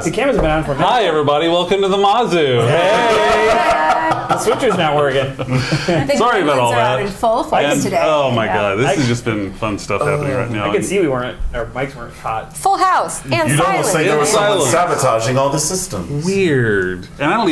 fast. The camera's been on for a minute. Hi, everybody. Welcome to the Mazu. Hey. The switcher's not working. Sorry about all that. In full focus today. Oh my God, this has just been fun stuff happening right now. I could see our mics weren't hot. Full house and You'd almost say there was someone Silence. sabotaging all the systems. Weird. And I don't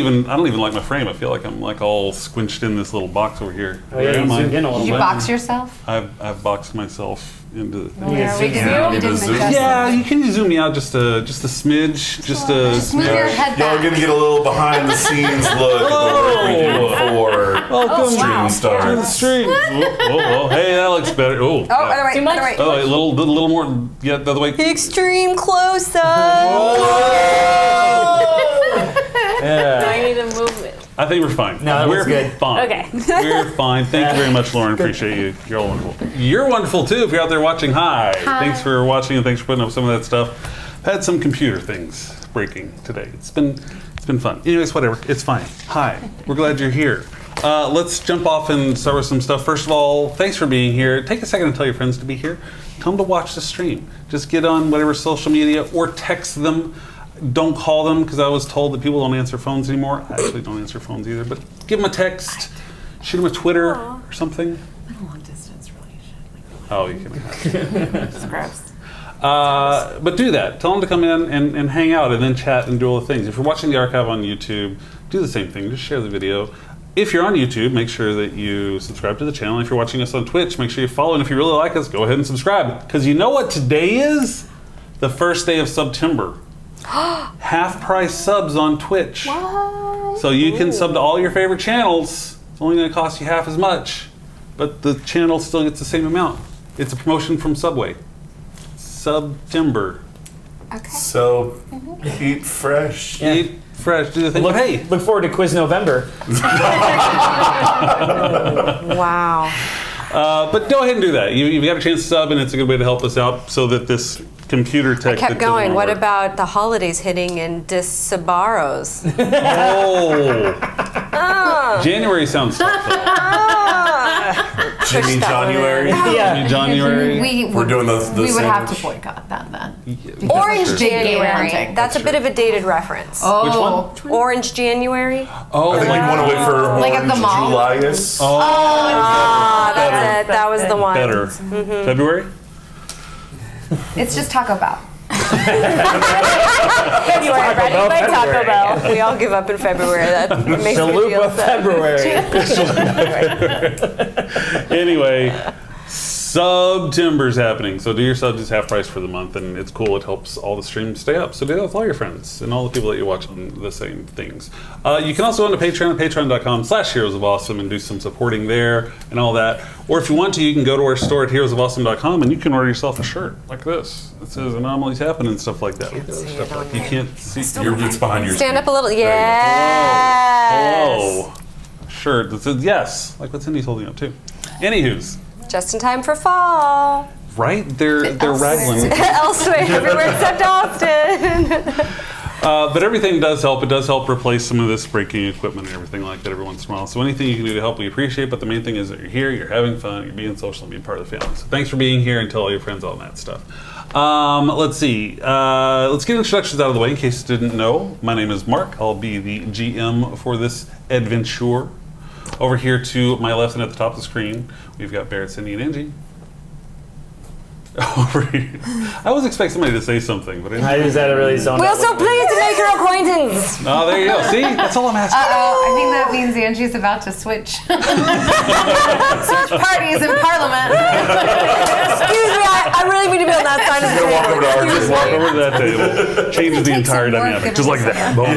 even like my frame. I feel like I'm like all squinched in this little box over here. Oh, yeah, you zoomed in a little Did you bit. box yourself? I've boxed myself into. Yeah, we You didn't zoom. adjust Yeah, it. you can zoom me out just a smidge, just a Just move your head Y'all are back. gonna get a little behind the scenes look at the work we do before welcome stream wow. to the starts. stream. Oh, hey, that looks better. Oh, Oh, other way. Too much? Other way. Oh, a little more. Yeah, the other way. Extreme close up. Yeah. I need a movement. I think we're fine. No, that we're looks good. fine. Okay. We're fine. Thank you very much, Lauren. Appreciate you. You're all wonderful. You're wonderful too if you're out there watching. Hi. Thanks for watching and thanks for putting up some of that stuff. Had some computer things breaking today. It's been fun. Anyways, whatever. It's fine. Hi. We're glad you're here. Let's jump off and start with some stuff. First of all, thanks for being here. Take a second and tell your friends to be here. Tell them to watch the stream. Just get on whatever social media or text them. Don't call them because I was told that people don't answer phones anymore. I actually don't answer phones either, but give them a text, shoot them a Twitter or something. I don't want distance relationship. Oh, you can. It's gross. But do that. Tell them to come in and hang out and then chat and do all the things. If you're watching the archive on YouTube, do the same thing. Just share the video. If you're on YouTube, make sure that you subscribe to the channel. If you're watching us on Twitch, make sure you follow. And if you really like us, go ahead and subscribe. Because you know what today is? The first day of September. Half price subs on Twitch. What? So you can sub to all your favorite channels. It's only going to cost you half as much, but the channel still gets the same amount. It's a promotion from Subway. September. Okay. So eat fresh. Yeah. Eat fresh. Do the thing. Look, Hey, look forward to Quiz November. Wow. but go ahead and do that. You've got a chance to sub, and it's a good way to help us out so that this computer tech. Kept that doesn't going. What work- about the holidays hitting and Dissabaros? Oh, January sounds tough. Jimmy that one January. Yeah. January. We're doing the We would have to sandwich. boycott that then. Orange Sure. January. hunting. That's a bit of a dated reference. Oh, Which one? Orange January. Oh, I think you want to wait for Like at the Orange mall? Julius. Ah, that's it. That was the one. better. February. it's just Taco Bell. February, ready by Taco Bell. We all give up in February. That makes me feel Chalupa sad. February. Anyway, September's happening. So do your subs. It's half price for the month, and it's cool. It helps all the streams stay up. So do that with all your friends and all the people that you watch on the same things. You can also go to Patreon at patreon.com/Heroes of Awesome and do some supporting there and all that. Or if you want to, you can go to our store at heroesofawesome.com and you can order yourself a shirt like this. It says anomalies happen and stuff like that. Stuff like you can't see. It's behind your Stand up a little. you go. Yes. Hello. Shirt that says yes, like what Cindy's holding up too. Anywho's. Just in time for fall. Right? They're raglan. Elsewhere, everywhere except Austin. But everything does help. It does help replace some of this breaking equipment and everything like that every once in a while. So anything you can do to help, we appreciate. But the main thing is that you're here, you're having fun, you're being social, and being part of the family. So thanks for being here and tell all your friends all that stuff. Let's see. Let's get introductions out of the way in case you didn't know. My name is Mark. I'll be the GM for this adventure. Over here to my left and at the top of the screen, we've got Barrett, Cindy, and Angie. Over here. I was expecting somebody to say something, but I just had to really zone We're out. so pleased to make your acquaintance. oh, there you go. See, that's all I'm asking. Oh, I think that means Angie's about to switch. Switch parties in Parliament. Excuse me, I really need to be on that side of the Walk over to table. ours. Just walk over to that table. Changes the Take entire some work dynamic, and just like that. Boom.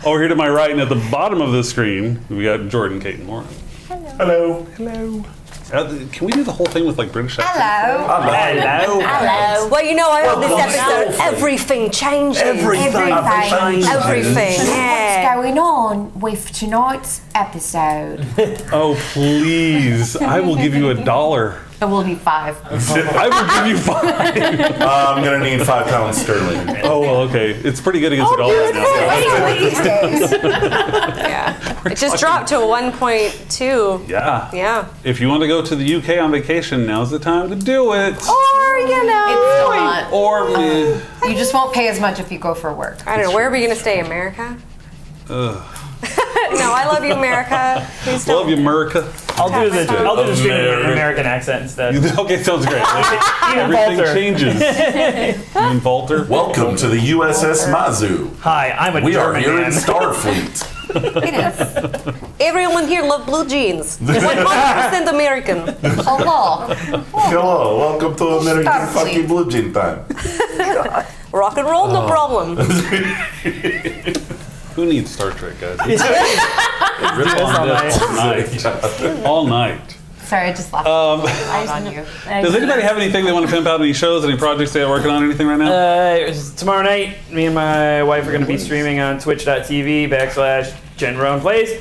Over here to my right and at the bottom of the screen, we got Jordan, Kate, and Lauren. Hello. Can we do the whole thing with like British accent? Hello. Hello. Hello. Well, you know, I on this Welcome episode, to everything changes. Everything. Everything. What's Yeah. going on with tonight's episode? Oh, please. I will give you $1. It will be 5. I will give you 5. I'm going to need £5 sterling. Oh, well, okay. It's pretty good against the dollar now. Yeah. It just dropped to a 1.2. Yeah. Yeah. If you want to go to the UK on vacation, now's the time to do it. Or Oregano. It's still not. Or You just won't pay as much if you go for work. I don't know. Where are we going to stay? America? No, I love you, America. Please don't. love you, America. I'll do the stream in an American accent instead. Okay, sounds great. Ian Everything Poulter. changes. Ian Poulter. Welcome to the USS Mazu. Hi, I'm a We are German here man. in Starfleet. It is. Everyone here love blue jeans. 100% American. Hello. Hello, welcome to American Starfleet. fucking Blue Jean time. Rock and roll, no problem. Who needs Star Trek, guys? Rip all night. All night. Sorry, I just laughed on you. Does anybody have anything they want to pimp out? Any shows? Any projects they are working on? Anything right now? Tomorrow night, me and my wife are going to be streaming on twitch.tv/Jen Brown Plays.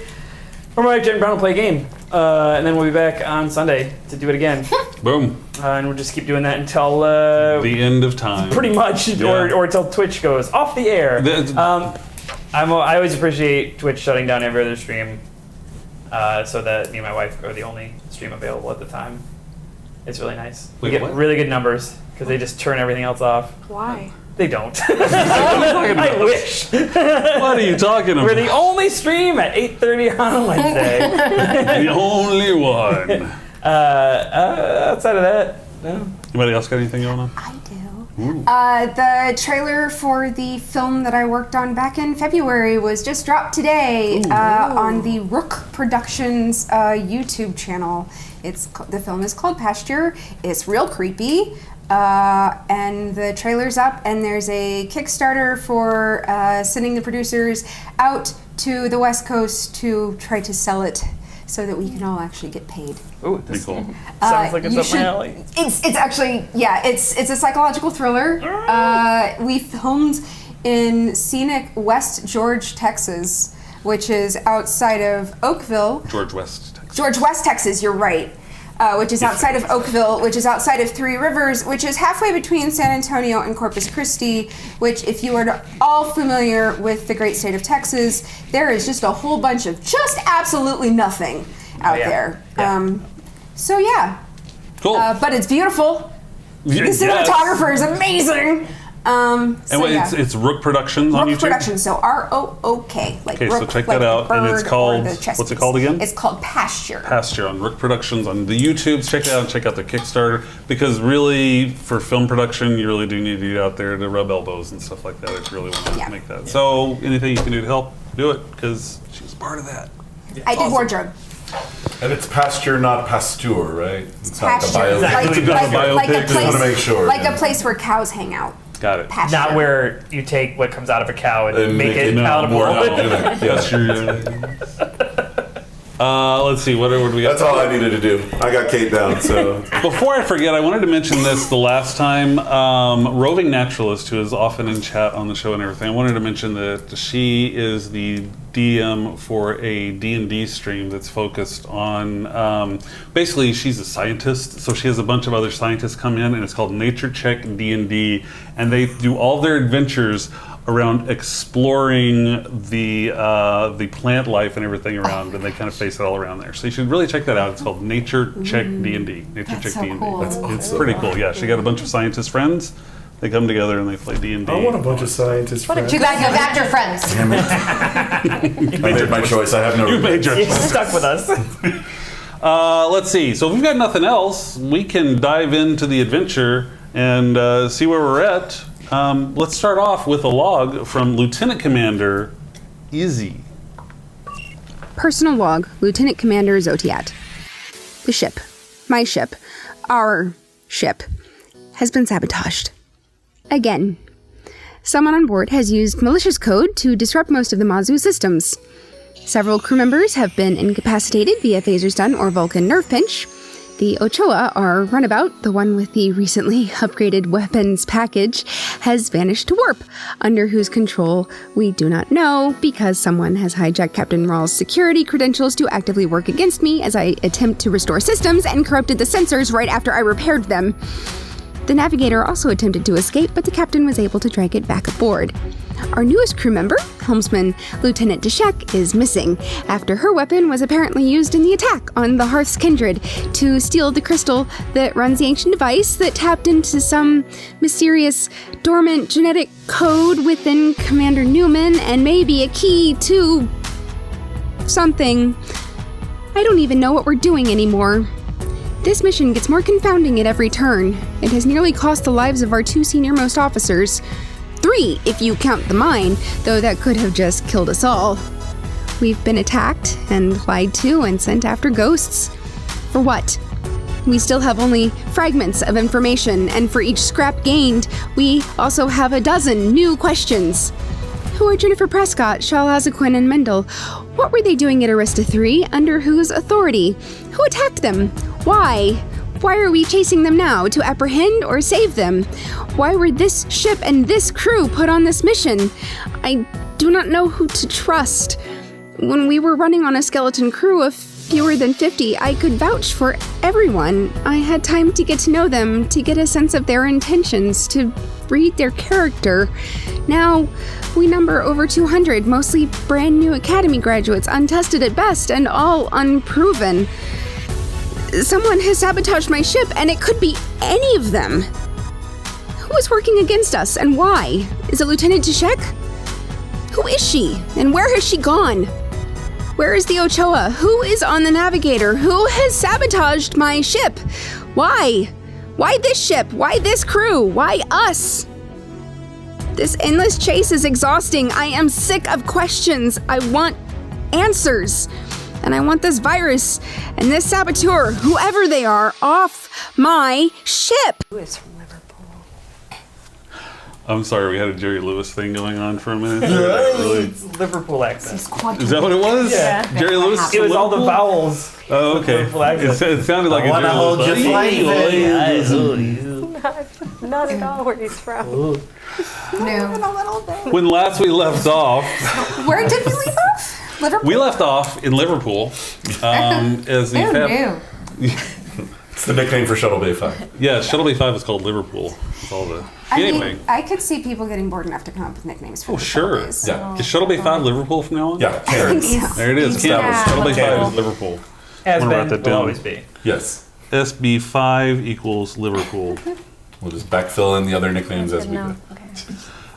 Or my wife Jen Brown will play a game. And then we'll be back on Sunday to do it again. Boom. And we'll just keep doing that until The end of time. pretty much, Yeah. or until Twitch goes off the air. I always appreciate Twitch shutting down every other stream, so that me and my wife are the only stream available at the time. It's really nice. We Wait, get what? really good numbers because they just turn everything else off. Why? They don't. I wish. What are you talking about? We're the only stream at 8:30 on a Wednesday. The only one. Outside of that, no. Anybody else got anything going on? I do. The trailer for the film that I worked on back in February was just dropped today on the Rook Productions YouTube channel. The film is called Pasture. It's real creepy. And the trailer's up, and there's a Kickstarter for sending the producers out to the West Coast to try to sell it so that we can all actually get paid. Ooh, Pretty cool. sounds like it's you up my should- alley. It's actually, yeah, it's a psychological thriller. We filmed in scenic West George, Texas, which is outside of Oakville. George West, Texas. George West, Texas, you're right. Which is outside of Oakville, which is outside of Three Rivers, which is halfway between San Antonio and Corpus Christi, which, if you are all familiar with the great state of Texas, there is just a whole bunch of just absolutely nothing out yeah. there. Yeah. So yeah, Cool. but it's beautiful. The cinematographer is amazing. And it's Rook Productions on Rook YouTube? Productions, so R-O-O-K. Like Okay, so Rook, check like that out, the and it's bird called- or the chess what's it piece. called again? It's called Pasture. Pasture on Rook Productions on the YouTubes. Check it out and check out the Kickstarter, because really, for film production, you really do need to get out there to rub elbows and stuff like that if you really want to Yeah. make that. So anything you can do to help, do it, because she's part of that. I did wardrobe. And it's pasture, not pasteur, right? It's not the Pasture, bio. Exactly. like, It's not a like a biopic. place, Just wanna make sure, like yeah. a place where cows hang out. Got it. Pasture. Not where you take what comes out of a cow and, And make it no, palatable. more palatable. That's your. Let's see. What we got? That's all I needed to do. I got Kate down, so. Before I forget, I wanted to mention this the last time. Roving Naturalist, who is often in chat on the show and everything, I wanted to mention that she is the DM for a D&D stream that's focused on, basically she's a scientist, so she has a bunch of other scientists come in, and it's called Nature Check D&D, and they do all their adventures around exploring the plant life and everything around, and they kind of base it all around there. So you should really check that out. It's called Nature Check D&D. Nature That's Check so D&D. cool. It's pretty cool. Yeah, she got a bunch of scientist friends. They come together and they play D&D. I want a bunch of scientists friends. Too bad you got your friends. Damn it. I made my choice. I have no You made your You're stuck with us. Let's see. So if we've got nothing else, we can dive into the adventure and see where we're at. Let's start off with a log from Lieutenant Commander Izzy. Personal log, Lieutenant Commander Zotiat. The ship, my ship, our ship, has been sabotaged. Again. Someone on board has used malicious code to disrupt most of the Mazu systems. Several crew members have been incapacitated via phaser stun or Vulcan nerve pinch. The Ochoa, our runabout, the one with the recently upgraded weapons package, has vanished to warp, under whose control we do not know, because someone has hijacked Captain Rawls' security credentials to actively work against me as I attempt to restore systems and corrupted the sensors right after I repaired them. The navigator also attempted to escape, but the captain was able to drag it back aboard. Our newest crew member, helmsman Lieutenant Deshek, is missing, after her weapon was apparently used in the attack on the Hearth's kindred to steal the crystal that runs the ancient device that tapped into some mysterious dormant genetic code within Commander Newman and maybe a key to something. I don't even know what we're doing anymore. This mission gets more confounding at every turn. It has nearly cost the lives of our 2 senior-most officers. 3, if you count the mine, though that could have just killed us all. We've been attacked and lied to and sent after ghosts. For what? We still have only fragments of information, and for each scrap gained, we also have a dozen new questions. Who are Jennifer Prescott, Shal Azaquin, and Mendel? What were they doing at Arista 3? Under whose authority? Who attacked them? Why? Why are we chasing them now? To apprehend or save them? Why were this ship and this crew put on this mission? I do not know who to trust. When we were running on a skeleton crew of fewer than 50, I could vouch for everyone. I had time to get to know them, to get a sense of their intentions, to read their character. Now, we number over 200, mostly brand new academy graduates, untested at best, and all unproven. Someone has sabotaged my ship, and it could be any of them. Who is working against us, and why? Is it Lieutenant Deshek? Who is she, and where has she gone? Where is the Ochoa? Who is on the navigator? Who has sabotaged my ship? Why? Why this ship? Why this crew? Why us? This endless chase is exhausting. I am sick of questions. I want answers. And I want this virus and this saboteur, whoever they are, off my ship. Who is from Liverpool? I'm sorry, we had a Jerry Lewis thing going on for a minute. It's Liverpool accent. Is that what it was? Yeah. Jerry Lewis? It was all the vowels. Oh, okay. Liverpool accent. It sounded like I a wanna Jerry hold Lewis. your flavor. Not at all where he's from. No. When last we left off, Where did we leave off? Liverpool. we left off in Liverpool. As the Who knew? It's the nickname for Shuttle Bay 5. Yeah, Shuttle Bay 5 is called Liverpool. It's all the anyway. I could see people getting bored enough to come up with nicknames for Oh, sure. Yeah. Is Shuttle Bay 5 Liverpool from now on? Yeah, Karen. There it is. Yeah. Campus. Shuttle Bay 5 Yeah. is Liverpool. Has I'm gonna been, write that will down. always be. Yes. SB5 equals Liverpool. We'll just backfill in the other nicknames as we go.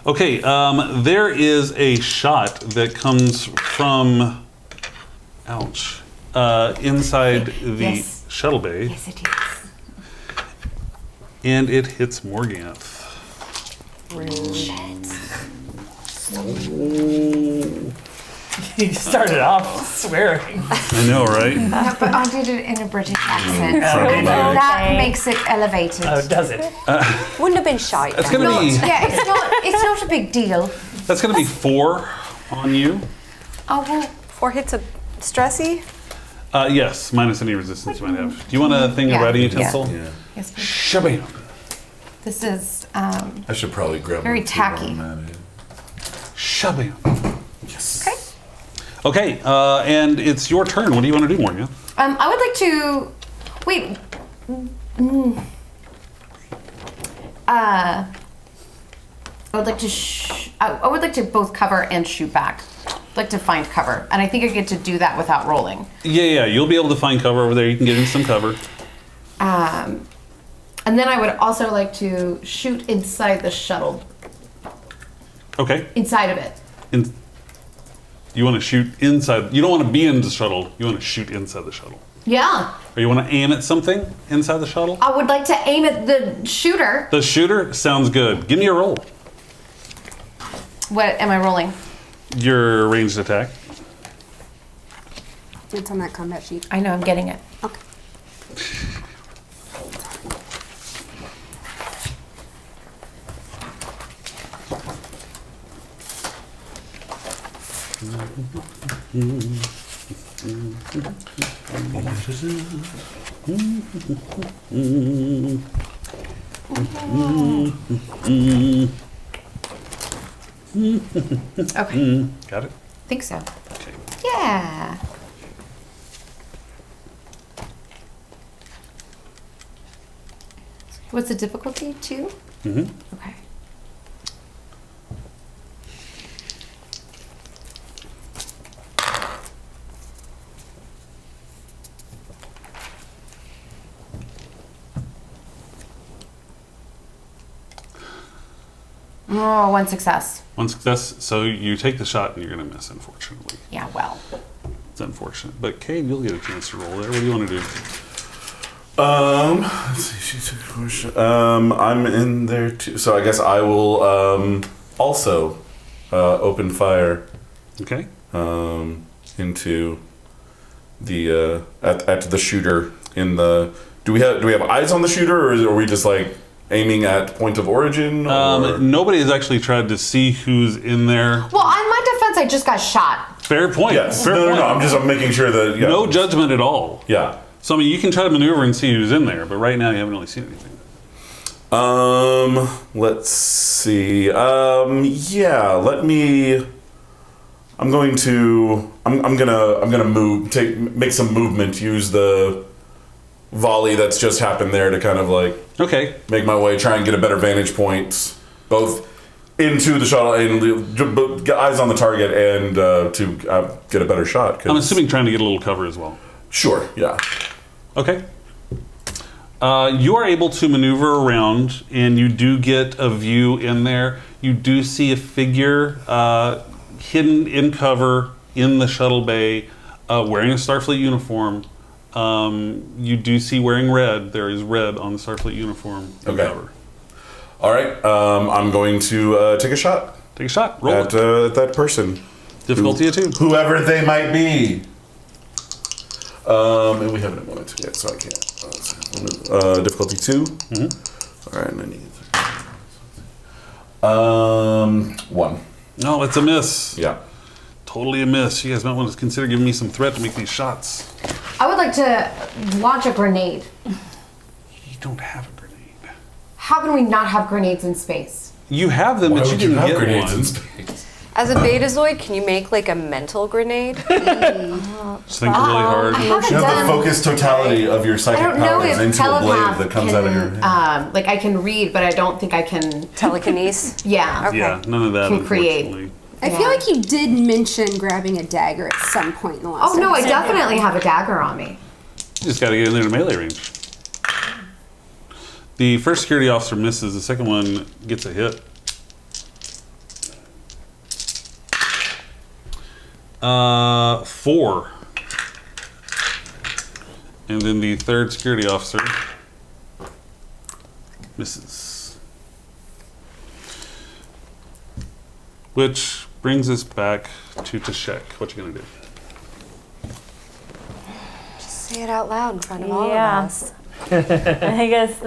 Okay, there is a shot that comes from, ouch, inside the Yes. shuttle bay, Yes, it is. and it hits Morganth. You started off swearing. I know, right? No, but I did it in a British accent. Oh, okay. That makes it elevated. Oh, does it? Wouldn't have been shy. That's gonna be Yeah, it's not a big deal. that's gonna be 4 on you. Oh, well, 4 hits of stressy. Yes, minus any resistance you might have. Do you want a thing of Yeah, writing yeah. utensil? Yeah. yes, please. Shabam. This is, I should probably grab Very one too tacky. while I'm at it. Shabam. Yes. okay. Okay, and it's your turn. What do you want to do, Morgan? I would like to, wait. I would like to, I would like to both cover and shoot back. I'd like to find cover, and I think I get to do that without rolling. Yeah, you'll be able to find cover over there. You can get in some cover. And then I would also like to shoot inside the shuttle, Okay. inside of it. You want to shoot inside. You don't want to be in the shuttle. You want to shoot inside the shuttle. Yeah. Or you want to aim at something inside the shuttle? I would like to aim at the shooter. The shooter sounds good. Give me a roll. What am I rolling? Your ranged attack. It's on that combat sheet. I know, I'm getting it. Okay. Okay. Got it? Think so. Okay. Yeah. What's the difficulty? 2? Mm-hmm. Okay. Oh, 1 success. 1 success. So you take the shot and you're going to miss, unfortunately. Yeah, well. It's unfortunate. But Cade, you'll get a chance to roll there. What do you want to do? Let's see. She took a push. I'm in there too. So I guess I will also open fire. Okay. Into the at the shooter in the. Do we have eyes on the shooter, or are we just like aiming at point of origin? Nobody has actually tried to see who's in there. Well, on my defense, I just got shot. Fair point. Yes. Fair point. No. I'm making sure that No judgment at all. Yeah. So I mean, you can try to maneuver and see who's in there, but right now you haven't really seen anything. Let's see. Yeah. Let me. I'm gonna move. Make some movement. Use the volley that's just happened there to kind of like make my way, try and get a better vantage point, both into the shuttle and get eyes on the target and to get a better shot. I'm assuming trying to get a little cover as well. Sure, yeah. Okay. You are able to maneuver around, and you do get a view in there. You do see a figure hidden in cover in the shuttle bay, wearing a Starfleet uniform. You do see wearing red. There is red on the Starfleet uniform in cover. All right. I'm going to take a shot. Take a shot. Roll at that person. Difficulty of 2. Whoever they might be. And we haven't won it yet, so I can't. Difficulty 2. Mm-hmm. All right, and I need 1. No, it's a miss. Yeah. Totally a miss. You guys might want to consider giving me some threat to make these shots. I would like to launch a grenade. You don't have a grenade. How can we not have grenades in space? You have them, Why but you would didn't have get grenades one. in space? As a betazoid, can you make like a mental grenade? Just think really hard. I You haven't have done. the focused totality of your I psychic don't know powers if into a telepath blade that comes can, out of your hand. like I can read, but I don't think I can. Telekinesis? Yeah. Okay. Yeah, none of that, Can create. unfortunately. I feel like you did mention grabbing a dagger at some point in the last Oh no, I episode. definitely have a dagger on me. You just got to get in there to melee range. The first security officer misses. The second one gets a hit. 4. And then the third security officer misses. Which brings us back to Tashek. What you gonna do? Say it out loud in front of all of Yeah. us. I guess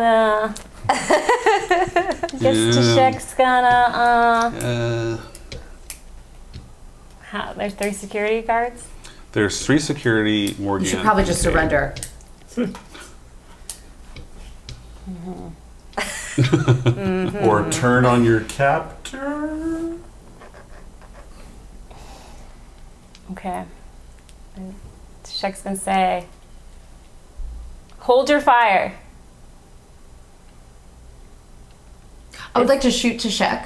Tashek's gonna there's 3 security guards. There's 3 security. Morgan. You should probably just surrender. Or turn on your captor. Okay. And Tashek's gonna say, "Hold your fire." I would like to shoot Tashek.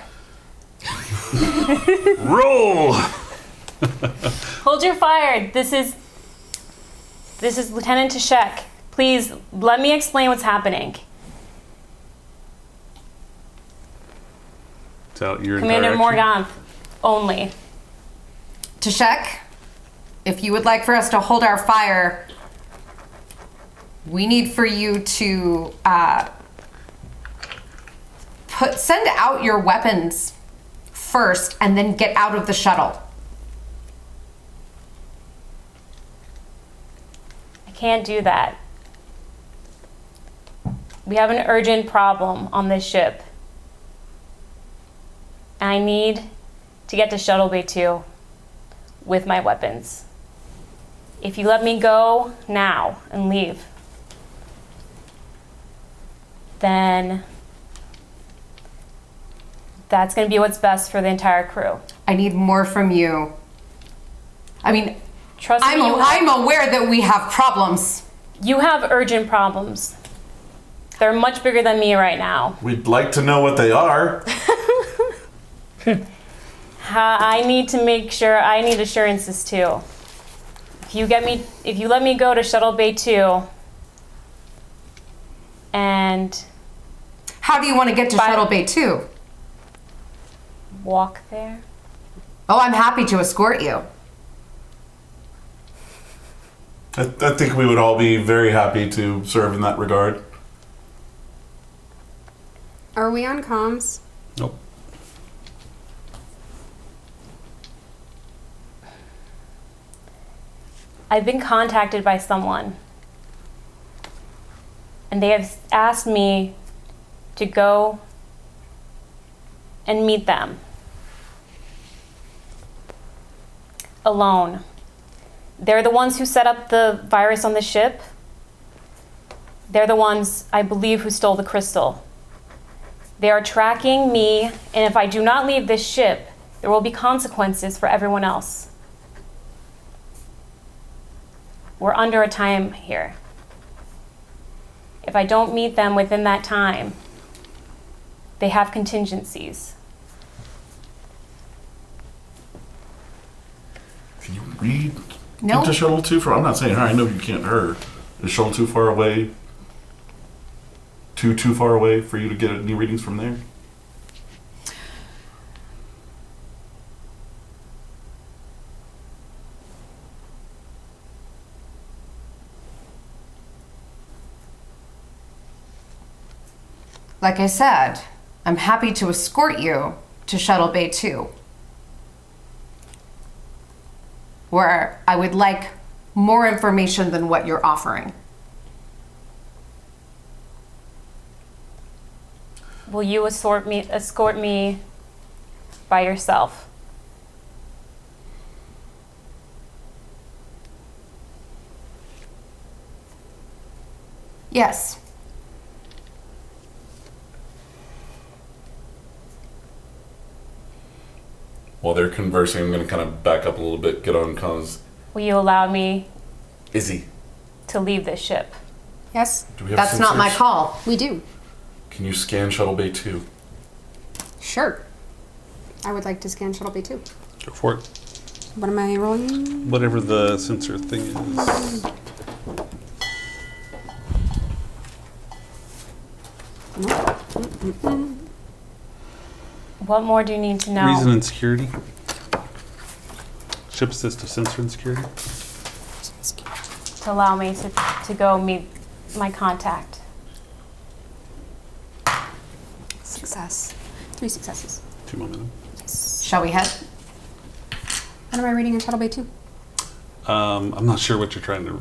Roll. Hold your fire. This is Lieutenant Tashek. Please let me explain what's happening. Tell your Commander entire action. Morganth only. Tashek, if you would like for us to hold our fire, we need for you to send out your weapons first and then get out of the shuttle. I can't do that. We have an urgent problem on this ship. And I need to get to Shuttle Bay 2 with my weapons. If you let me go now and leave, then that's going to be what's best for the entire crew. I need more from you. I mean, Trust me, I'm aware that we have problems. you have urgent problems. They're much bigger than me right now. We'd like to know what they are. I need to make sure. I need assurances too. If you let me go to Shuttle Bay 2, and How do you want to get to Shuttle Bay 2? walk there. Oh, I'm happy to escort you. I think we would all be very happy to serve in that regard. Are we on comms? Nope. I've been contacted by someone, and they have asked me to go and meet them alone. They're the ones who set up the virus on the ship. They're the ones, I believe, who stole the crystal. They are tracking me, and if I do not leave this ship, there will be consequences for everyone else. We're under a time here. If I don't meet them within that time, they have contingencies. Can you read No. into Shuttle 2 from? I'm not saying her. I know you can't her. Is Shuttle 2 far away? Too far away for you to get any readings from there? Like I said, I'm happy to escort you to Shuttle Bay 2, where I would like more information than what you're offering. Will you escort me by yourself? Yes. While they're conversing, I'm going to kind of back up a little bit, get on comms. Will you allow me Izzy, to leave this ship? Yes, do we have That's not my sensors? call. we do. Can you scan Shuttle Bay 2? Sure. I would like to scan Shuttle Bay 2. Go for it. What am I rolling? Whatever the sensor thing is. What more do you need to know? Reason and security. Ship assist to sensor and security. To allow me to go meet my contact. Success. 3 successes. 2 momentum. Shall we head? What am I reading in Shuttle Bay 2? I'm not sure what you're trying to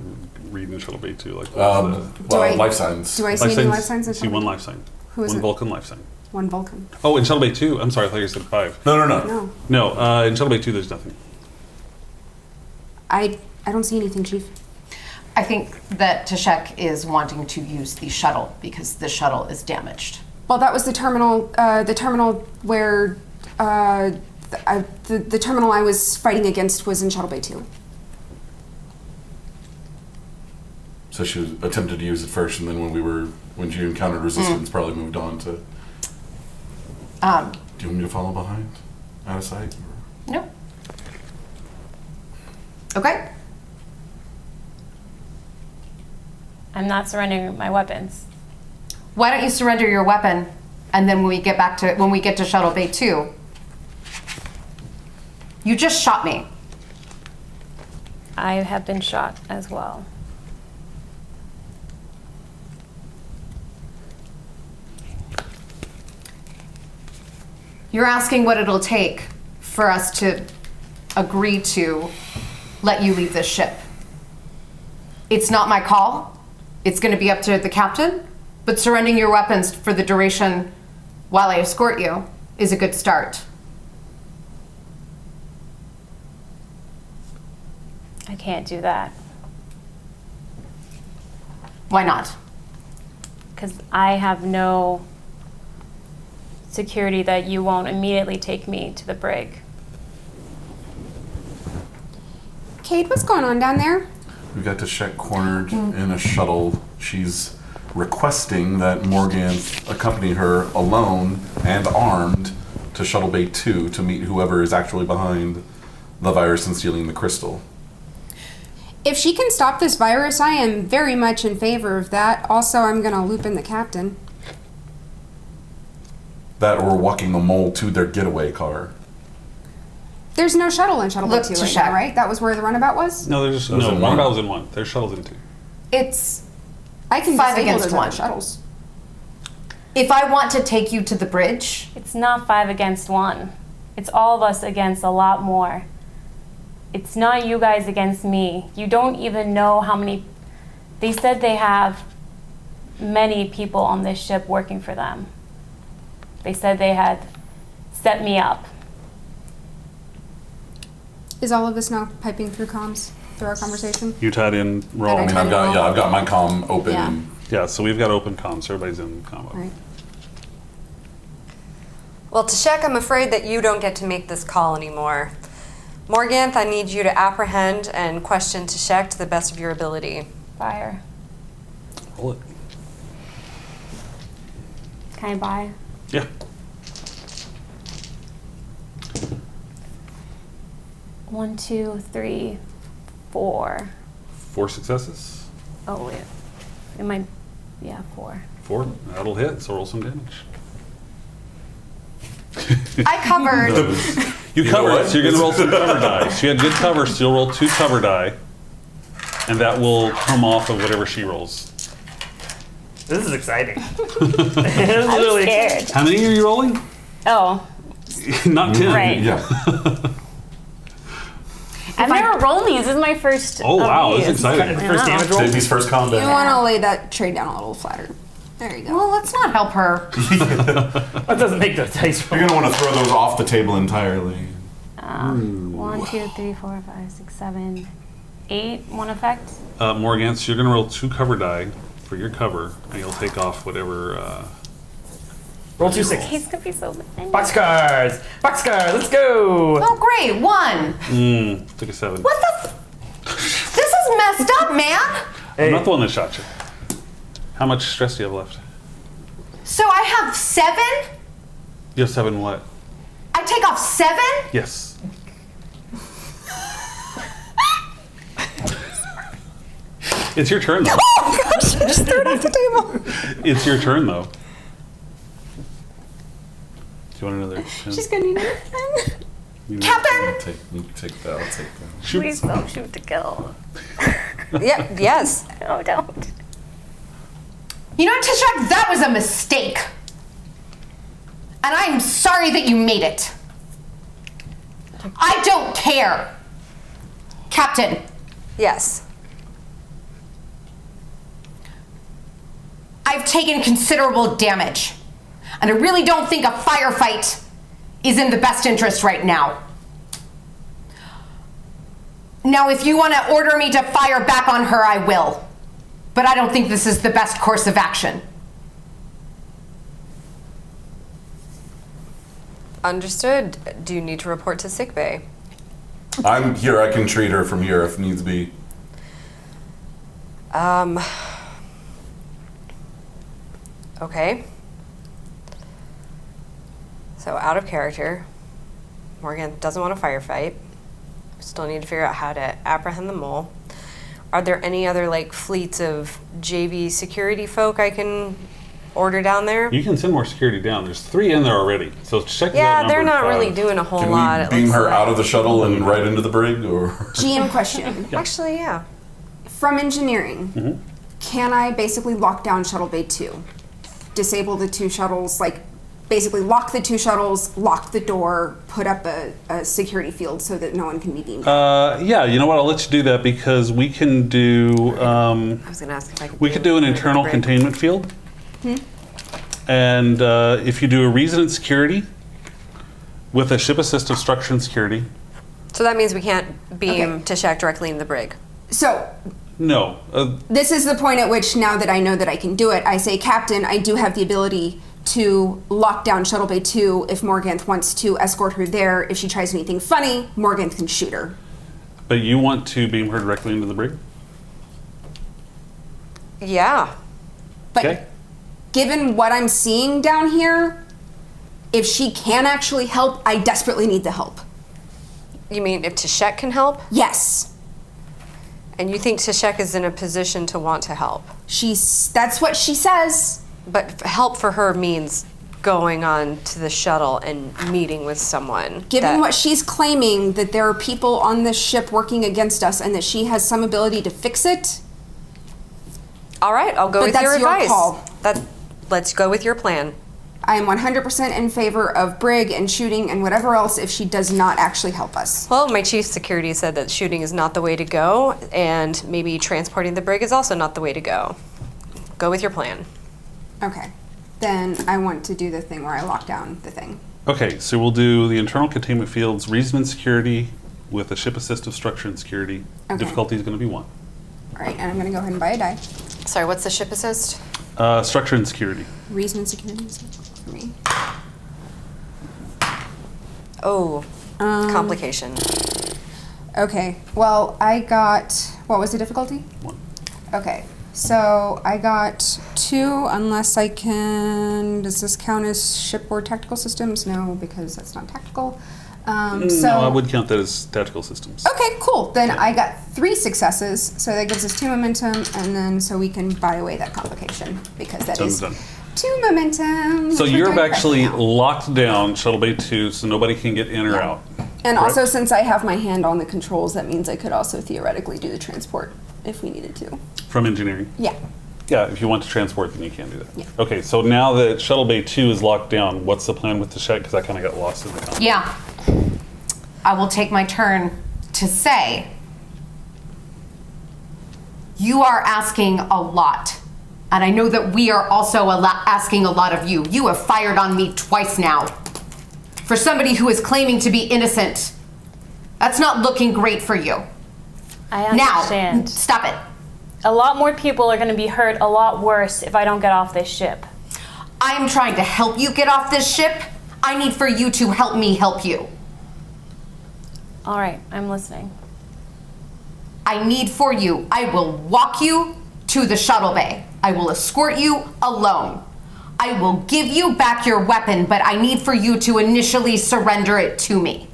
read in Shuttle Bay 2. Like, what's the I- life signs. Do I see any life signs in See Shuttle one Bay? life sign. Who is one it? Vulcan life sign. One Vulcan. Oh, in Shuttle Bay 2. I'm sorry, I thought you said 5. No. No. No, in Shuttle Bay 2, there's nothing. I don't see anything, Chief. I think that Tashek is wanting to use the shuttle because the shuttle is damaged. Well, that was the terminal where the terminal I was fighting against was in Shuttle Bay 2. So she attempted to use it first, and then when you encountered resistance, probably moved on to. Do you want me to follow behind, out of sight? No. Okay. I'm not surrendering my weapons. Why don't you surrender your weapon, and then when we get to Shuttle Bay 2, you just shot me. I have been shot as well. You're asking what it'll take for us to agree to let you leave this ship. It's not my call. It's going to be up to the captain, but surrendering your weapons for the duration while I escort you is a good start. I can't do that Why not? because I have no security that you won't immediately take me to the brig. Kate, what's going on down there? We got to check cornered in a shuttle. She's requesting that Morganth accompany her alone and armed to Shuttle Bay 2 to meet whoever is actually behind the virus and stealing the crystal. If she can stop this virus, I am very much in favor of that. Also, I'm going to loop in the captain. That or walking the mole to their getaway car. There's no shuttle in Shuttle Bay Look 2 to right check. now, right? That was where the runabout was? No, there's Those no. in Runabout one. was in 1. There's shuttles in 2. It's I can 5 disable against those 1. other shuttles. If I want to take you to the bridge, It's not 5 against 1. It's all of us against a lot more. It's not you guys against me. You don't even know how many. They said they have many people on this ship working for them. They said they had set me up. Is all of this now piping through comms through our conversation? You tied in roll. I mean, I've got my comm open. Yeah. Yeah, so we've got open comms. So everybody's in combo. Right. Well, Tashek, I'm afraid that you don't get to make this call anymore. Morganth, I need you to apprehend and question Tashek to the best of your ability. Fire. Roll it. Can I buy? Yeah. 1, 2, 3, 4. 4 successes. Oh wait. It might. Yeah, 4. 4. That'll hit. So roll some damage. I covered. You know cover it, what? so you're going to roll some cover die. So you had good cover, so you'll roll 2 cover die, and that will come off of whatever she rolls. This is exciting. I'm really scared. How many are you rolling? Oh, Not 10. Right. Yeah. I've never rolled these. This is my first. Oh, of wow, that's these. exciting. First I know. damage roll. Davey's first combat. You want to lay that trade down a little flatter. There you go. Well, let's not help her. That doesn't make the dice roll. You're going to want to throw those off the table entirely. 1, 2, 3, 4, 5, 6, 7, 8. One effect. Morgan, so you're going to roll 2 cover die for your cover, and you'll take off whatever. Roll 2 6. He's gonna be so bad. Boxcars! Boxcars, let's go! Oh, great. 1. Took a 7. What the? This is messed up, man. I'm not the one that shot you. How much stress do you have left? So I have 7? You have 7 what? I take off 7? Yes. It's your turn, though. Oh, gosh. I just threw it off the table. It's your turn, though. Do you want another? She's going to need it. Captain! You can take that. I'll take that. Shoot. Please don't shoot to kill. Yeah, yes. No, don't. You know, Tashak, that was a mistake. And I'm sorry that you made it. I don't care. Captain, Yes. I've taken considerable damage. And I really don't think a firefight is in the best interest right now. Now, if you want to order me to fire back on her, I will. But I don't think this is the best course of action. Understood. Do you need to report to sickbay? I'm here. I can treat her from here if needs be. Okay. So out of character. Morgan doesn't want a firefight. We still need to figure out how to apprehend the mole. Are there any other like fleets of JV security folk I can order down there? You can send more security down. There's 3 in there already. So check that Yeah, number they're and not really 5. doing a whole Can lot. we it beam looks her like. out of the shuttle and right into the brig, or? GM question. Actually, yeah. From engineering, can I basically lock down Shuttle Bay 2? Disable the 2 shuttles, like basically lock the 2 shuttles, lock the door, put up a security field so that no one can be beamed. Yeah, you know what? I'll let you do that because we can do. I was gonna ask if I could. We could do an internal break. containment field. And if you do a resident security with a ship assist obstruction security, So that means we can't beam Okay. Tashak directly in the brig. So no. this is the point at which, now that I know that I can do it, I say, Captain, I do have the ability to lock down Shuttle Bay 2 if Morganth wants to escort her there. If she tries anything funny, Morganth can shoot her. But you want to beam her directly into the brig? Yeah. But given what I'm seeing down here, if she can actually help, I desperately need the help. You mean if Tashek can help? Yes. And you think Tashek is in a position to want to help? That's what she says. But help for her means going on to the shuttle and meeting with someone. Given what she's claiming, that there are people on this ship working against us and that she has some ability to fix it. All right, I'll go with your advice. Your call. Let's go with your plan. I am 100% in favor of Brig and shooting and whatever else if she does not actually help us. Well, my chief security said that shooting is not the way to go, and maybe transporting the Brig is also not the way to go. Go with your plan. Okay. Then I want to do the thing where I lock down the thing. Okay, so we'll do the internal containment fields, reason and security with a ship assistive structure and security. Okay. Difficulty is going to be 1. All right, and I'm going to go ahead and buy a die. Sorry, what's the ship assist? Structure and security. Reason and security is for me. Oh, complication. Okay, well, I got, what was the difficulty? 1. Okay, so I got 2 unless I can, does this count as shipboard tactical systems? No, because that's not tactical. No, I would count that as tactical systems. Okay, cool. Then I got 3 successes, so that gives us 2 momentum, and then so we can buy away that complication because that is Done. 2 momentum. So which we're you're doing right actually now. locked down Shuttle Bay 2, so nobody can get in or out. And correct? also, since I have my hand on the controls, that means I could also theoretically do the transport if we needed to. From engineering. Yeah. Yeah, if you want to transport, then you can do that. Yeah. Okay, so now that Shuttle Bay 2 is locked down, what's the plan with the Tashek? Because I kind of got lost in the conversation. Yeah. I will take my turn to say, you are asking a lot. And I know that we are also asking a lot of you. You have fired on me twice now. For somebody who is claiming to be innocent, that's not looking great for you. I understand. Now, stop it. A lot more people are going to be hurt a lot worse if I don't get off this ship. I am trying to help you get off this ship. I need for you to help me help you. All right, I'm listening. I need for you. I will walk you to the shuttle bay. I will escort you alone. I will give you back your weapon, but I need for you to initially surrender it to me.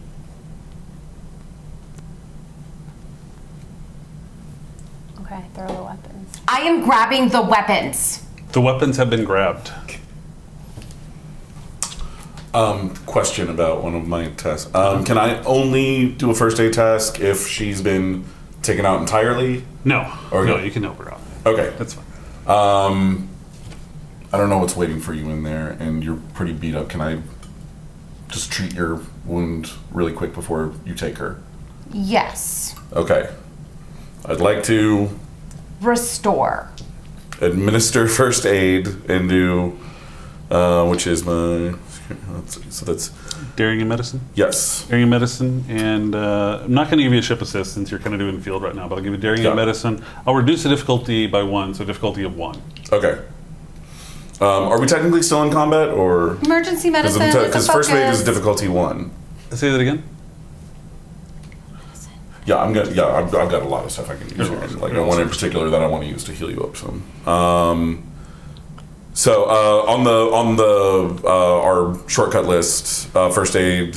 Okay, throw the weapons. I am grabbing the weapons. The weapons have been grabbed. Question about one of my tasks. Can I only do a first aid task if she's been taken out entirely? No. Okay. No, you can help her out. Okay. That's fine. I don't know what's waiting for you in there, and you're pretty beat up. Can I just treat your wound really quick before you take her? Yes. Okay. I'd like to Restore. administer first aid and do, which is my, let's see, so that's, Daring and medicine? yes. Daring and medicine, and I'm not going to give you a ship assist since you're kind of doing field right now, but I'll give you daring Yeah. and medicine. I'll reduce the difficulty by 1, so difficulty of 1. Okay. Are we technically still in combat, or? Emergency medicine is a Because first aid is focus. difficulty 1. Say that again? Yeah, I've got a lot of stuff I can use here. Like one in particular that I want to use to heal you up some. So on the our shortcut list, first aid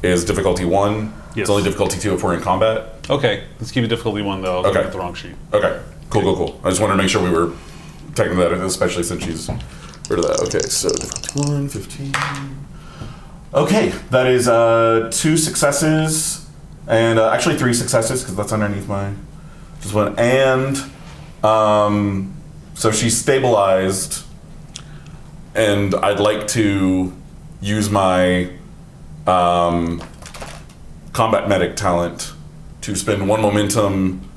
is difficulty 1. Yes. It's only difficulty 2 if we're in combat. Okay, let's give you difficulty 1 though. I'll Okay. get the wrong sheet. Okay, cool. I just wanted to make sure we were taking that, especially since she's rid of that. Okay, so difficulty 1, 15. Okay, that is 2 successes. And actually 3 successes, because that's underneath my just one. And so she's stabilized, and I'd like to use my combat medic talent to spend 1 momentum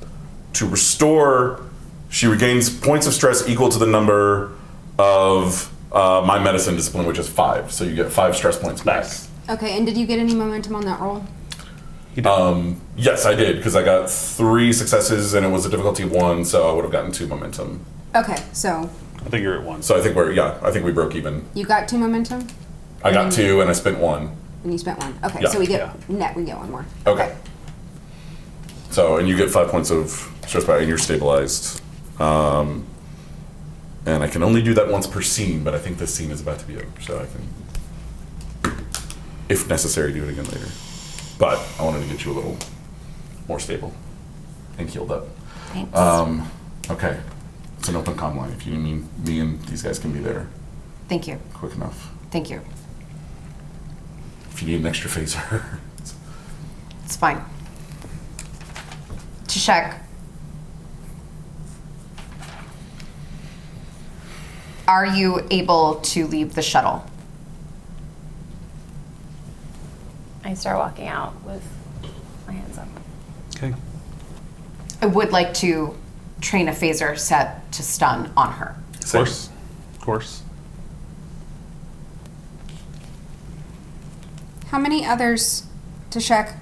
to restore. She regains points of stress equal to the number of my medicine discipline, which is 5. So you get 5 stress points back. Nice. Okay, and did you get any momentum on that roll? Yes, I did, because I got 3 successes and it was a difficulty 1, so I would have gotten 2 momentum. Okay, so I think you're at 1. So I think we broke even. you got 2 momentum? I got 2 and I spent 1. And you spent 1. Okay, Yeah. so we get net, we get 1 more. Okay. So, and you get 5 points of stress back and you're stabilized. And I can only do that once per scene, but I think this scene is about to be over, so I can, if necessary, do it again later. But I wanted to get you a little more stable and healed up. Thanks. Okay. It's an open comm line. If you need me and these guys can be there Thank you. quick enough. Thank you. If you need an extra phaser. It's fine. Tashek. Are you able to leave the shuttle? I start walking out with my hands up. Okay. I would like to train a phaser set to stun on her. Of course. Of course. How many others to check?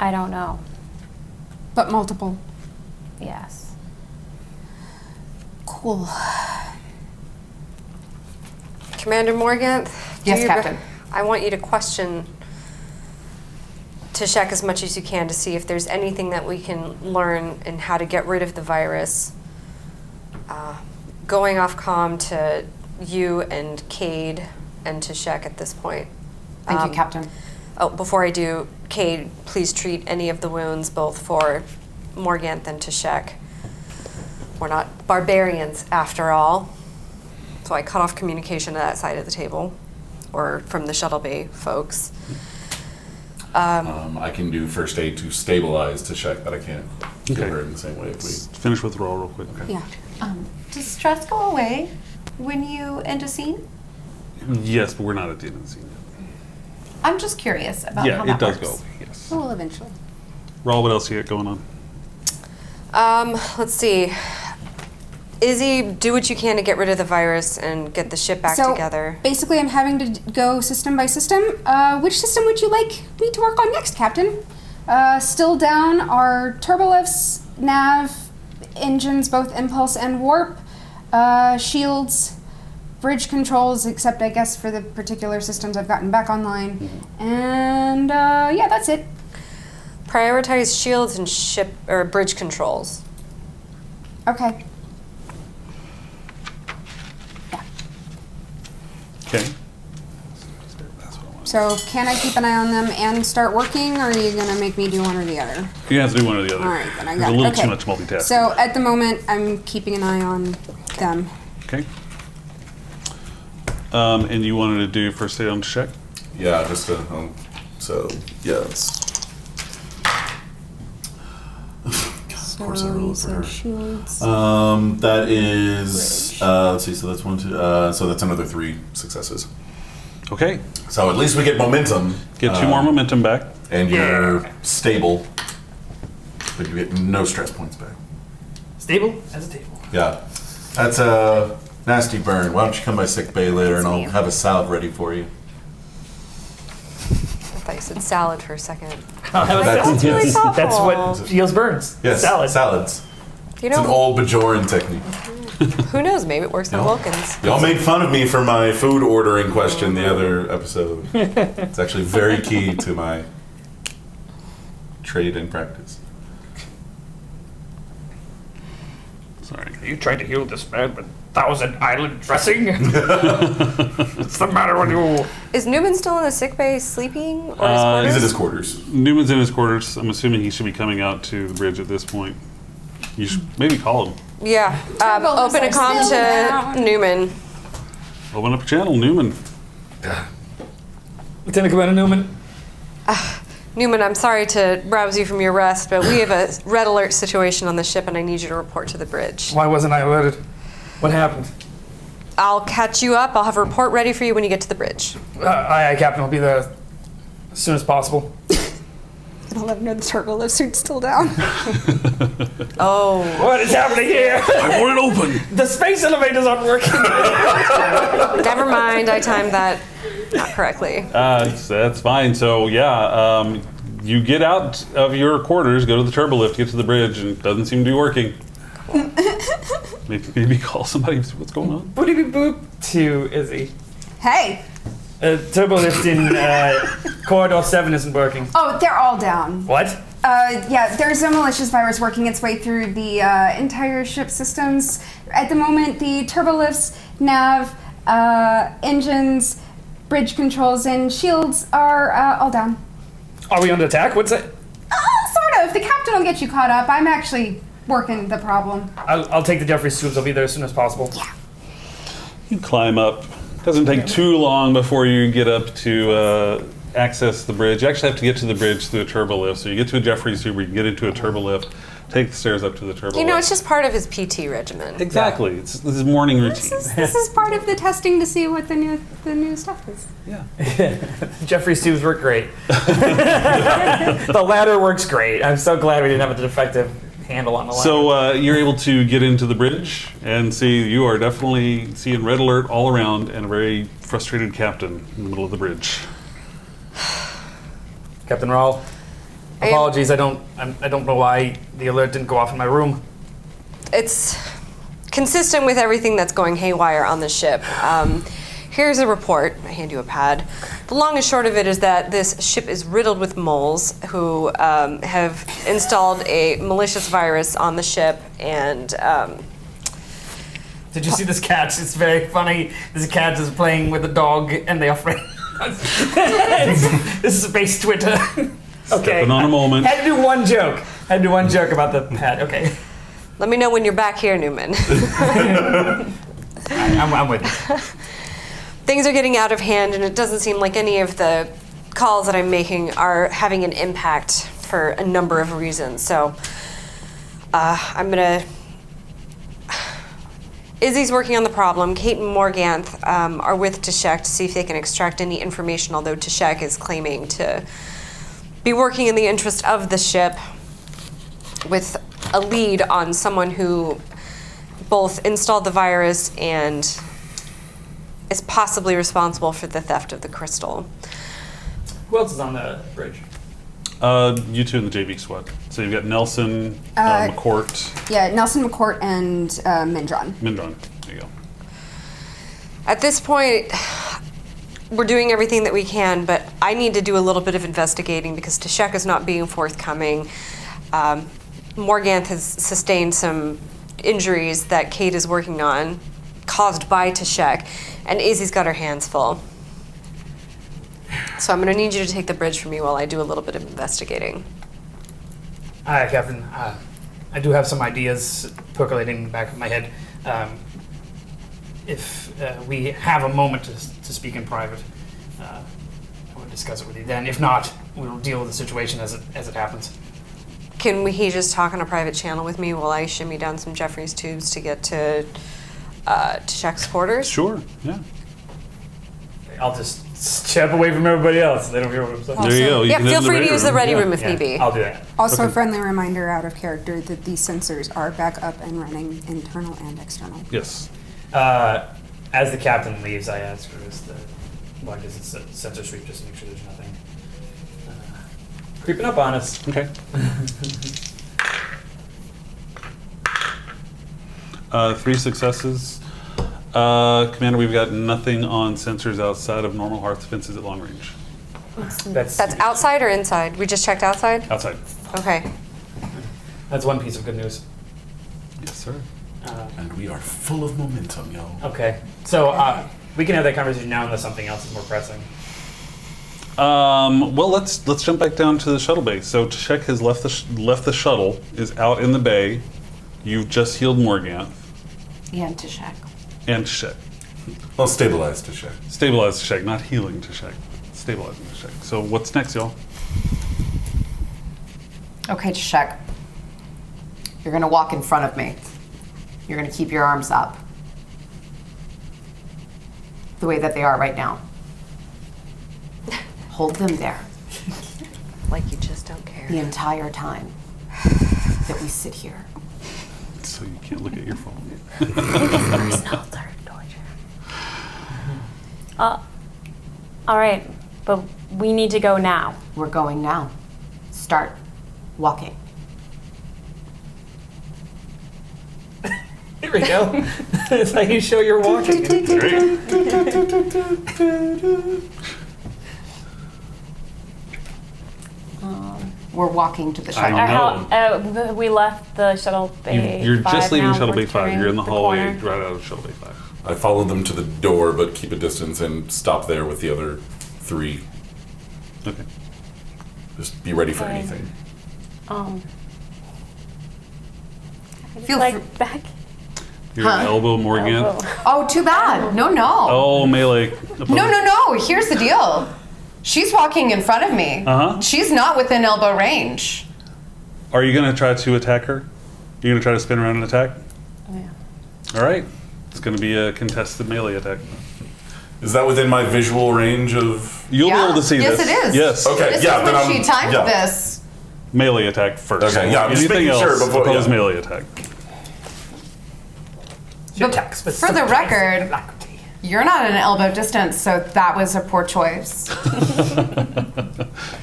I don't know. But multiple. Yes. Cool. Commander Morgan? Yes, Captain. I want you to question Tashek as much as you can to see if there's anything that we can learn in how to get rid of the virus. Going off comm to you and Cade and Tashek at this point. Thank you, Captain. Oh, before I do, Cade, please treat any of the wounds both for Morganth and Tashek. We're not barbarians after all. So I cut off communication to that side of the table, or from the shuttle bay folks. I can do first aid to stabilize to check, but I can't heal Okay. her in the same way if we. Finish with the roll real quick. Yeah. Does stress go away when you end a scene? Yes, but we're not at the end of the scene I'm just curious about yet. how Yeah, that it does works. go. Yes. Well, eventually. Raul, what else you got going on? Let's see. Izzy, do what you can to get rid of the virus and get the ship back together. Basically, I'm having to go system by system. Which system would you like me to work on next, Captain? Still down are turbolifts, nav, engines, both impulse and warp, shields, bridge controls, except I guess for the particular systems I've gotten back online. And yeah, that's it. Prioritize shields and ship or bridge controls. Okay. Okay. So can I keep an eye on them and start working, or are you gonna make me do one or the other? You have to do one or the other. All right, then I There's got a it. little Okay. too much multitasking. So at the moment, I'm keeping an eye on them. Okay. And you wanted to do first aid on check? Yeah, just to. So, yeah, it's. Of course I rolled for her. Shields. That is. Let's see, so that's 1, 2. So that's another 3 successes. Okay. So at least we get momentum. Get 2 more momentum back. And you're stable. But you get no stress points back. Stable as a table. Yeah. That's a nasty burn. Why don't you come by sick bay later and I'll me. have a salad ready for you. I thought you said salad for a second. That's, Really thoughtful. That's what heals burns. yes, Salad. salads. You It's an know, old Bajoran technique. who knows? Maybe it works on Wilkins. Y'all made fun of me for my food ordering question the other episode. It's actually very key to my trade and practice. Sorry. You tried to heal this man with 1,000 island dressing? What's the matter with you? Is Newman still in the sick bay sleeping? Or his He's at quarters? his quarters. Newman's in his quarters. I'm assuming he should be coming out to the bridge at this point. You should maybe call him. Yeah. Turbo's Open a are comm still to down. Newman. Open up a channel, Newman. Lieutenant Commander Newman. Newman, I'm sorry to rouse you from your rest, but we have a red alert situation on the ship and I need you to report to the bridge. Why wasn't I alerted? What happened? I'll catch you up. I'll have a report ready for you when you get to the bridge. Aye, Captain. I'll be there as soon as possible. And I'll let him know the turbo lift suit's still down. Oh. What is happening here? I want it open. The space elevator's aren't working. Never mind. I timed that not correctly. That's fine. So yeah, you get out of your quarters, go to the turbo lift, get to the bridge, and it doesn't seem to be working. Maybe call somebody. See what's going on. Boopy boop to Izzy. Hey. Turbo lift in corridor 7 isn't working. Oh, they're all down. What? Yeah, there's a malicious virus working its way through the entire ship systems. At the moment, the turbolifts, nav, engines, bridge controls, and shields are all down. Are we under attack? What's that? Sort of. The captain will get you caught up. I'm actually working the problem. I'll take the Jeffrey's tubes. I'll be there as soon as possible. Yeah. You climb up. Doesn't take too long before you get up to access the bridge. You actually have to get to the bridge through a turbo lift. So you get to a Jeffrey's tube where you can get into a turbo lift, take the stairs up to the turbo lift. It's just part of his PT regimen. Exactly. It's his morning routine. This is part of the testing to see what the new stuff is. Yeah. Jeffrey's tubes work great. The ladder works great. I'm so glad we didn't have a defective handle on the ladder. So you're able to get into the bridge and see you are definitely seeing red alert all around and a very frustrated captain in the middle of the bridge. Captain Rawl, apologies. I don't know why the alert didn't go off in my room. It's consistent with everything that's going haywire on the ship. Here's a report. I hand you a pad. The long and short of it is that this ship is riddled with moles who have installed a malicious virus on the ship and... Did you see this cat? It's very funny. This cat is playing with a dog and they are friends. This is space Twitter. Okay. Stepping on a moment. Had to do one joke. About the pet. Okay. Let me know when you're back here, Newman. I'm with you. Things are getting out of hand, and it doesn't seem like any of the calls that I'm making are having an impact for a number of reasons. So I'm gonna... Izzy's working on the problem. Kate and Morganth are with Tashek to see if they can extract any information, although Tashek is claiming to be working in the interest of the ship with a lead on someone who both installed the virus and is possibly responsible for the theft of the crystal. Who else is on the bridge? You two in the JV squad. So you've got Nelson, McCourt. Yeah, Nelson, McCourt, and Mindron. Mindron. There you go. At this point, we're doing everything that we can, but I need to do a little bit of investigating because Tashek is not being forthcoming. Morganth has sustained some injuries that Kate is working on, caused by Tashek, and Izzy's got her hands full. So I'm going to need you to take the bridge from me while I do a little bit of investigating. Hi, Captain. I do have some ideas percolating in the back of my head. If we have a moment to speak in private, I will discuss it with you then. If not, we will deal with the situation as it happens. Can he just talk on a private channel with me while I shimmy down some Jeffrey's tubes to get to Tashek's quarters? Sure, yeah. I'll just step away from everybody else. They don't hear what I'm saying. There you go. You Yeah, can feel end the free to use the ready room if Yeah, need be. I'll do that. Also, Okay. a friendly reminder out of character that these sensors are back up and running, internal and external. Yes. As the captain leaves, I ask her, why does it sensor sweep just to make sure there's nothing creeping up on us? Okay. 3 successes. Commander, we've got nothing on sensors outside of normal Hearth defenses at long range. That's outside or inside? We just checked outside? Outside. Okay. That's one piece of good news. Yes, sir. And we are full of momentum, yo. Okay, so we can have that conversation now unless something else is more pressing. Well, let's jump back down to the shuttle bay. So Tashek has left the shuttle, is out in the bay. You've just healed Morganth. And Tashek. And Tashek. Well, stabilize to check. Stabilize Tashek, not healing Tashek. Stabilizing Tashek. So what's next, y'all? Okay, Tashek. You're gonna walk in front of me. You're gonna keep your arms up. The way that they are right now. Hold them there Like you just don't care. the entire time that we sit here. So you can't look at your phone. All right, but we need to go now. We're going now. Start walking. Here we go. It's how you show you're walking. we're walking to the I shuttle. know. We left the shuttle bay. You're 5 just leaving now. Shuttle We're Bay 5. turning You're in the the hallway corner. right out of Shuttle Bay 5. I follow them to the door, but keep a distance and stop there with the other 3. Okay. Just be ready for Okay. anything. Feel like free- back. Your elbow, Morgan. Elbow. Oh, too bad. No. Oh, melee. No. Here's the deal. She's walking in front of me. Uh-huh. She's not within elbow range. Are you going to try to attack her? You're going to try to spin around and attack? Oh, yeah. All right. It's going to be a contested melee attack. Is that within my visual range of... You'll be able to see Yes, this. it is. Yes. Okay, This yeah, is then when I'm... she timed yeah. this. Melee attack first. Okay, yeah, I'm just Anything making else, sure before- oppose yeah. melee attack. She attacks with For the some record- alacrity. You're not at an elbow distance, so that was a poor choice.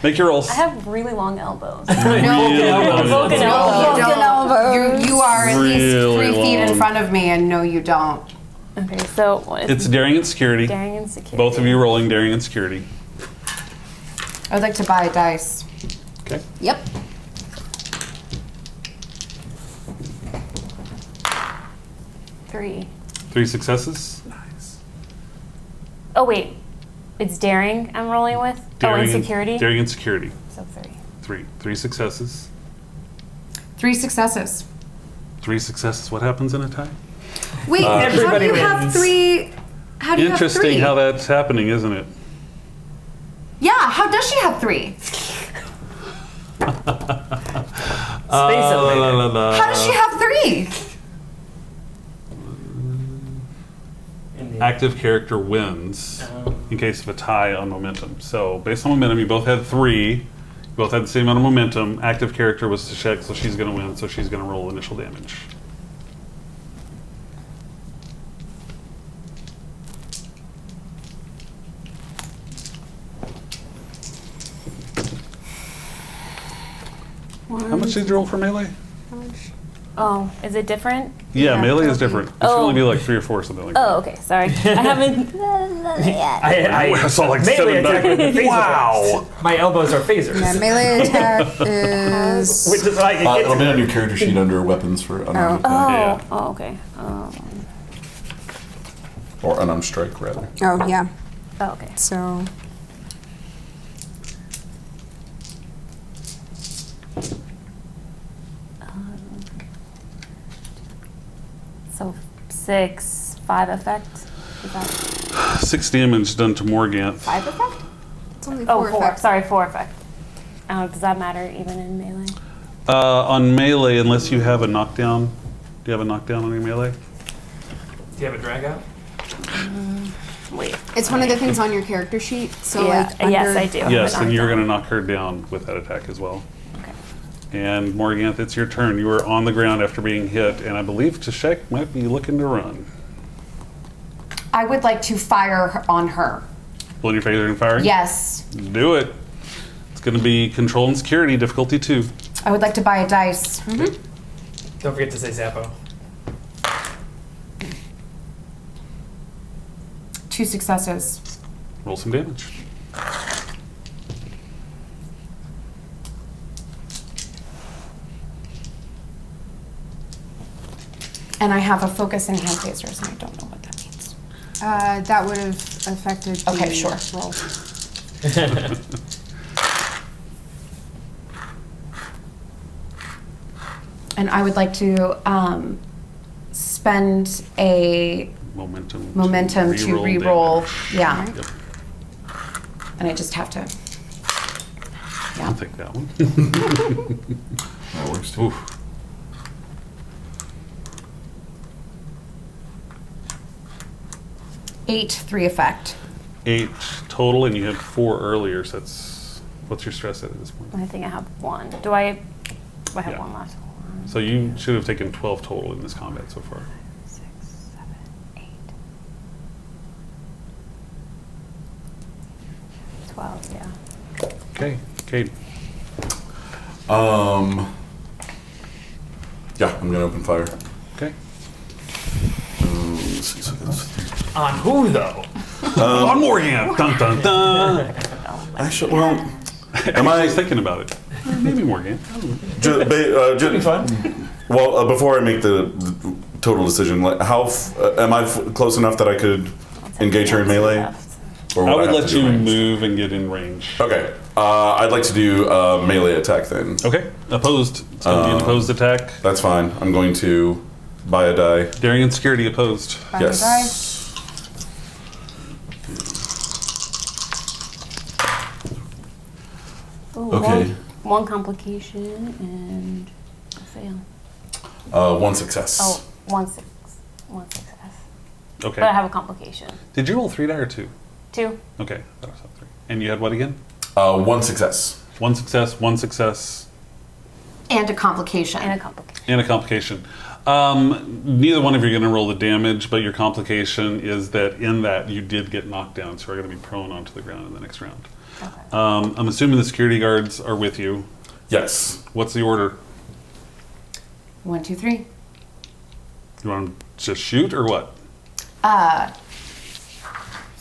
Make your rolls. I have really long elbows. Really Broken long. elbows. You are at least Really 3 feet in long. front of me, and no, you don't. Okay, so It's daring and security. daring and security. Both of you rolling daring and security. I would like to buy a dice. Okay. Yep. Three. 3 successes. Nice. Oh wait, it's daring I'm rolling with. Daring and security. Daring and security. So 3. 3 successes. 3 successes. 3 successes. What happens in a tie? Wait, how do Everybody you have wins. 3? How do you have 3? Interesting how that's happening, isn't it? Yeah, how does she have 3? Space elevator. How does she have 3? Active character wins in case of a tie on momentum. So based on momentum, you both had 3. You both had the same amount of momentum. Active character was Tashek, so she's going to win. So she's going to roll initial damage. How much did you roll for melee? Oh, is it different? Yeah, melee is different. It should Oh. only be like 3 or 4, something like that. Oh, okay. Sorry, I haven't. I saw like melee 7 attack with the phaser Wow. blast. My elbows are phasers. Yeah, melee attack is. Which is like It'll be on your character sheet under weapons for unarmed attack. Yeah. Oh, okay. Or unarmed strike, rather. Oh, yeah. Oh, okay. So. So 6, 5 effect. Is that 6 damage done to Morganth. 5 effect? It's only Oh, 4 4. effects. Sorry, 4 effect. Does that matter even in melee? On melee, unless you have a knockdown. Do you have a knockdown on your melee? Do you have a drag out? Wait. It's one of the things on your character sheet. So, Yeah, like, yes, under- I do. Yes, and you're going to to. knock her down with that attack as well. Okay. And Morganth, it's your turn. You were on the ground after being hit, and I believe Tashek might be looking to run. I would like to fire on her. Pulling your phaser and firing? Yes. Do it. It's going to be control and security, difficulty 2. I would like to buy a dice. Don't forget to say Zappo. 2 successes. Roll some damage. And I have a focus in hand phasers, and I don't know what that means. that would have affected the Okay, sure. roll. And I would like to spend a Momentum to re-roll. damage. Yeah. Yep. And I just have to. I'll Yeah. take that one. That works too. Oof. Eight, 3 effect. 8 total, and you had 4 earlier, so that's... What's your stress at this point? I think I have 1. Do I have Yeah. 1 left? So you should have taken 12 total in this combat so far. 6, 7, 8. 12, yeah. Okay, Cade. Yeah, I'm gonna open fire. Okay. Let's see, so that's... On who though? On Morgan! Dun dun dun! Actually, well, am I Just thinking about it. Maybe more game. Be fun. Well, before I make the total decision, like, am I close enough that I could engage her in melee? Or I would have let to do you range? move and get in range. Okay. I'd like to do a melee attack then. Okay. Opposed. It's going to be an opposed attack. That's fine. I'm going to buy a die. Daring and security opposed. Buy the Yes. Ooh, Okay. One complication and a fail. One success. Oh, one success. Okay. But I have a complication. Did you roll 3 die or 2? 2. Okay. That was 3. And you had what again? One success. 1 success, 1 success, And a complication. And a complication. and a complication. Neither one of you are going to roll the damage, but your complication is that in that you did get knocked down, so you're going to be prone onto the ground in the next round. Okay. I'm assuming the security guards are with you. Yes. What's the order? 1, 2, 3. You want to just shoot or what?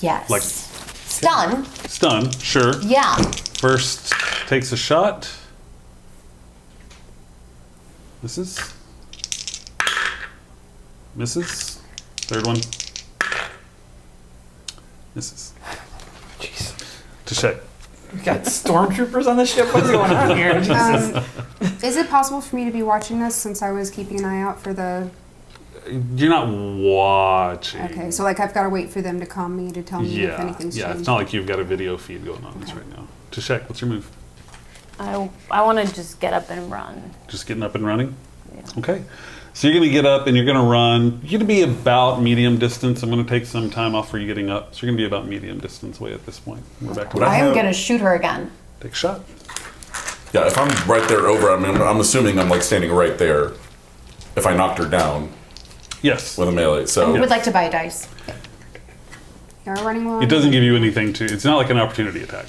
Yes. Like- Stun. Stun, sure. Yeah. First takes a shot. Misses. Misses. Third one. Misses. Jeez. To check. We got stormtroopers on the ship. What's going on here? Jesus. Is it possible for me to be watching this since I was keeping an eye out for the... You're not watching. Okay, so like I've got to wait for them to call me to tell me if Yeah, anything's yeah. changed. It's not like you've got a video feed going on this right now. To check, what's your move? I want to just get up and run. Just getting up and running. Yeah. Okay. So you're going to get up and you're going to run. You're going to be about medium distance. I'm going to take some time off for you getting up. So you're going to be about medium distance away at this point. We're back to Would I I am have- going to shoot her again. take a shot. Yeah, if I'm right there over, I'm assuming I'm like standing right there. If I knocked her down Yes. with a melee, so I would like to buy a dice. You're running low. It doesn't give you anything to. It's not like an opportunity attack.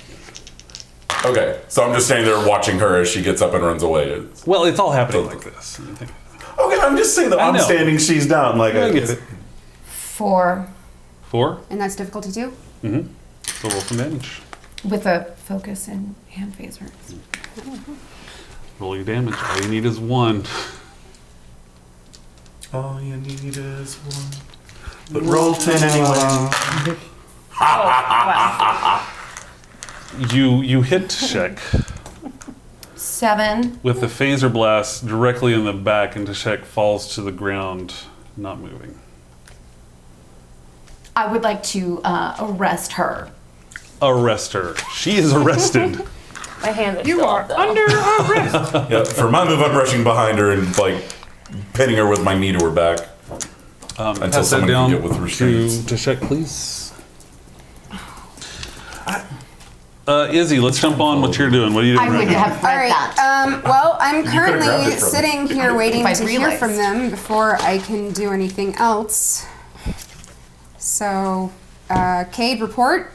okay. So I'm just standing there watching her as she gets up and runs away. Well, it's all happening like this. Okay, I'm just saying that I I'm know. standing, she's down. Like I get it. 4 4. And that's difficulty 2? So roll some damage. with a focus and hand phasers. Roll your damage. All you need is 1. All you need is one. But roll 10 anyway. You hit Tashek 7. with the phaser blast directly in the back, and Tashek falls to the ground, not moving. I would like to arrest her. Arrest her. She is arrested. My hands are You still are up, though. under arrest. Yeah, for my move, I'm rushing behind her and like pinning her with my knee to her back. Until Pass that someone down can get with restraints. to Tashek, please. Izzy, let's jump on what you're doing. What are you doing I would right now? have All read right. that. Well, I'm grabbed currently it from sitting here waiting If I to hear realized. from them before I can do anything else. So, Cade, report.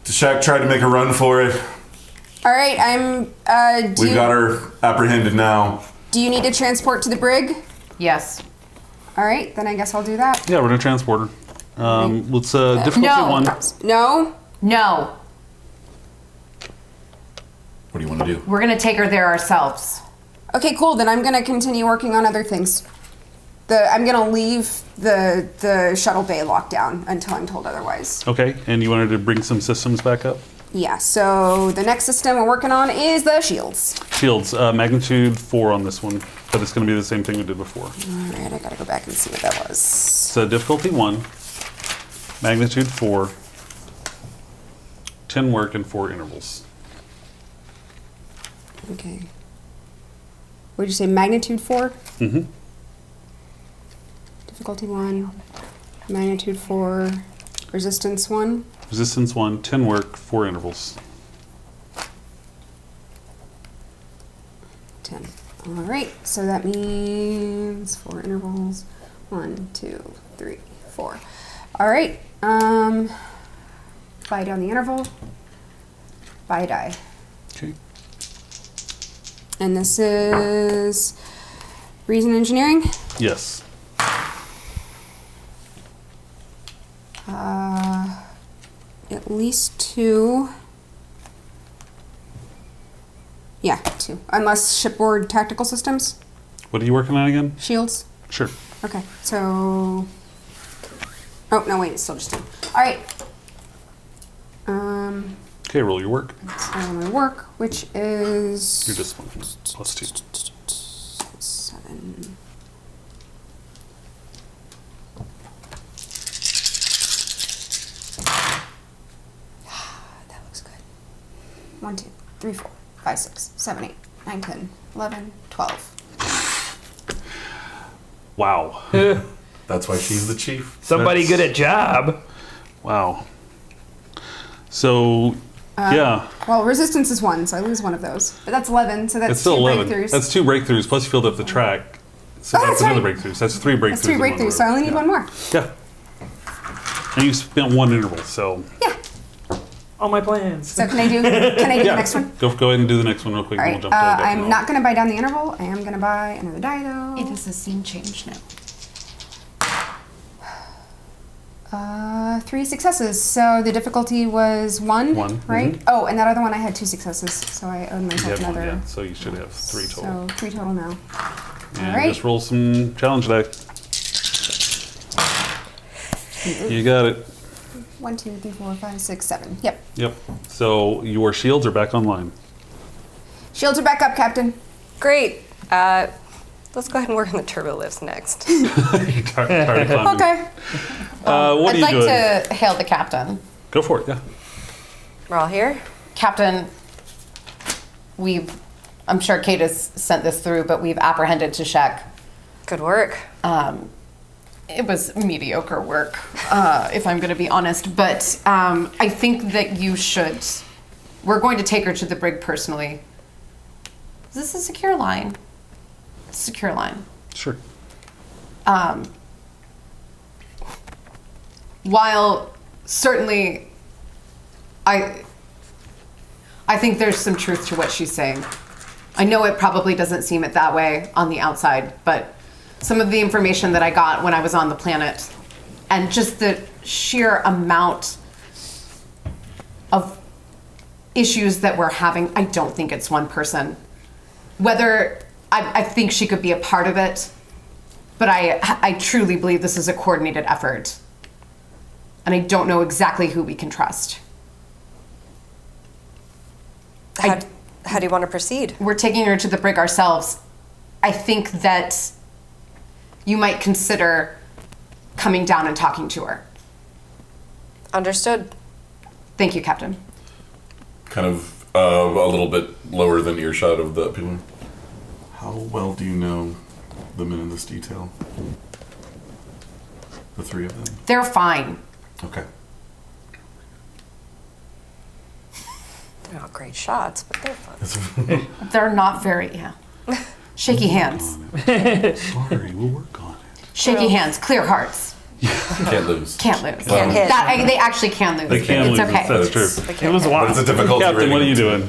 Shaq tried to make a run for it. All right, I'm. We've got her apprehended now. Do you need to transport to the brig? Yes. All right, then I guess I'll do that. Yeah, we're gonna transport her. Let's difficulty No. 1. No. No. What do you want to do? We're going to take her there ourselves. Okay, cool. Then I'm gonna continue working on other things. I'm gonna leave the shuttle bay locked down until I'm told otherwise. Okay, and you wanted to bring some systems back up? Yeah. So the next system we're working on is the shields. Shields, magnitude 4 on this one, but it's going to be the same thing we did before. All right, I gotta go back and see what that was. So difficulty 1, magnitude 4, 10 work and 4 intervals. Okay. What did you say? Magnitude 4? Mm-hmm. Difficulty 1. Magnitude 4. Resistance 1. Resistance 1, 10 work, 4 intervals. 10. All right. So that means 4 intervals. 1, 2, 3, 4. All right. Buy down the interval. Buy a die. Okay. And this is reason engineering. Yes. At least 2. Yeah, 2. Unless shipboard tactical systems. What are you working on again? Shields. Sure. Okay, so... Oh, no, wait, it's still just 2. All right. Okay, roll your work. So my work, which is... Your discipline. +2. 7. That looks good. 1, 2, 3, 4, 5, 6, 7, 8, 9, 10, 11, 12. Wow. That's why she's the chief. Somebody good at job. Wow. So, yeah. Well, resistance is 1, so I lose one of those. But that's 11, so that's It's still 2 11. breakthroughs. That's 2 breakthroughs, plus you filled up the track. So Oh, that's that's another right. breakthrough. So that's 3 breakthroughs. That's 3 in one breakthroughs, so I row. only need Yeah. 1 more. Yeah. And you spent 1 interval, so. Yeah. All my plans. So can I do the next one? Go ahead and do the next one real quick. All and right. we'll jump to the death I'm knell. not going to buy down the interval. I am going to buy another die, though. It is a scene change now. 3 successes. So the difficulty was 1, 1, right? mhm. Oh, and that other one I had 2 successes, so I owed You myself have 1, another. yeah. So you should have 3 total. So 3 total now. And Alright. just roll some challenge die. You got it. 1, 2, 3, 4, 5, 6, 7. Yep. Yep. So your shields are back online. Shields are back up, Captain. Great. Let's go ahead and work on the turbo lifts next. Tired of climbing. Okay. What are I'd you like doing? to hail the captain. Go for it, yeah. We're all here? Captain, I'm sure Kate has sent this through, but we've apprehended Tashek. Good work. It was mediocre work, if I'm going to be honest, but I think that you should. We're going to take her to the brig personally. Is this a secure line? It's a secure line. Sure. While certainly I think there's some truth to what she's saying. I know it probably doesn't seem it that way on the outside, but some of the information that I got when I was on the planet and just the sheer amount of issues that we're having, I don't think it's one person. Whether I think she could be a part of it, but I truly believe this is a coordinated effort. And I don't know exactly who we can trust. How do you want to proceed? We're taking her to the brig ourselves. I think that you might consider coming down and talking to her. Understood. Thank you, Captain. Kind of a little bit lower than earshot of the people. How well do you know the men in this detail? The 3 of them? They're fine. Okay. They're not great shots, but they're fun. They're not very, yeah. Shaky hands. Sorry, we'll work on it. Shaky hands, clear hearts. Can't lose. Can't lose. Can't hit. They actually can lose. They can it's lose. okay. That's true. They It can't was hit. wild. But it's a difficult Captain, what are you doing?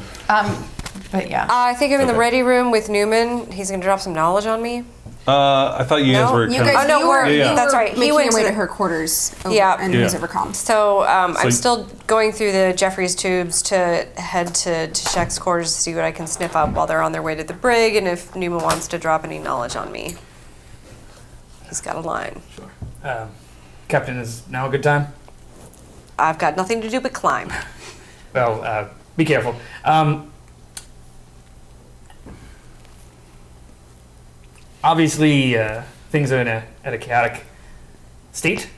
But yeah. I think I'm in the Okay. ready room with Newman. He's going to drop some knowledge on me. I thought you guys No, were You kind guys, of... no, you were, we're- you yeah. were That's right. He making went your way to to the- her quarters over, Yeah. and Yeah. use over comms. So I'm So- still going through the Jeffries tubes to head to Shaq's quarters to see what I can sniff up while they're on their way to the brig, and if Newman wants to drop any knowledge on me. He's got a line. Captain, is now a good time? I've got nothing to do but climb. Well, be careful. Obviously, things are at a chaotic state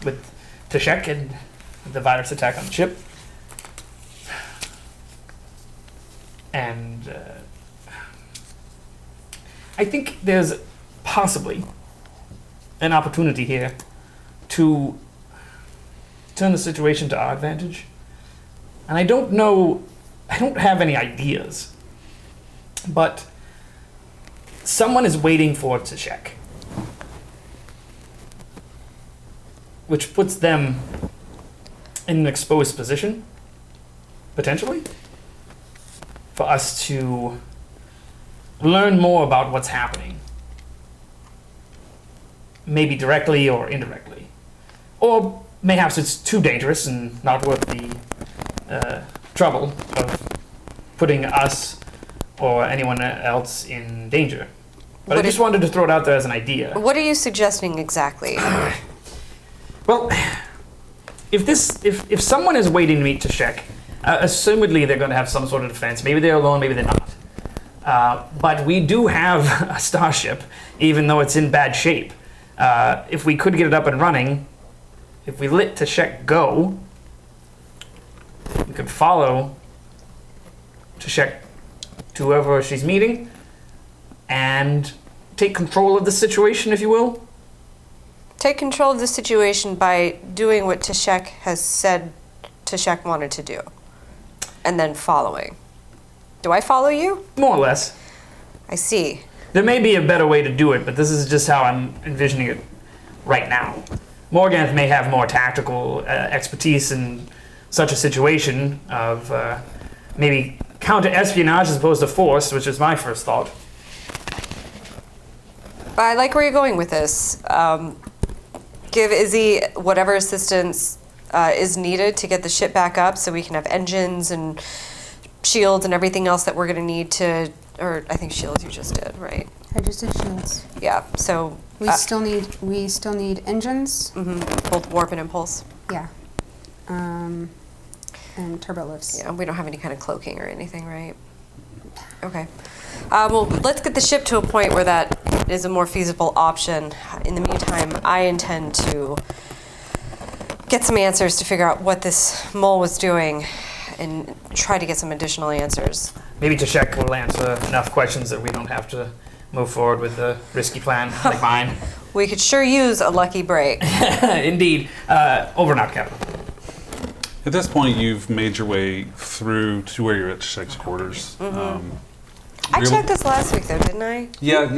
with Tashek and the virus attack on the ship. And I think there's possibly an opportunity here to turn the situation to our advantage. And I don't know, I don't have any ideas, but someone is waiting for Tashek, which puts them in an exposed position, potentially, for us to learn more about what's happening. Maybe directly or indirectly. Or perhaps it's too dangerous and not worth the trouble of putting us or anyone else in danger. But I just wanted to throw it out there as an idea. What are you suggesting exactly? Well, if someone is waiting to meet Tashek, assumedly they're going to have some sort of defense. Maybe they're alone, maybe they're not. But we do have a starship, even though it's in bad shape. If we could get it up and running, if we let Tashek go, we could follow Tashek to whoever she's meeting and take control of the situation, if you will. Take control of the situation by doing what Tashek has said Tashek wanted to do. And then following. Do I follow you? More or less. I see. There may be a better way to do it, but this is just how I'm envisioning it right now. Morganth may have more tactical expertise in such a situation of maybe counter-espionage as opposed to force, which is my first thought. I like where you're going with this. Give Izzy whatever assistance is needed to get the ship back up so we can have engines and shields and everything else that we're going to need to, or I think shields you just did, right? I just did shields. Yeah, so... We still need engines. both warp and impulse. Yeah. And turbo lifts. Yeah, we don't have any kind of cloaking or anything, right? Okay. Well, let's get the ship to a point where that is a more feasible option. In the meantime, I intend to get some answers to figure out what this mole was doing and try to get some additional answers. Maybe Tashek will answer enough questions that we don't have to move forward with a risky plan like mine. We could sure use a lucky break. Indeed. Over and out, Captain. At this point, you've made your way through to where you're at Tashek's quarters. I checked this last week, though, didn't I? Yeah,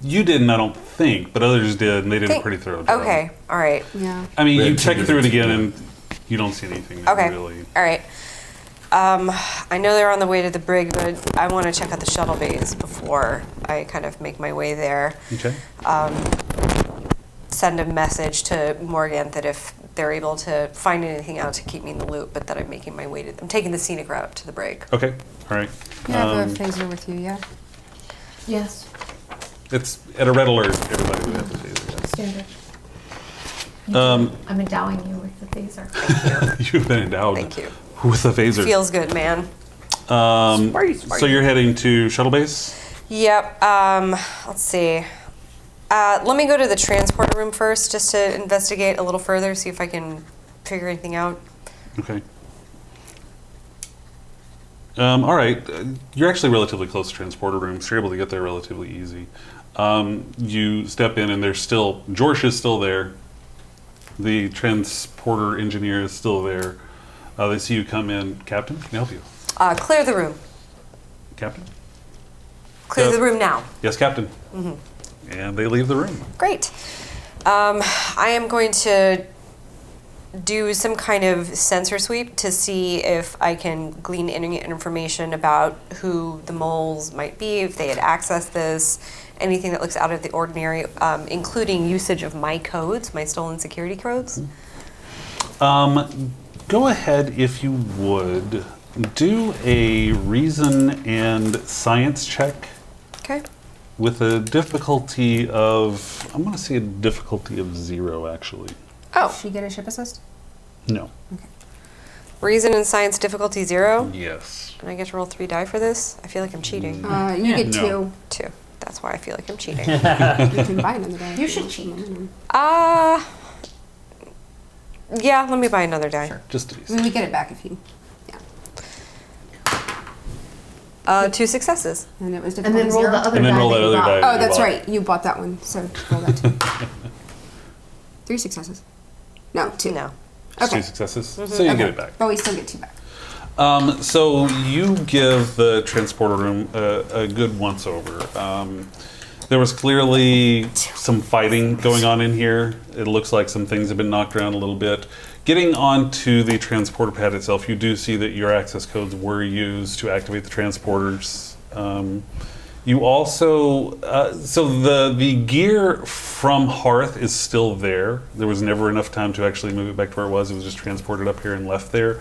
you didn't, I don't think, but others did, and they did a pretty thorough job. Okay, all right. Yeah. I mean, you check through it again, and you don't see anything there, Okay, really. all right. I know they're on the way to the brig, but I want to check out the shuttle bays before I kind of make my way there. Okay. Send a message to Morgan that if they're able to find anything out to keep me in the loop, but that I'm making my way I'm taking the scenic route up to the brig. Okay, all right. You have a phaser with you, yeah? Yes. It's at a red alert, everybody would have the phaser. Standard. I'm endowing you with the phaser. You've been endowed Thank you. with a phaser. Feels good, man. So you're heading to shuttle base? Yep. Let's see. Let me go to the transporter room first, just to investigate a little further, see if I can figure anything out. Okay. All right. You're actually relatively close to transporter room, so you're able to get there relatively easy. You step in, and there's still Jorsh is still there. The transporter engineer is still there. They see you come in. Captain, can I help you? Clear the room. Captain? Clear the room now. Yes, Captain. And they leave the room. Great. I am going to do some kind of sensor sweep to see if I can glean any information about who the moles might be, if they had accessed this, anything that looks out of the ordinary, including usage of my codes, my stolen security codes. Go ahead, if you would. Do a reason and science check. Okay. With a difficulty of, I'm going to say a difficulty of 0, actually. Oh. Does she get a ship assist? No. Okay. Reason and science difficulty 0? Yes. And I get to roll 3 die for this? I feel like I'm cheating. You get No. 2. 2. That's why I feel like I'm cheating. You can buy another die. You should cheat. Yeah, let me buy another die. Sure. Just to be I safe. mean, we get it back if you. Yeah. 2 successes. And it was And difficult. then roll the other And then die roll that that you other bought. die. Oh, that's Wow. right. You bought that one, so roll that too. 3 successes. No, 2. No. Just Okay. 2 successes. So you get it back. But we still get 2 back. So you give the transporter room a good once over. There was clearly some fighting going on in here. It looks like some things have been knocked around a little bit. Getting onto the transporter pad itself, you do see that your access codes were used to activate the transporters. You also, so the gear from Hearth is still there. There was never enough time to actually move it back to where it was. It was just transported up here and left there.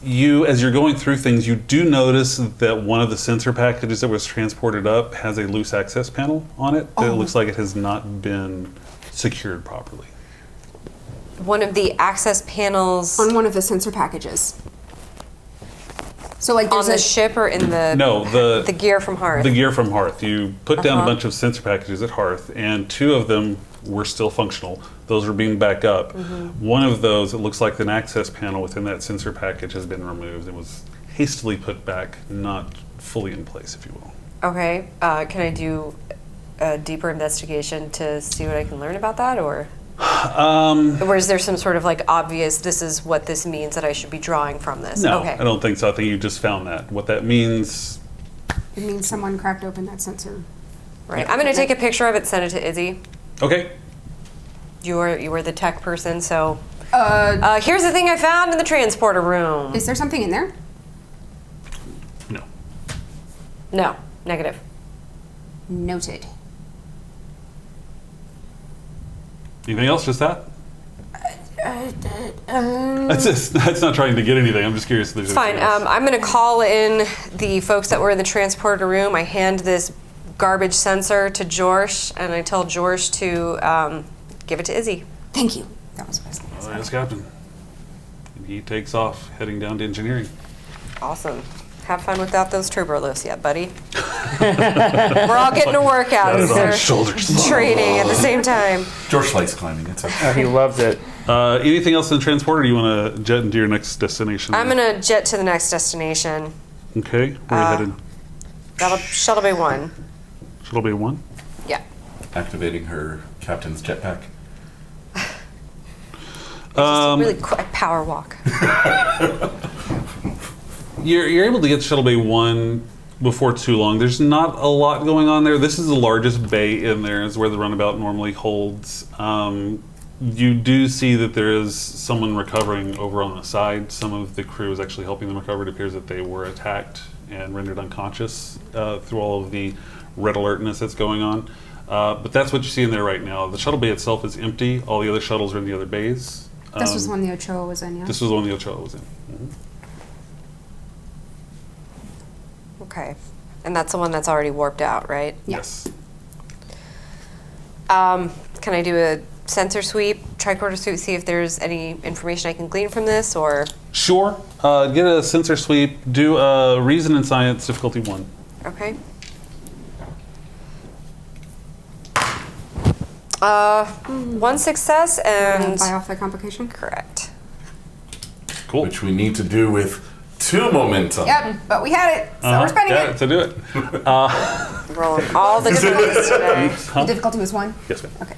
As you're going through things, you do notice that one of the sensor packages that was transported up has a loose access panel on it that looks like it has not been secured properly. One of the access panels On one of the sensor packages. So like there's on the ship or in the the gear from Hearth? The gear from Hearth. You put down a bunch of sensor packages at Hearth, and 2 of them were still functional. Those are being back up. One of those, it looks like an access panel within that sensor package has been removed and was hastily put back, not fully in place, if you will. Okay. Can I do a deeper investigation to see what I can learn about that, or is there some sort of like obvious, this is what this means that I should be drawing from this? No, okay. I don't think so. I think you just found that. What that means... It means someone cracked open that sensor. Right. I'm going to take a picture of it, send it to Izzy. Okay. You were the tech person, so... here's the thing I found in the transporter room. Is there something in there? No. No. Negative. Noted. Anything else? Just that? That's not trying to get anything. I'm just curious if there's Fine. I'm going to call in the folks that were in the transporter room. I hand this garbage sensor to George, and I tell George to give it to Izzy. Thank you. That was best. Yes, Captain. And he takes off, heading down to engineering. Awesome. Have fun without those turbo lifts yet, buddy. We're all getting a workout as they're training at the same time. George likes climbing. It's okay. He loves it. Anything else in the transporter, or do you want to jet into your next destination? I'm going to jet to the next destination. Okay. Where are you headed? Shuttle Bay 1. Shuttle Bay 1? Yeah. Activating her captain's jetpack. Just a really quick power walk. You're able to get to Shuttle Bay 1 before too long. There's not a lot going on there. This is the largest bay in there. It's where the runabout normally holds. You do see that there is someone recovering over on the side. Some of the crew is actually helping them recover. It appears that they were attacked and rendered unconscious through all of the red alertness that's going on. But that's what you see in there right now. The shuttle bay itself is empty. All the other shuttles are in the other bays. This was the one the Ochoa was in, yeah? This was the one the Ochoa was in. Mm-hmm. Okay. And that's the one that's already warped out, right? Yes. Can I do a sensor sweep, tricorder sweep, see if there's any information I can glean from this, or? Sure. Get a sensor sweep. Do a reason and science difficulty 1. Okay. One success and... Buy off the complication? Correct. Cool. Which we need to do with 2 momentum. Yep, but we had it, so we're spending it. To do it. Rolling all the difficulties today. The difficulty was 1? Yes, ma'am. Okay.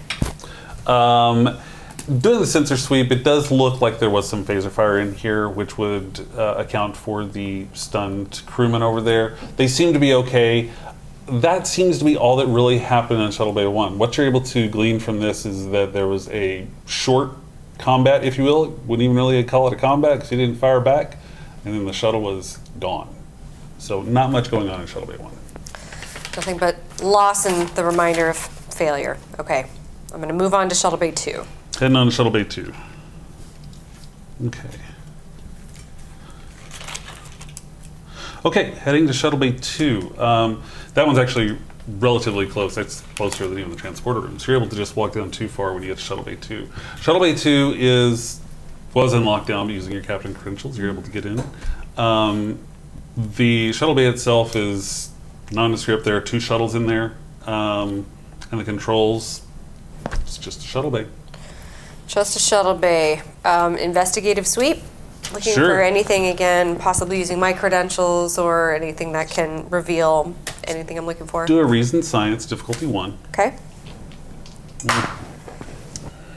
Doing the sensor sweep, it does look like there was some phaser fire in here, which would account for the stunned crewmen over there. They seem to be okay. That seems to be all that really happened in Shuttle Bay 1. What you're able to glean from this is that there was a short combat, if you will. Wouldn't even really call it a combat because he didn't fire back. And then the shuttle was gone. So not much going on in Shuttle Bay 1. Nothing but loss and the reminder of failure. Okay. I'm going to move on to Shuttle Bay 2. Heading on to Shuttle Bay 2. Okay. Okay, heading to Shuttle Bay 2. That one's actually relatively close. That's closer than even the transporter room. So you're able to just walk down too far when you get to Shuttle Bay 2. Shuttle Bay 2 was in lockdown, but using your captain credentials, you're able to get in. The shuttle bay itself is nondescript. There are 2 shuttles in there. And the controls, it's just a shuttle bay. Just a shuttle bay. Investigative sweep. Looking for anything, again, possibly using my credentials or anything that can reveal anything I'm looking for. Do a reason science difficulty 1. Okay.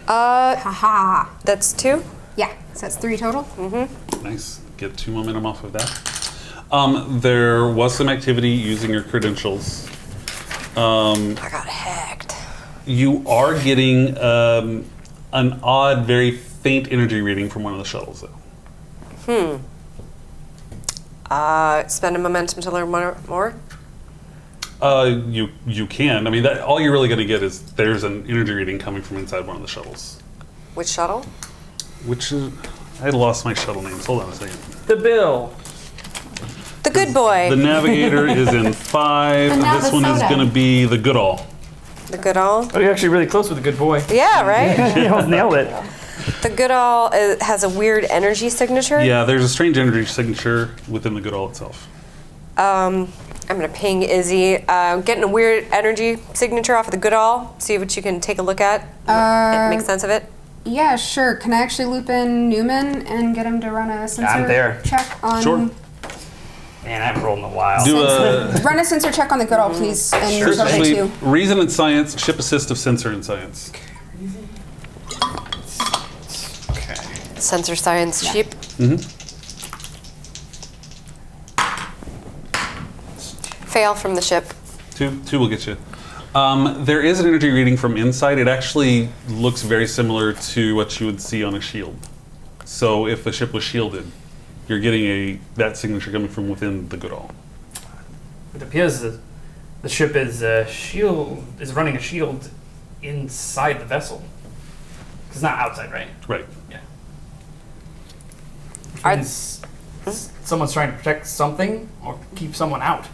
Haha. That's 2? Yeah, so that's 3 total? Mm-hmm. Nice. Get 2 momentum off of that. There was some activity using your credentials. I got hacked. You are getting an odd, very faint energy reading from one of the shuttles, though. Spend a momentum to learn more? You can. I mean, all you're really going to get is there's an energy reading coming from inside one of the shuttles. Which shuttle? Which is, I lost my shuttle names. Hold on a second. The Bill. The good boy. The Navigator is in 5. This one is Navasoda. going to be the Goodall. The Goodall. Oh, you're actually really close with the good boy. Yeah, right? You almost nailed it. The Goodall has a weird energy signature. Yeah, there's a strange energy signature within the Goodall itself. I'm gonna ping Izzy. Getting a weird energy signature off of the Goodall. See what you can take a look at. And make sense of it. Yeah, sure. Can I actually loop in Newman and get him to run a sensor I'm there. check on... Sure. Man, I haven't rolled in a while. Do a Run a sensor check on the Goodall, please. And Sure. Shuttle Bay actually 2. reason and science, ship assist of sensor and science. Okay. Sensor science cheap. Fail from the ship. Two will get you. There is an energy reading from inside. It actually looks very similar to what you would see on a shield. So if the ship was shielded, you're getting that signature coming from within the Goodall. It appears that the ship is running a shield inside the vessel. It's not outside, right? Right. Yeah. Which Are- means someone's trying to protect something or keep someone out.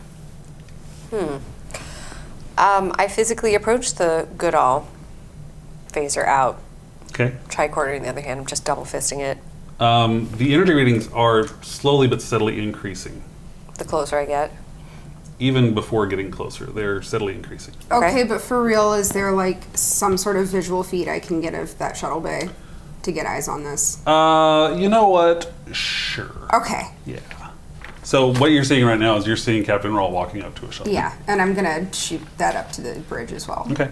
I physically approach the Goodall. Phaser out. Okay. Tricorder, on the other hand, I'm just double fisting it. The energy readings are slowly but steadily increasing. The closer I get. Even before getting closer, they're steadily increasing. Okay. Okay, but for real, is there like some sort of visual feed I can get of that shuttle bay to get eyes on this? You know what? Sure. Okay. Yeah. So what you're seeing right now is you're seeing Captain Rawl walking up to a shuttle. Yeah, and I'm gonna shoot that up to the bridge as well. Okay.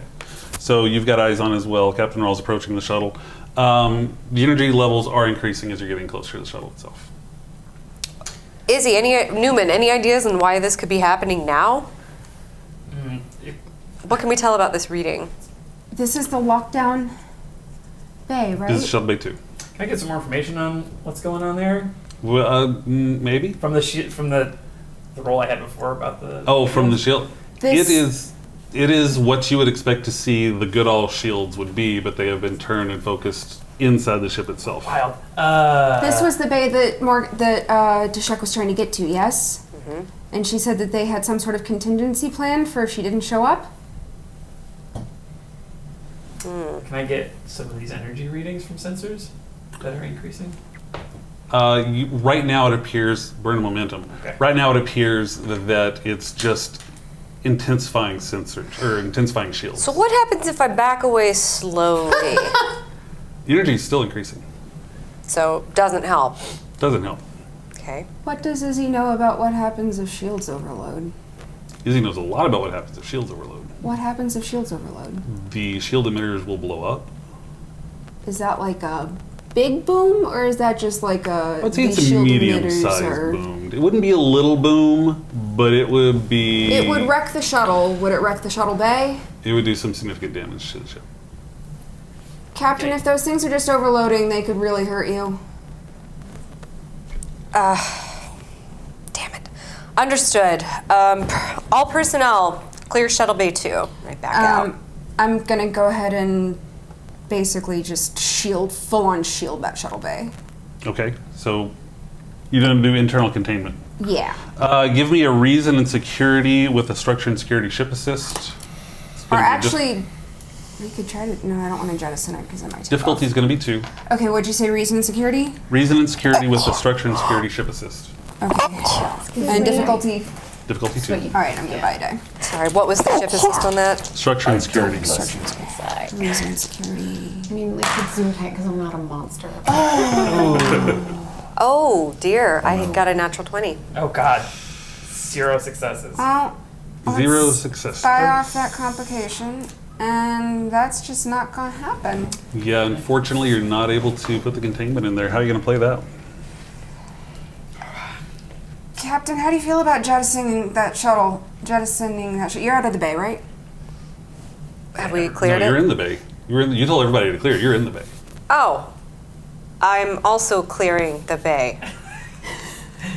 So you've got eyes on as well. Captain Rawl's approaching the shuttle. The energy levels are increasing as you're getting closer to the shuttle itself. Izzy, Newman, any ideas on why this could be happening now? What can we tell about this reading? This is the lockdown bay, right? This is Shuttle Bay 2. Can I get some more information on what's going on there? Well, maybe? From the role I had before about the... Oh, from the shield. This- It is what you would expect to see the Goodall shields would be, but they have been turned and focused inside the ship itself. Wild. This was the bay that Deshek was trying to get to, yes? Mm-hmm. And she said that they had some sort of contingency plan for if she didn't show up? Can I get some of these energy readings from sensors that are increasing? Right now it appears, burn momentum. Okay. Right now it appears that it's just intensifying sensors, or intensifying shields. So what happens if I back away slowly? The energy is still increasing. So doesn't help. Doesn't help. Okay. What does Izzy know about what happens if shields overload? Izzy knows a lot about what happens if shields overload. What happens if shields overload? The shield emitters will blow up. Is that like a big boom, or is that just like a... I'd say these it's a shield emitters medium-sized are- boom. It wouldn't be a little boom, but it would be... It would wreck the shuttle. Would it wreck the shuttle bay? It would do some significant damage to the ship. Captain, if those things are just overloading, they could really hurt you. Damn it. Understood. All personnel, clear Shuttle Bay 2. Right back out. I'm gonna go ahead and basically just full-on shield that shuttle bay. Okay, so you're going to do internal containment. Yeah. Give me a reason and security with a structure and security ship assist. It's Or gonna be actually, we could try to... No, I don't want to jettison it because I might take difficulty is off. going to be 2. Okay, what'd you say, reason and security? Reason and security with the structure and security ship assist. Okay. And difficulty... Difficulty 2. Alright, I'm gonna buy a die. Sorry, what was the ship assist on that? Structure and security. Reason and security... I mean, like, it's zoom tight because I'm not a monster. Oh, dear. I got a natural 20. Oh, God. 0 successes. Well, 0 success. buy off that complication, and that's just not gonna happen. Yeah, unfortunately, you're not able to put the containment in there. How are you going to play that? Captain, how do you feel about jettisoning that shuttle? You're out of the bay, right? Have we cleared no, it? you're in the bay. You told everybody to clear. You're in the bay. Oh. I'm also clearing the bay.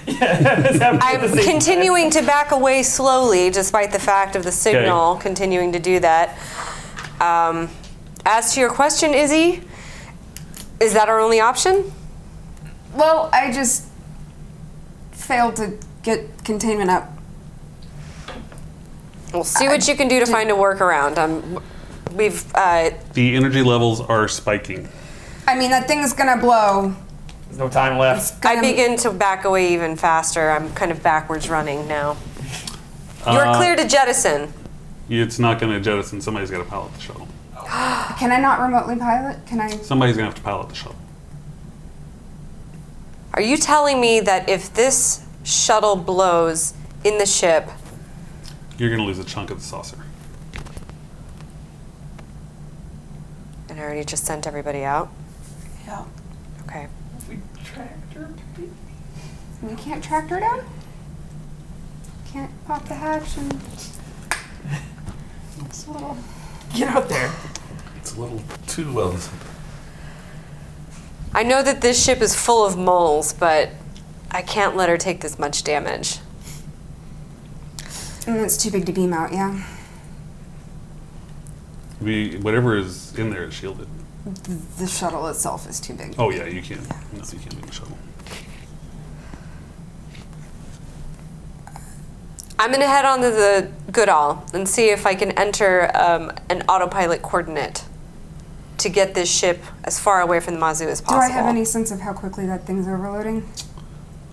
I'm continuing to back away slowly, despite the fact of the signal continuing to do that. As to your question, Izzy, is that our only option? Well, I just failed to get containment up. We'll see what you can do to find a workaround. The energy levels are spiking. I mean, that thing's gonna blow. There's no time left. I begin to back away even faster. I'm kind of backwards running now. You're clear to jettison. It's not going to jettison. Somebody's got to pilot the shuttle. Can I not remotely pilot? Can I? Somebody's going to have to pilot the shuttle. Are you telling me that if this shuttle blows in the ship, You're going to lose a chunk of the saucer. and I already just sent everybody out? Yeah. Okay. We tracked her. We can't track her down? Can't pop the hatch and... It's a little... Get out there. It's a little too well. I know that this ship is full of moles, but I can't let her take this much damage. And it's too big to beam out, yeah. Whatever is in there is shielded. The shuttle itself is too big. Oh yeah, you can't. No, you can't leave the shuttle. I'm going to head on to the Goodall and see if I can enter an autopilot coordinate to get this ship as far away from the Mazu as possible. Do I have any sense of how quickly that thing's overloading?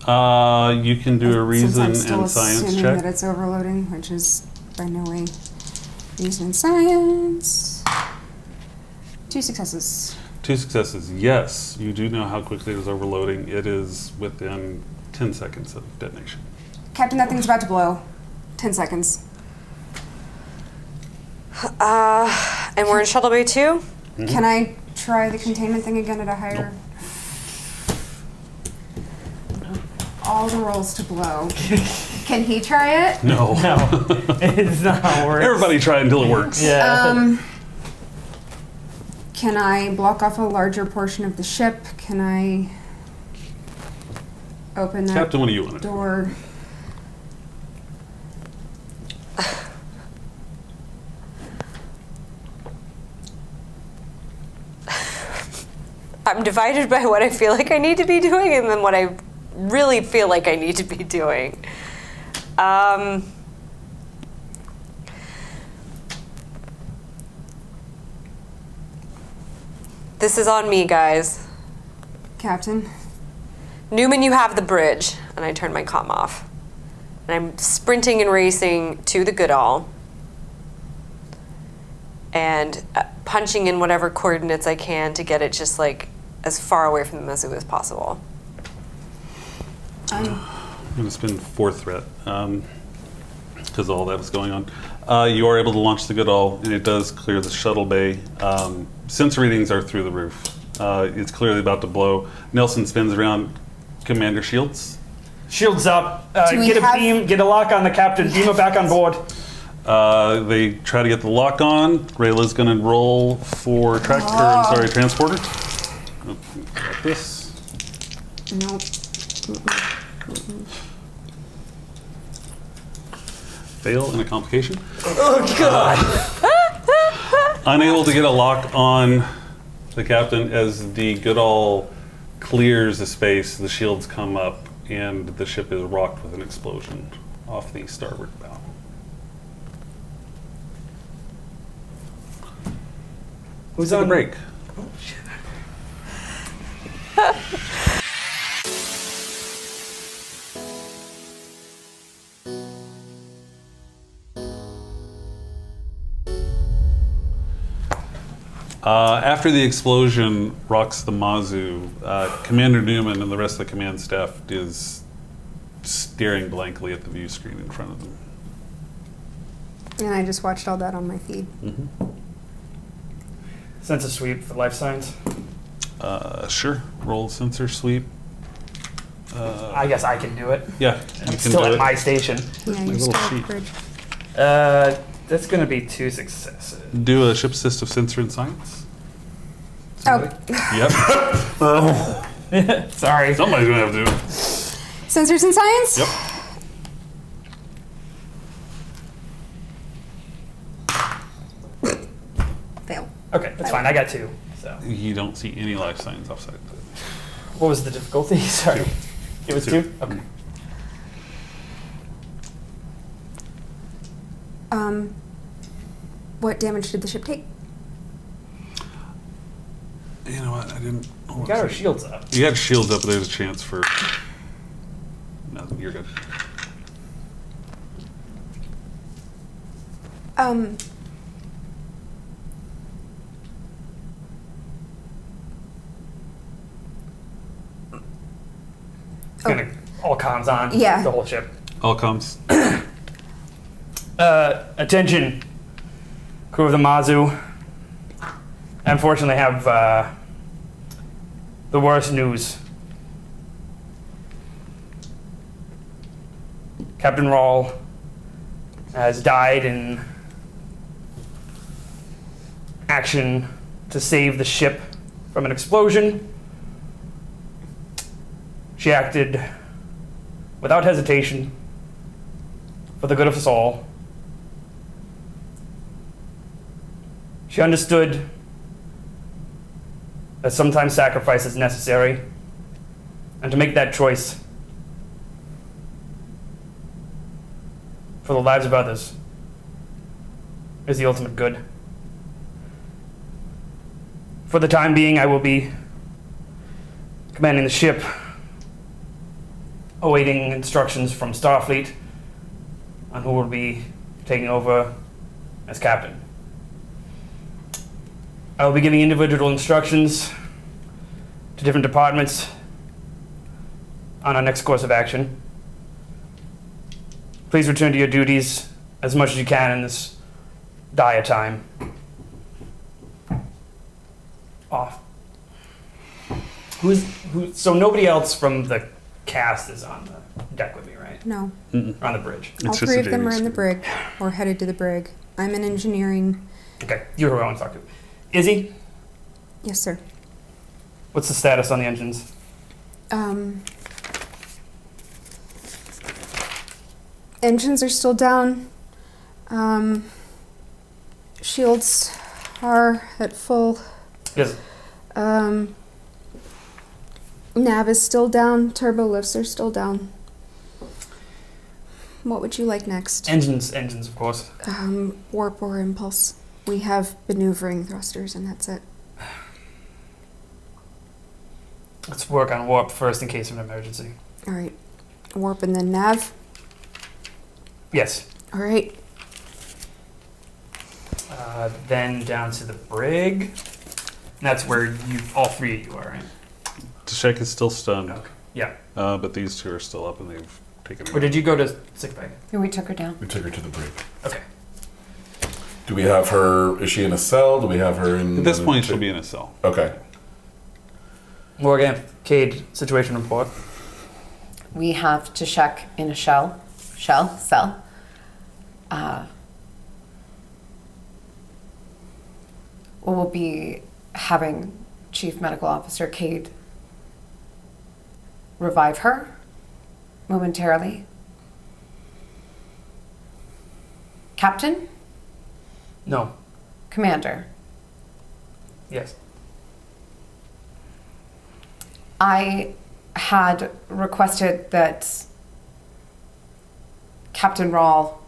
You can do a reason Since I'm and still science assuming check. that it's overloading, which is by no way reason and science. 2 successes. 2 successes. Yes, you do know how quickly it is overloading. It is within 10 seconds of detonation. Captain, that thing's about to blow. 10 seconds. And we're in Shuttle Bay 2? Mm-hmm. Can I try the containment thing again at a higher... All the rolls to blow. Can he try it? No. No, it's not how it works. Everybody try it until it works. Yeah. Can I block off a larger portion of the ship? Can I open that Captain, what do you want to do? door? I'm divided by what I feel like I need to be doing and then what I really feel like I need to be doing. This is on me, guys. Captain? Newman, you have the bridge. And I turn my comm off. And I'm sprinting and racing to the Goodall. And punching in whatever coordinates I can to get it just like as far away from the Mazu as possible. I'm going to spend 4 threat because all that was going on. You are able to launch the Goodall, and it does clear the shuttle bay. Sensor readings are through the roof. It's clearly about to blow. Nelson spins around. Commander Shields. Shields up. Do we Get a have- beam. Get a lock on the captain. Beam it back on board. They try to get the lock on. Rayla's going to roll for transporter. Oh, got this. Nope. Fail and a complication. Oh god. Unable to get a lock on the captain as the Goodall clears the space, the shields come up, and the ship is rocked with an explosion off the starboard bow. Who's Take a on break. After the explosion rocks the Mazu, Commander Newman and the rest of the command staff is staring blankly at the view screen in front of them. And I just watched all that on my feed. Sensor sweep for life signs. Sure. Roll sensor sweep. I guess I can do it. Yeah, I'm you can still do at it. my station. Yeah, My you're little still sheet. at bridge. That's gonna be 2 successes. Do a ship assist of sensor and science. Oh, Yep. Sorry. Somebody's gonna have to do it. sensors and science? Yep. Fail. Okay, that's fine. I got 2. So You don't see any life signs offside. What was the difficulty? Sorry. It was 2? Okay. What damage did the ship take? You know what? I didn't. We got our shields up. You got shields up, but there's a chance for. No, you're good. Gonna all comms on. Yeah. The whole ship. All comes. Attention, crew of the Mazu. I unfortunately have the worst news. Captain Rawl has died in action to save the ship from an explosion. She acted without hesitation for the good of us all. She understood that sometimes sacrifice is necessary, and to make that choice for the lives of others is the ultimate good. For the time being, I will be commanding the ship, awaiting instructions from Starfleet on who will be taking over as captain. I will be giving individual instructions to different departments on our next course of action. Please return to your duties as much as you can in this dire time. Off. So nobody else from the cast is on the deck with me, right? No. Or on the bridge. All It's 3 of them are Jamie's in the brig, or headed to the brig. I'm in engineering. Okay, you're who I want to talk to. Izzy, Yes, sir. what's the status on the engines? Engines are still down. Shields are at full. Yes. Nav is still down. Turbo lifts are still down. What would you like next? Engines, of course. Warp or impulse. We have maneuvering thrusters, and that's it. Let's work on warp first in case of an emergency. All right. Warp and then nav. Yes. All right. Then down to the brig. And that's where all 3 of you are, right? Tashek is still stunned. Okay. Yeah. But these 2 are still up and they've taken Or did you go to sickbay? Yeah, we took her down. We took her to the brig. Okay. Do we have her? Is she in a cell? Do we have her in? At this point, she'll be in a cell. Okay. Morgan, Cade, situation report. We have to check in a cell. We'll be having Chief Medical Officer Cade revive her momentarily. Captain? No. Commander? Yes. I had requested that Captain Rawl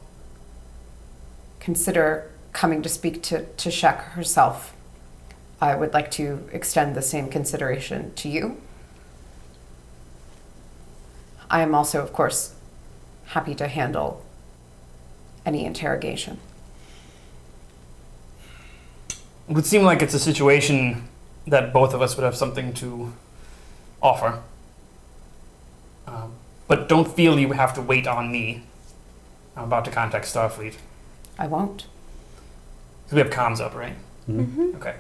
consider coming to speak to Shek herself. I would like to extend the same consideration to you. I am also, of course, happy to handle any interrogation. It would seem like it's a situation that both of us would have something to offer. But don't feel you have to wait on me. I'm about to contact Starfleet. I won't. Because we have comms up, right? Mm-hmm. Okay.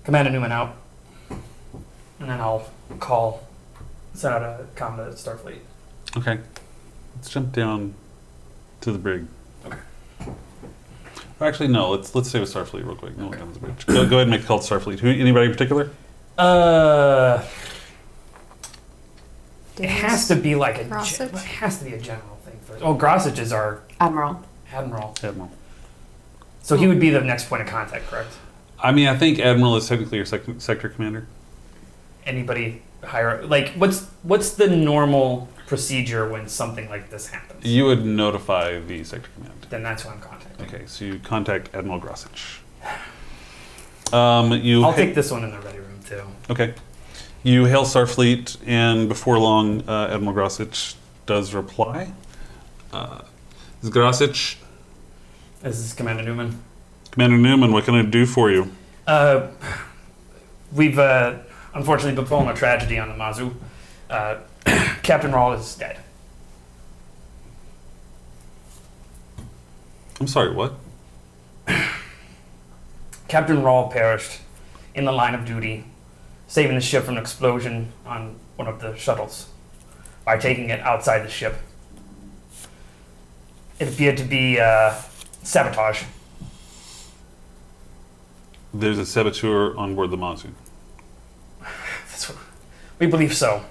Commander Newman out. And then I'll send out a comm to Starfleet. Okay. Let's jump down to the brig. Okay. Actually, no. Let's stay with Starfleet real quick. No, down to the bridge. Go ahead and make a call to Starfleet. Anybody in particular? It has to be like Grossage? it has to be a general thing first. Oh, Grossage is our Admiral. admiral. Admiral. So he would be the next point of contact, correct? I mean, I think Admiral is technically your sector commander. anybody higher? Like, what's the normal procedure when something like this happens? You would notify the sector command. Then that's who I'm contacting. Okay, so you contact Admiral Grossich. I'll take this one in the ready room too. Okay. You hail Starfleet, and before long, Admiral Grossich does reply. This is Grossich. This is Commander Newman. Commander Newman, what can I do for you? We've unfortunately befallen a tragedy on the Mazu. Captain Rawl is dead. I'm sorry, what? Captain Rawl perished in the line of duty, saving the ship from an explosion on one of the shuttles by taking it outside the ship. It appeared to be sabotage. There's a saboteur on board the Mazu. That's what, we believe so.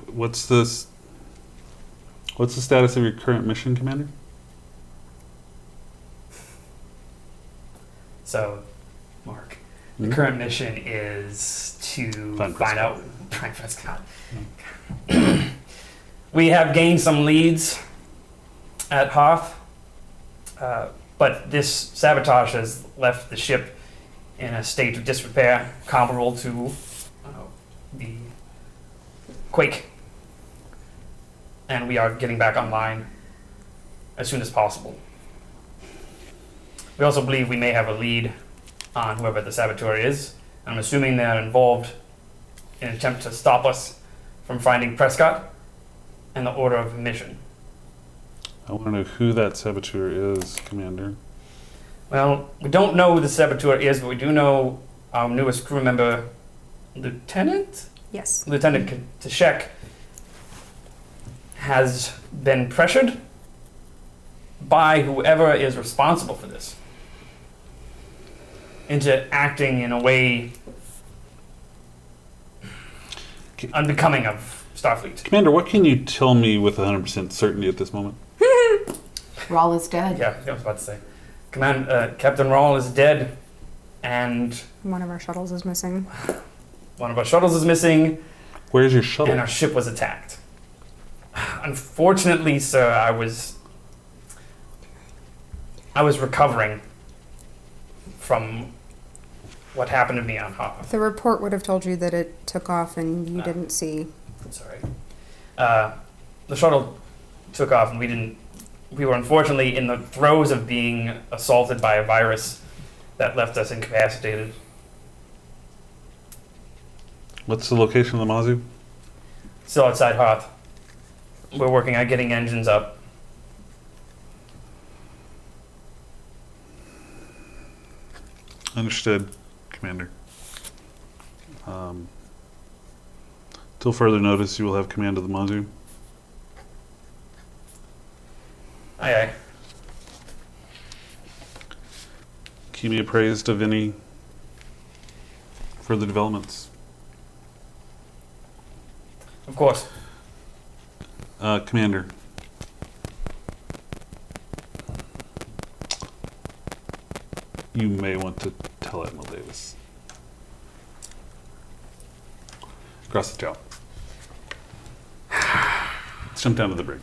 What's the status of your current mission, Commander? So, Mark, the current mission is to find out Brian Prescott. We have gained some leads at Hearth, but this sabotage has left the ship in a state of disrepair comparable to the quake. And we are getting back online as soon as possible. We also believe we may have a lead on whoever the saboteur is. I'm assuming they're involved in an attempt to stop us from finding Prescott and the order of mission. I want to know who that saboteur is, Commander. Well, we don't know who the saboteur is, but we do know our newest crew member, Lieutenant? Yes. Lieutenant Tashek has been pressured by whoever is responsible for this into acting in a way unbecoming of Starfleet. Commander, what can you tell me with 100% certainty at this moment? Rawl is dead. Yeah, I was about to say. Captain Rawl is dead, and One of our shuttles is missing. one of our shuttles is missing, Where's your shuttle? and our ship was attacked. Unfortunately, sir, I was recovering from what happened to me on Hearth. The report would have told you that it took off and you didn't see. That's all right. The shuttle took off, and we were unfortunately in the throes of being assaulted by a virus that left us incapacitated. What's the location of the Mazu? Still outside Hearth. We're working on getting engines up. Understood, Commander. Till further notice, you will have command of the Mazu. Aye, aye. Keep me appraised of any further developments. Of course. Commander. You may want to tell Admiral Davis. Cross the jaw. Let's jump down to the brig.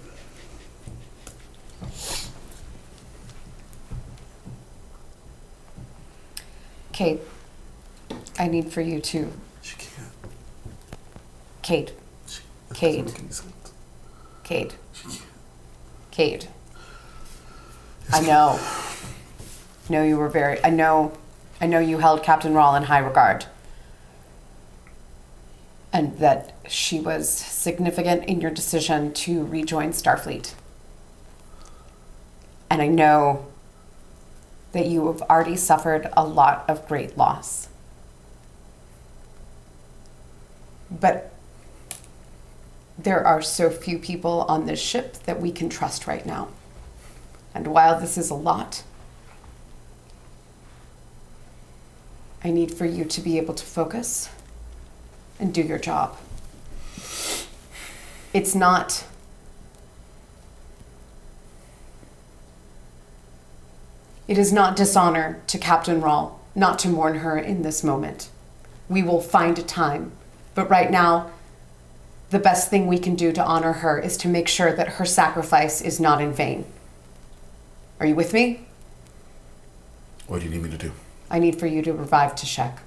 Kate, I need for you to. She can't. Kate. That Kate. doesn't make any sense. Kate. She can't. Kate. I know. I know you held Captain Rawl in high regard. And that she was significant in your decision to rejoin Starfleet. And I know that you have already suffered a lot of great loss. But there are so few people on this ship that we can trust right now. And while this is a lot, I need for you to be able to focus and do your job. It is not dishonor to Captain Rawl not to mourn her in this moment. We will find a time. But right now, the best thing we can do to honor her is to make sure that her sacrifice is not in vain. Are you with me? What do you need me to do? I need for you to revive Tashek.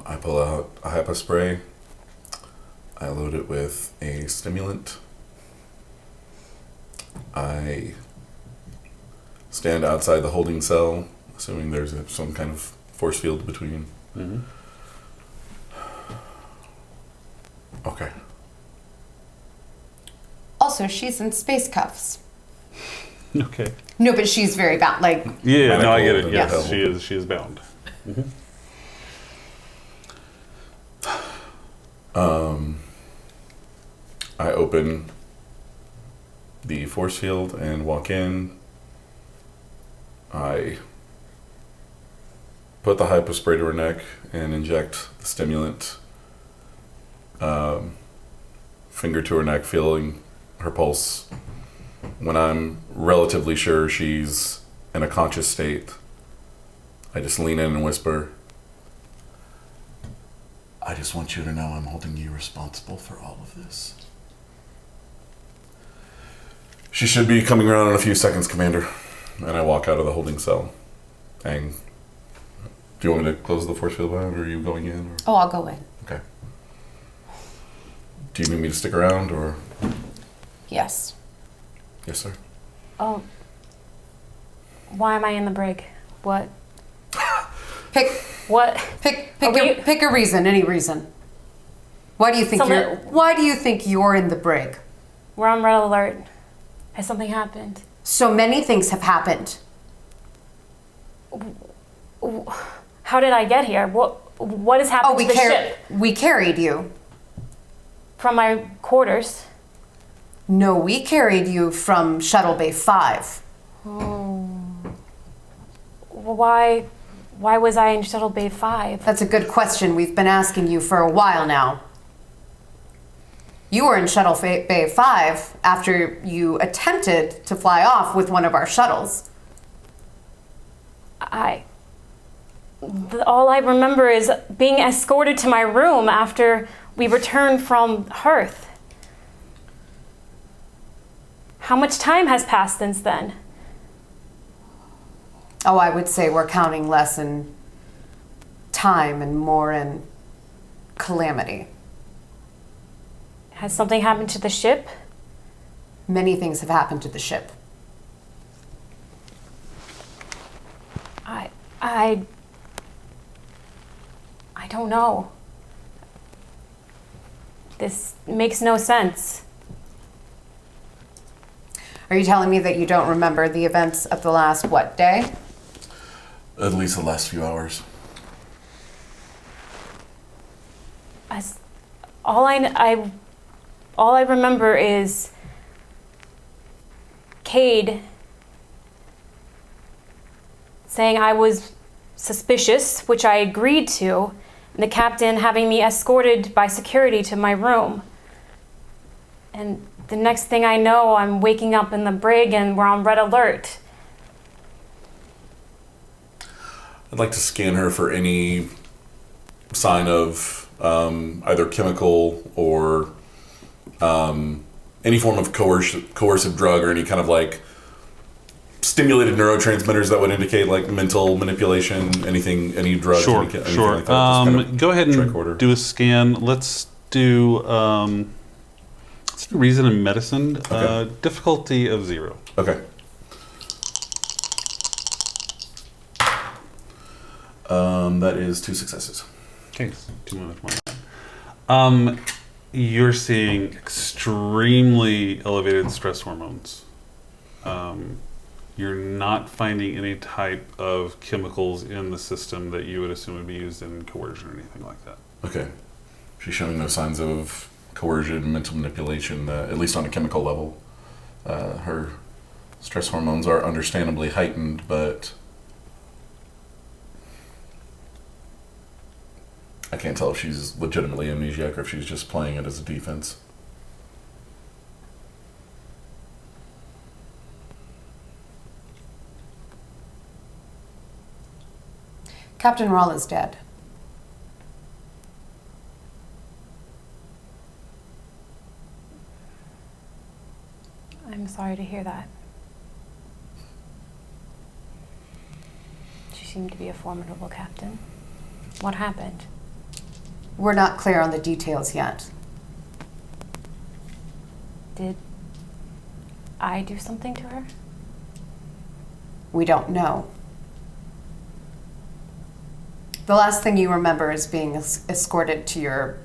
I pull out a hypo spray. I load it with a stimulant. I stand outside the holding cell, assuming there's some kind of force field between. Mm-hmm. Okay. Also, she's in space cuffs. Okay. No, but she's very bound. Like, Yeah, no, I get it. Medical Yes, and she is bound. Mm-hmm. I open the force field and walk in. I put the hypo spray to her neck and inject the stimulant. Finger to her neck, feeling her pulse. When I'm relatively sure she's in a conscious state, I just lean in and whisper, I just want you to know I'm holding you responsible for all of this. She should be coming around in a few seconds, Commander. And I walk out of the holding cell. And do you want me to close the force field behind, or are you going in? Or? oh, I'll go in. Okay. Do you need me to stick around, or? Yes. Yes, sir. Oh. Why am I in the brig? What? Pick What? pick a reason, any reason. Why do you think you're in the brig? We're on red alert. Has something happened? So many things have happened. How did I get here? What has happened to the ship? We carried you. From my quarters. No, we carried you from Shuttle Bay 5. Oh. Why was I in Shuttle Bay 5? That's a good question. We've been asking you for a while now. You were in Shuttle Bay 5 after you attempted to fly off with one of our shuttles. All I remember is being escorted to my room after we returned from Hearth. How much time has passed since then? Oh, I would say we're counting less in time and more in calamity. Has something happened to the ship? Many things have happened to the ship. I don't know. This makes no sense. Are you telling me that you don't remember the events of the last, day? At least the last few hours. All I remember is Cade saying I was suspicious, which I agreed to, and the captain having me escorted by security to my room. And the next thing I know, I'm waking up in the brig and we're on red alert. I'd like to scan her for any sign of either chemical or any form of coercive drug or any kind of stimulated neurotransmitters that would indicate mental manipulation, any drugs. Sure. Anything like that. Go ahead and do a scan. Let's do reason and medicine. Okay. Difficulty of 0. Okay. That is 2 successes. Okay, 2 minus 1. You're seeing extremely elevated stress hormones. You're not finding any type of chemicals in the system that you would assume would be used in coercion or anything like that. Okay. She's showing no signs of coercion, mental manipulation, at least on a chemical level. Her stress hormones are understandably heightened, but I can't tell if she's legitimately amnesiac or if she's just playing it as a defense. Captain Rawl is dead. I'm sorry to hear that. She seemed to be a formidable captain. What happened? We're not clear on the details yet. Did I do something to her? We don't know. The last thing you remember is being escorted to your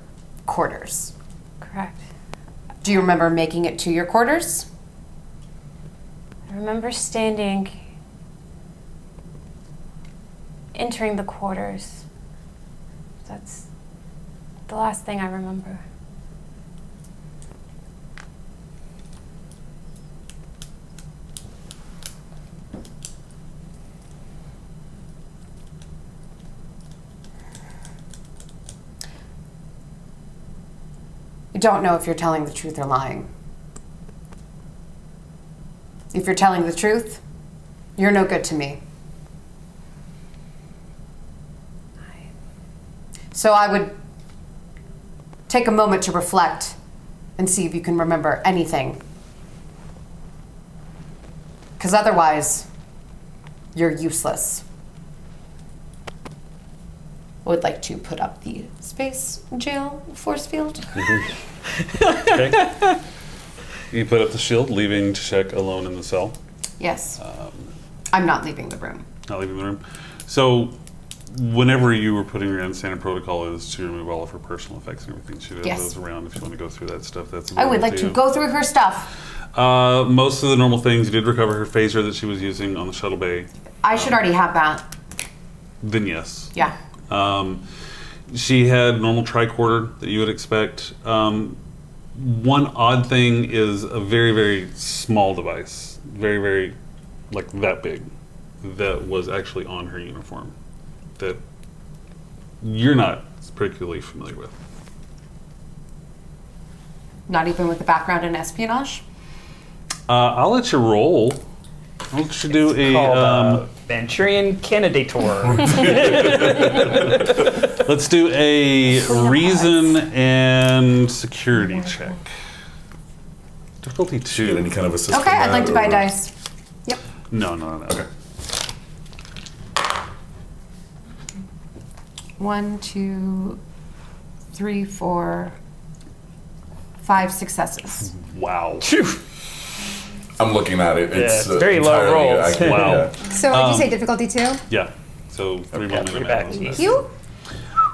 quarters. Correct. Do you remember making it to your quarters? I remember entering the quarters. That's the last thing I remember. I don't know if you're telling the truth or lying. If you're telling the truth, you're no good to me. So I would take a moment to reflect and see if you can remember anything. Because otherwise, you're useless. I would like to put up the space jail force field. Okay. You put up the shield, leaving Tashek alone in the cell. Yes. I'm not leaving the room. Not leaving the room. So, whenever you were putting her in, standard protocol is to remove all of her personal effects and everything. She has those around if you want to go through that stuff. That's I would like to go through her stuff. Most of the normal things, you did recover her phaser that she was using on the shuttle bay. I should already have that. Then yes. Yeah. She had normal tricorder that you would expect. One odd thing is a very, very small device. Very, very, like that big. That was actually on her uniform. That you're not particularly familiar with. Not even with the background in espionage? I'll let you roll. I'll let you do a... Manchurian Candidator. Let's do a reason and security check. Difficulty 2. Get any kind of assist. Okay, I'd like to buy dice. Yep. No. Okay. 1, 2, 3, 4, 5 successes. Wow. I'm looking at it. It's very low rolls. Wow. Yeah. So did you say difficulty 2? Yeah. So 3 more minutes. Thank you.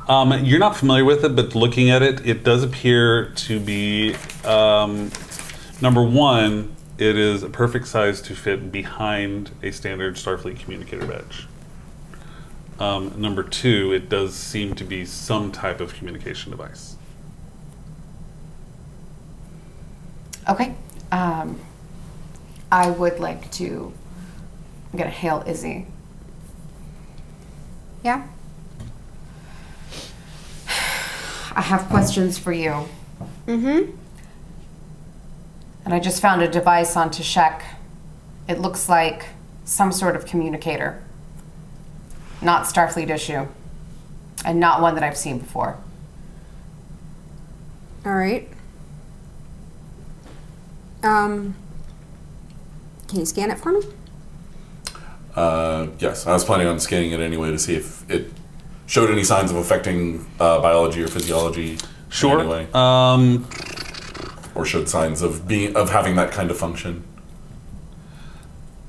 You're not familiar with it, but looking at it, it does appear to be number one. It is a perfect size to fit behind a standard Starfleet communicator badge. Number two, it does seem to be some type of communication device. Okay. I would like to... I'm going to hail Izzy. Yeah. I have questions for you. Mm-hmm. And I just found a device on Tashek. It looks like some sort of communicator. Not Starfleet issue. And not one that I've seen before. All right. Can you scan it for me? Yes, I was planning on scanning it anyway to see if it showed any signs of affecting biology or physiology. Sure. In any way. Or showed signs of having that kind of function.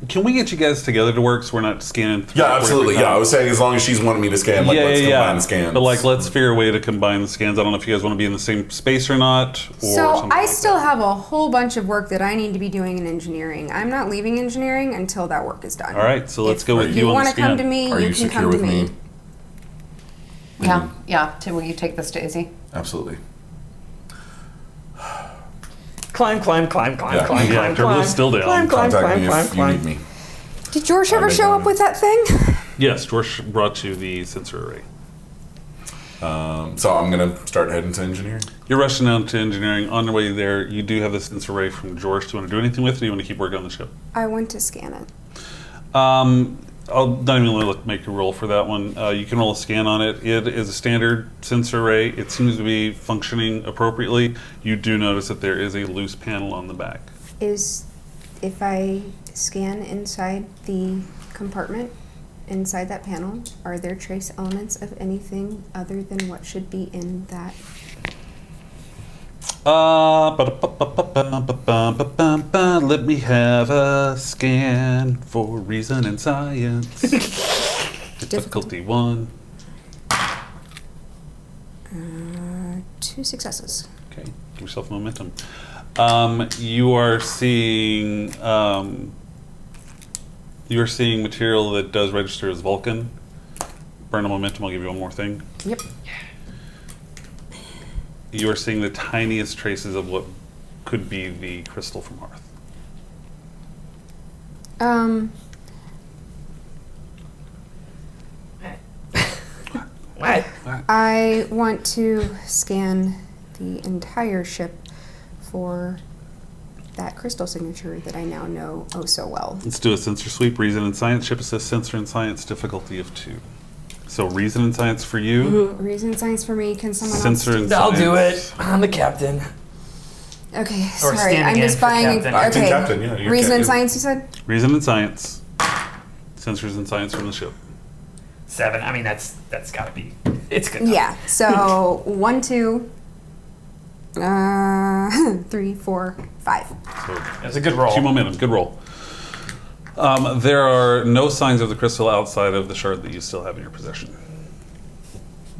Can we get you guys together to work so we're not scanning? Yeah, absolutely. Yeah, I was saying as long as she's wanting me to scan, let's combine the scans. But let's figure a way to combine the scans. I don't know if you guys want to be in the same space or not. Or So I still have a whole bunch of work that I need to be doing in engineering. I'm not leaving engineering until that work is done. All right, so let's go with If you you on the want to scan. come to me, Are you you can secure come to with me. me? Yeah, yeah. Tim, will you take this to Izzy? Climb. Yeah. Yeah, Turbo's still down. Contact me if you need me. Did George ever show up with that thing? Yes, George brought you the sensor array. So I'm going to start heading to engineering. You're rushing down to engineering. On the way there, you do have the sensor array from George. Do you want to do anything with it, or do you want to keep working on the ship? I went to scan it. I'll not even make you roll for that one. You can roll a scan on it. It is a standard sensor array. It seems to be functioning appropriately. You do notice that there is a loose panel on the back. If I scan inside the compartment, inside that panel, are there trace elements of anything other than what should be in that? Let me have a scan for reason and science. Difficulty 1. 2 successes. Okay, give yourself momentum. You are seeing material that does register as Vulcan. Burn a momentum. I'll give you one more thing. Yep. You are seeing the tiniest traces of what could be the crystal from Hearth. What? I want to scan the entire ship for that crystal signature that I now know oh so well. Let's do a sensor sweep. Reason and science. Ship assist sensor and science. Difficulty of 2. So reason and science for you. Reason and science for me. Can someone Sensor else? and I'll science. do it. I'm the captain. Okay, Or sorry. standing I'm in just for buying. captain. Acting Okay. captain, yeah, you're Reason and captain. science, you said? Reason and science. Sensors and science from the ship. 7. I mean, that's gotta be. It's good. enough. Yeah. So 1, 2, 3, 4, 5. So That's a good roll. 2 momentum. Good roll. There are no signs of the crystal outside of the shard that you still have in your possession.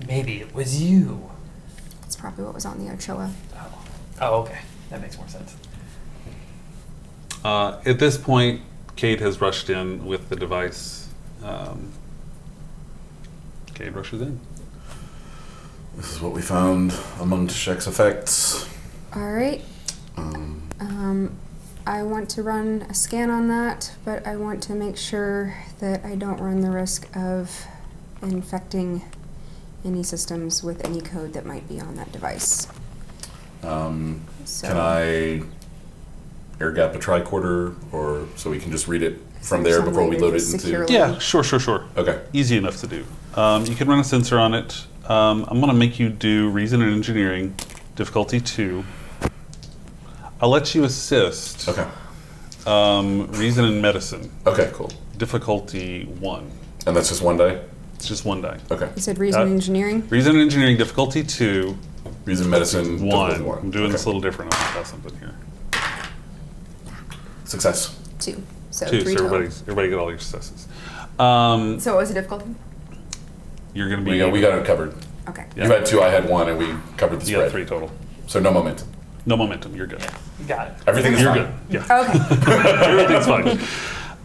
Maybe it was you. That's probably what was on the Ochoa. Oh, okay. That makes more sense. At this point, Cade has rushed in with the device. Cade rushes in. This is what we found among Tashek's effects. All right. I want to run a scan on that, but I want to make sure that I don't run the risk of infecting any systems with any code that might be on that device. So Can I air gap a tricorder, or so we can just read it from there Some before we way load to it into? securely- Yeah, sure. Okay. Easy enough to do. You can run a sensor on it. I'm going to make you do reason and engineering, difficulty 2. I'll let you assist. Okay. Reason and medicine, Okay. Cool. difficulty 1. And that's just one day. It's just 1 die. Okay. You said reason and engineering? Reason and engineering, difficulty 2. Reason medicine. difficulty 1. I'm doing this a little different. I'll pass something here. Success. 2. So 2. 3 So total. everybody get all your successes. So what was the difficulty? You're going to be. We got it covered. Okay. Yeah. You had 2, I had 1, and we covered the You got spread. 3 total. So no momentum. No momentum. You're good. You got it. Everything is You're fine. good. Yeah. Okay. Everything's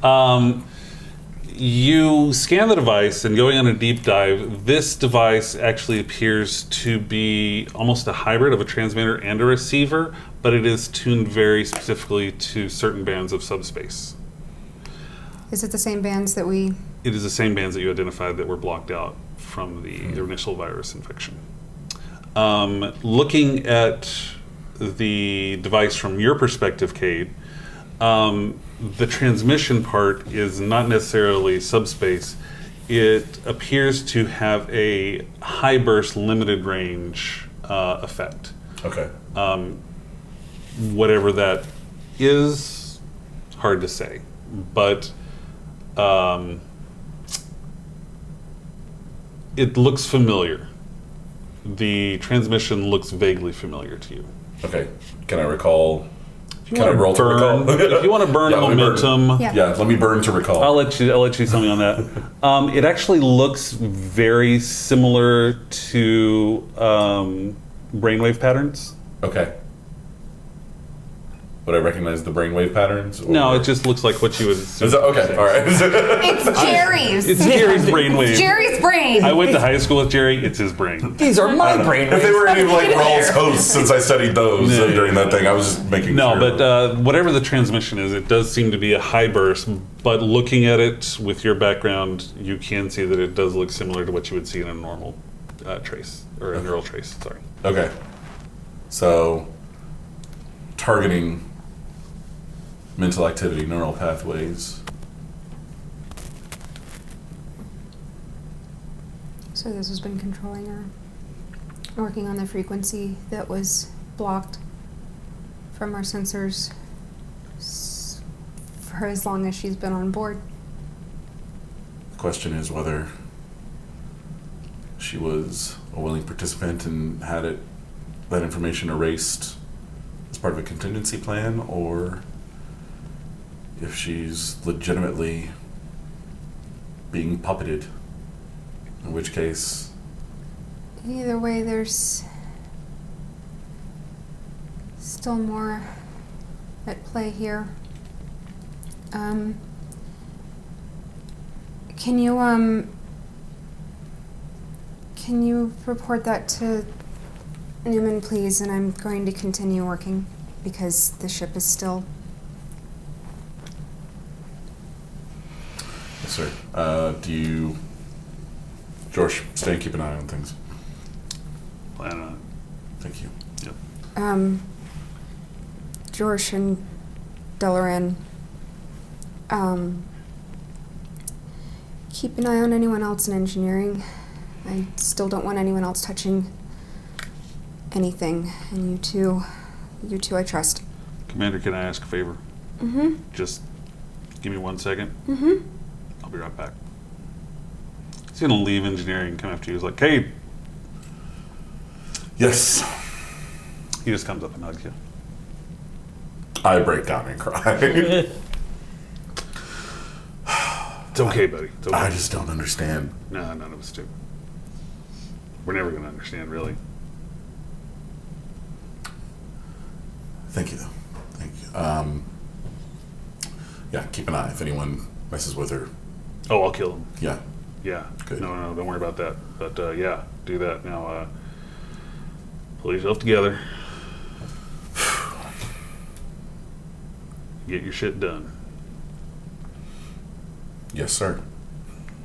fine. You scan the device, and going on a deep dive, this device actually appears to be almost a hybrid of a transmitter and a receiver, but it is tuned very specifically to certain bands of subspace. Is it the same bands that we... It is the same bands that you identified that were blocked out from the initial virus infection. Looking at the device from your perspective, Cade, the transmission part is not necessarily subspace. It appears to have a high burst limited range effect. Okay. Whatever that is, hard to say. But it looks familiar. The transmission looks vaguely familiar to you. Okay. Can I recall? If you Can I wanna roll to recall? if you want to burn Yeah, a let me burn. momentum, Yeah. Yeah. Let me burn to recall. I'll let you tell me on that. It actually looks very similar to brainwave patterns. Okay. Would I recognize the brainwave patterns? Or? No, it just looks like what you would assume. Is that, okay. All right. It's Jerry's. It's Jerry's brainwave. Jerry's brain. I went to high school with Jerry. It's his brain. These are my brain If they were any of like Get in Rawls there. hosts, since I studied those Yeah. during that thing, I was just making No, sure. but whatever the transmission is, it does seem to be a high burst. But looking at it with your background, you can see that it does look similar to what you would see in a normal trace, or a neural trace, sorry. Okay. So, targeting mental activity, neural pathways. So this has been controlling her, working on the frequency that was blocked from our sensors for as long as she's been on board. The question is whether she was a willing participant and had that information erased as part of a contingency plan, or if she's legitimately being puppeted, in which case... Either way, there's still more at play here. Can you report that to Newman, please? And I'm going to continue working because the ship is still... Yes, sir. Do you... George, stay and keep an eye on things. Plan on it. Thank you. Yep. George and Delaran, keep an eye on anyone else in engineering. I still don't want anyone else touching anything. And you two I trust. Commander, can I ask a favor? Mm-hmm. Just give me 1 second. Mm-hmm. I'll be right back. He's gonna leave engineering and come after you. He's like, hey. Yes. He just comes up and hugs you. I break down and cry. It's okay, buddy. It's okay. I just don't understand. No, none of us do. We're never gonna understand, really. Thank you, though. Thank you. Yeah, keep an eye if anyone messes with her. Oh, I'll kill him. Yeah. Yeah. Good. No, don't worry about that. But yeah, do that. Now, pull yourself together. Get your shit done. Yes, sir.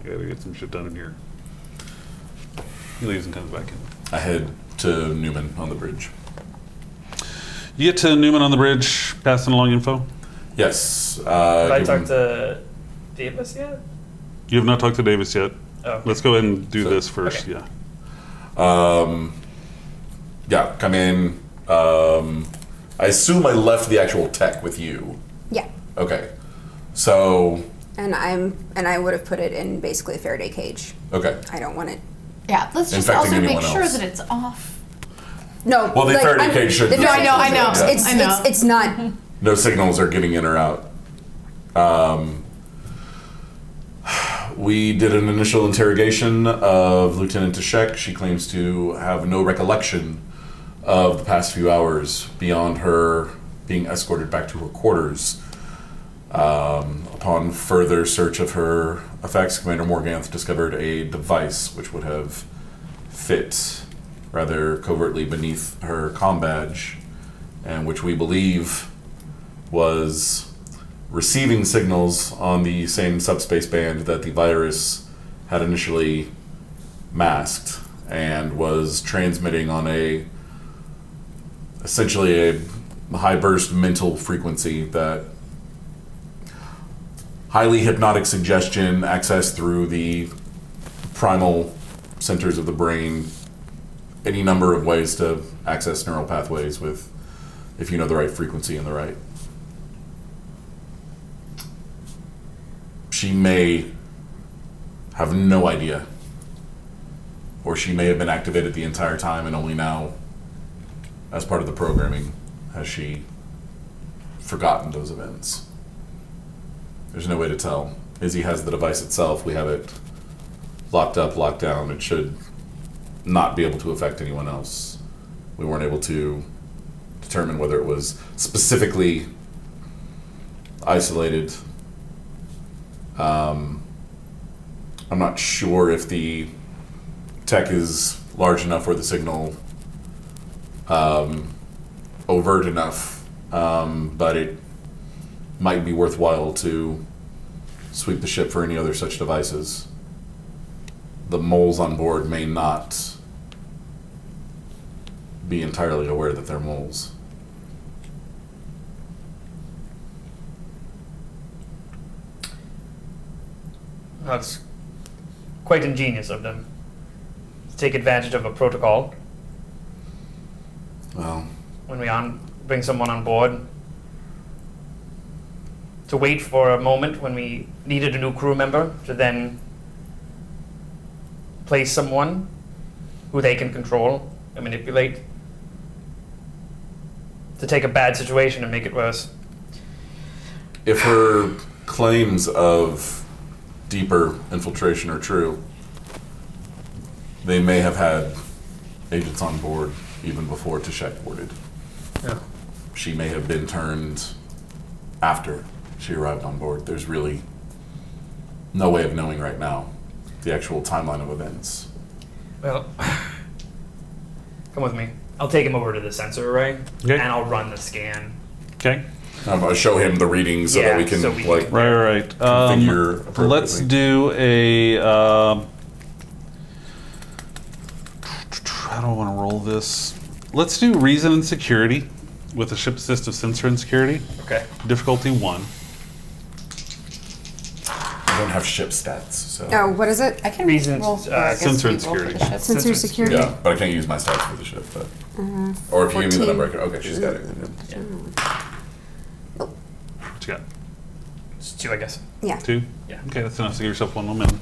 You gotta get some shit done in here. He leaves and comes back in. I head to Newman on the bridge. You get to Newman on the bridge, passing along info. Yes. Have I talked to Davis yet? You have not talked to Davis yet. Oh, okay. Let's go ahead and do this first. Okay. Yeah. Yeah, come in. I assume I left the actual tech with you. Yeah. Okay. So. And I would have put it in basically a Faraday cage. Okay. I don't want it. Yeah, let's just Infecting also make anyone sure else. that it's off. No. Well, the Faraday cage should. No, I know. I know. Yeah. It's not. No signals are getting in or out. We did an initial interrogation of Lieutenant Tashek. She claims to have no recollection of the past few hours beyond her being escorted back to her quarters. Upon further search of her effects, Commander Morganth discovered a device which would have fit rather covertly beneath her comm badge, and which we believe was receiving signals on the same subspace band that the virus had initially masked, and was transmitting on essentially a high burst mental frequency that highly hypnotic suggestion accessed through the primal centers of the brain, any number of ways to access neural pathways with, if you know the right frequency and the right. She may have no idea, or she may have been activated the entire time and only now, as part of the programming, has she forgotten those events. There's no way to tell. Izzy has the device itself. We have it locked up, locked down. It should not be able to affect anyone else. We weren't able to determine whether it was specifically isolated. I'm not sure if the tech is large enough or the signal overt enough, but it might be worthwhile to sweep the ship for any other such devices. The moles on board may not be entirely aware that they're moles. That's quite ingenious of them. take advantage of a protocol Well, when we bring someone on board, to wait for a moment when we needed a new crew member to then place someone who they can control and manipulate, to take a bad situation and make it worse. if her claims of deeper infiltration are true, they may have had agents on board even before Tashek boarded. Yeah. She may have been turned after she arrived on board. There's really no way of knowing right now the actual timeline of events. Well, come with me. I'll take him over to the sensor array, Okay. and I'll run the scan. Okay. I'll show him the readings so that we can Right. configure appropriately. Let's do a. How do I want to roll this? Let's do reason and security with a ship assist of sensor and security. Okay. Difficulty 1. I don't have ship stats, so Oh, what is it? I can Reasons, roll for, I guess sensor we and roll for the security. ship. Sensor Sensor security. yeah, but I can't use my stats for the ship. But or if you give me the 14. number, I can, okay, she's got it. What you got? It's 2, I guess. Yeah. 2? Yeah. Okay, that's enough to give yourself 1 momentum.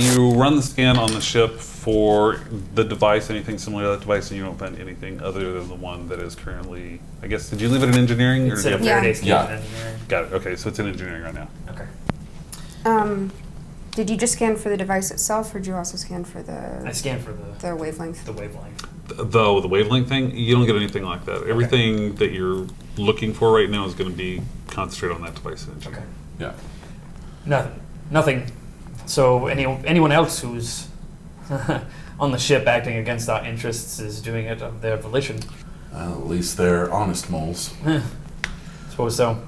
You run the scan on the ship for the device, anything similar to that device, and you don't find anything other than the one that is currently, I guess, did you leave it in engineering? It's did a you- Faraday scan Yeah. in engineering. Got it. Okay, so it's in engineering right now. Okay. Did you just scan for the device itself, or did you also scan for I the scanned for wavelength? the wavelength. Though the wavelength thing, you don't get anything like that. Everything that you're looking for right now is going to be concentrated on that device. Okay. Yeah. Nothing. So anyone else who's on the ship acting against our interests is doing it of their volition. Well, at least they're honest moles. Suppose so.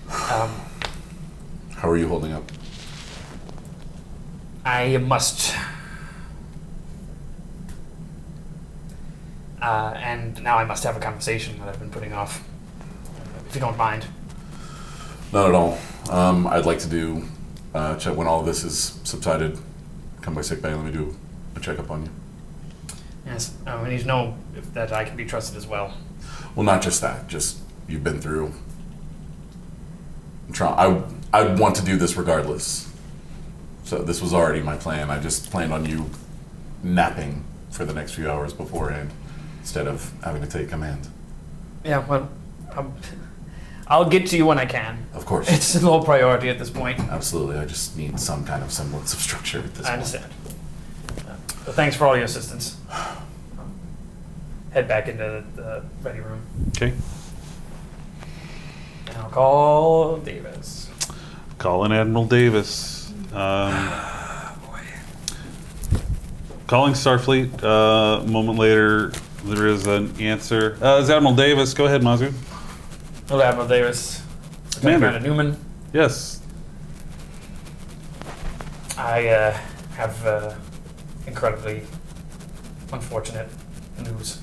How are you holding up? I must. And now I must have a conversation that I've been putting off. If you don't mind. Not at all. I'd like to do check when all of this is subsided. Come by sick bay. Let me do a checkup on you. Yes, I need to know if that I can be trusted as well. Well, not just that. Just you've been through. I want to do this regardless. So this was already my plan. I just planned on you napping for the next few hours beforehand, instead of having to take command. Yeah, well, I'll get to you when I can. Of course. It's a low priority at this point. Absolutely. I just need some kind of semblance of structure at this I point. understand. But thanks for all your assistance. Head back into the ready room. Okay. And I'll call Davis. Calling Admiral Davis. Calling Starfleet. A moment later, there is an answer. It's Admiral Davis. Go ahead, Mazu. Hello, Admiral Davis. Commander. Commander Newman. Yes. I have incredibly unfortunate news.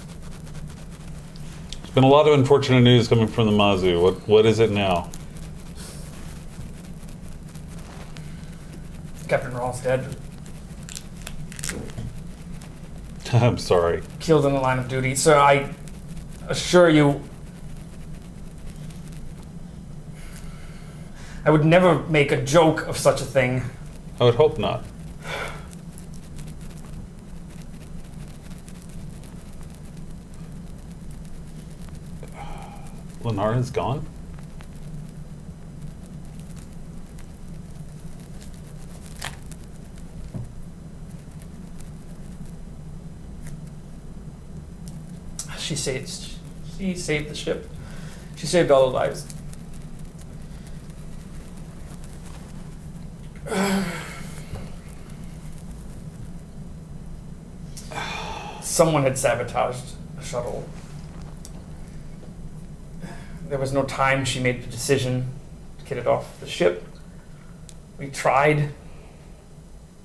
There's been a lot of unfortunate news coming from the Mazu. What is it now? Captain Raw's dead. I'm sorry. Killed in the line of duty. Sir, I assure you, I would never make a joke of such a thing. I would hope not. Lennar is gone? She saved the ship. She saved all the lives. Someone had sabotaged the shuttle. There was no time. She made the decision to get it off the ship. We tried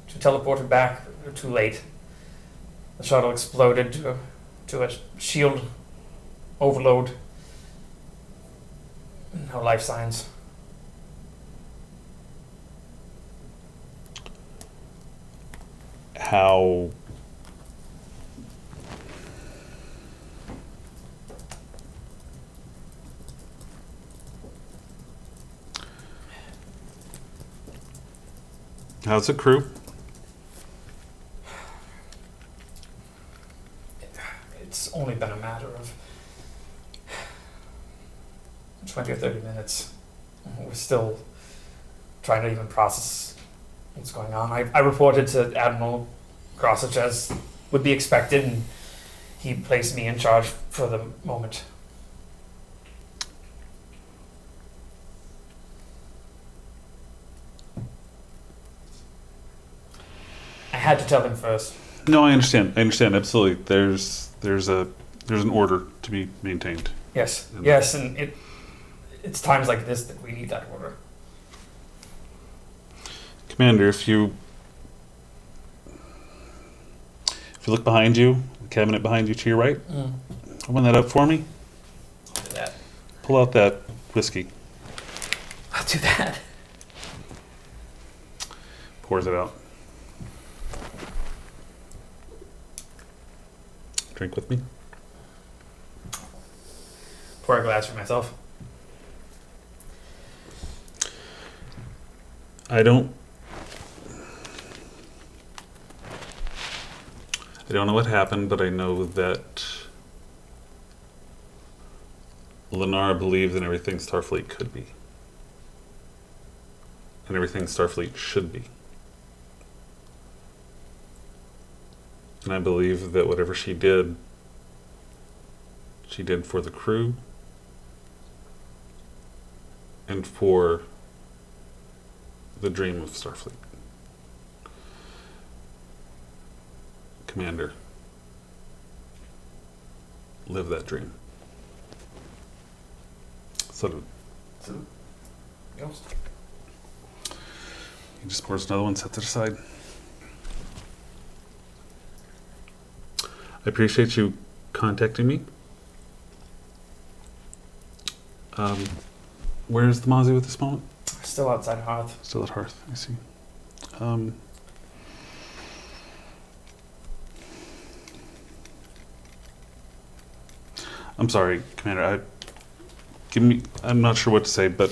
to teleport her back. Too late. The shuttle exploded to a shield overload. No life signs. How How's the crew? It's only been a matter of 20 or 30 minutes. We're still trying to even process what's going on. I reported to Admiral Grossich as would be expected, and he placed me in charge for the moment. I had to tell him first. No, I understand. I understand absolutely. There's an order to be maintained. Yes, yes, and it's times like this that we need that order. Commander, if you look behind you, the cabinet behind you to your right, open that up for me. I'll do that. Pull out that whiskey. I'll do that. Pours it out. Drink with me. Pour a glass for myself. I don't know what happened, but I know that Lenara believes in everything Starfleet could be. And everything Starfleet should be. And I believe that whatever she did for the crew and for the dream of Starfleet. Commander, live that dream. Salute. Yes. He just pours another one, sets it aside. I appreciate you contacting me. Where's the Mazu at this moment? Still outside Hearth. Still at Hearth, I see. I'm sorry, Commander. I'm not sure what to say, but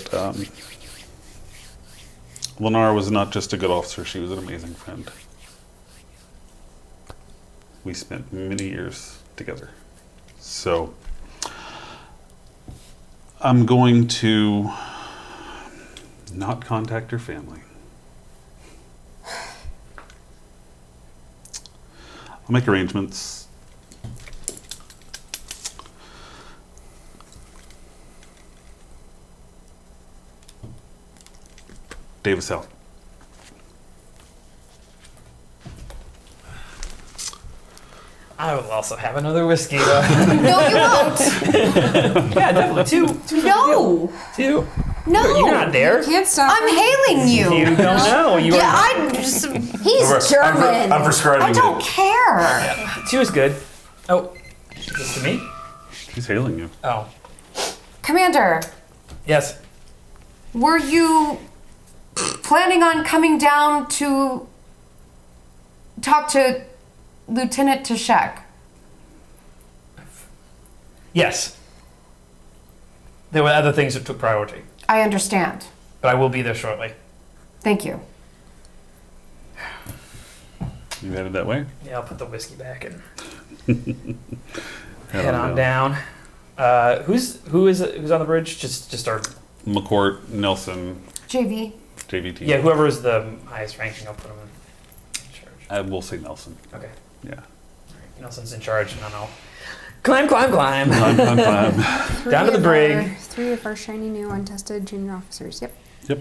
Lenara was not just a good officer, she was an amazing friend. We spent many years together. So, I'm going to not contact her family. I'll make arrangements. Davis Health. I will also have another whiskey, though. No, you won't. Yeah, definitely. Two. No. Two. No. You're not there. Can't stop. I'm hailing you. You don't know. You Yeah, are. he's German. I'm prescribing I don't it. care. Yeah. Two is good. Oh, is this to me? She's hailing you. Oh, Commander, yes. were you planning on coming down to talk to Lieutenant Tashek? Yes. There were other things that took priority, I understand. but I will be there shortly. Thank you. You headed that way? Yeah, I'll put the whiskey back and head on down. Who's on the bridge? Just our McCourt, Nelson, JV. JVT. yeah. Whoever is the highest ranking, I'll put him in charge. We'll say Nelson. Okay. Yeah. Nelson's in charge, and then I'll climb. Climb. Down to the brig. 3 of our shiny new untested junior officers. Yep. Yep.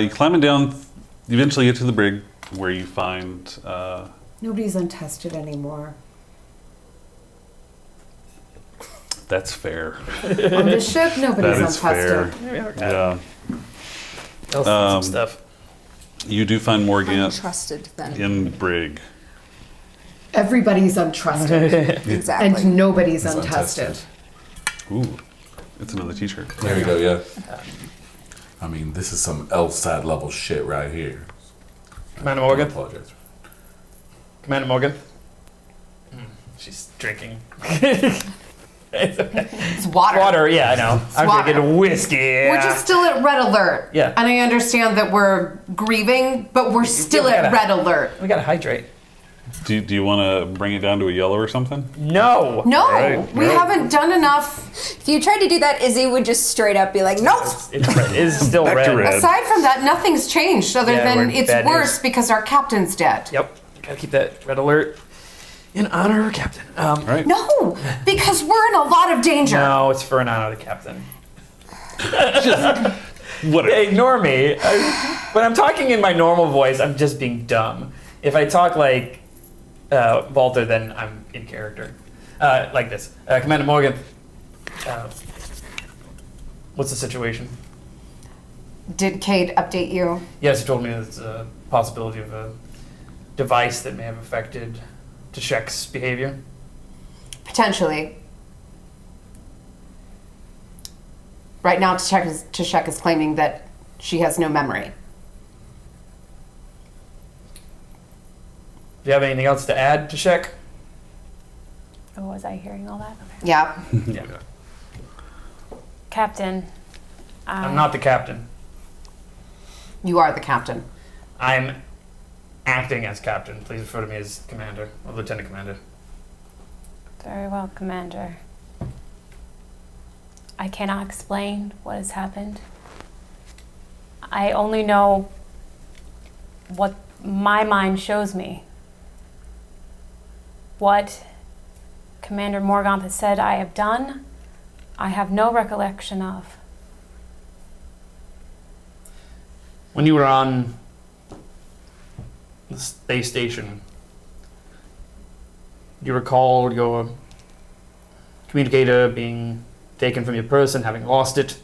You climbing down, you eventually get to the brig where you find Nobody's untested anymore. that's fair. On this ship, nobody's That is untested. fair. Yeah. Some stuff. You do find Morgant Untrusted then. in brig. Everybody's untrusted. Exactly. And nobody's It's untested. Ooh, it's another t-shirt. There you go, yeah. I mean, this is some LSAT level shit right here. Commander I Morgan. apologize. Commander Morgan. She's drinking. It's water. Water, yeah, I know. I'm water. drinking whiskey. Yeah. We're just still at red alert. Yeah. And I understand that we're grieving, but we're still at red alert. We gotta hydrate. Do you want to bring it down to a yellow or something? No. No, we haven't done enough. If you tried to do that, Izzy would just straight up be like, nope. It is still Back to red. red. Aside from that, nothing's changed other Yeah, than we're it's bad worse news. because our captain's dead. Yep. Gotta keep that red alert in honor of our captain. Right. No, because we're in a lot of danger. No, it's for an honor of the captain. Whatever. Hey, ignore me. When I'm talking in my normal voice, I'm just being dumb. If I talk like Walter, then I'm in character. Like this. Commander Morgan, what's the situation? Did Cade update you? Yes, he told me there's a possibility of a device that may have affected Tashek's behavior. Potentially. Right now, Tashek is claiming that she has no memory. Do you have anything else to add, Tashek? Oh, was I hearing all that? Okay. Yeah. Yeah. Captain, I'm not the captain. You are the captain. I'm acting as captain. Please refer to me as commander or lieutenant commander. Very well, Commander. I cannot explain what has happened. I only know what my mind shows me. What Commander Morganth has said I have done, I have no recollection of. When you were on the space station, do you recall your communicator being taken from your person, having lost it?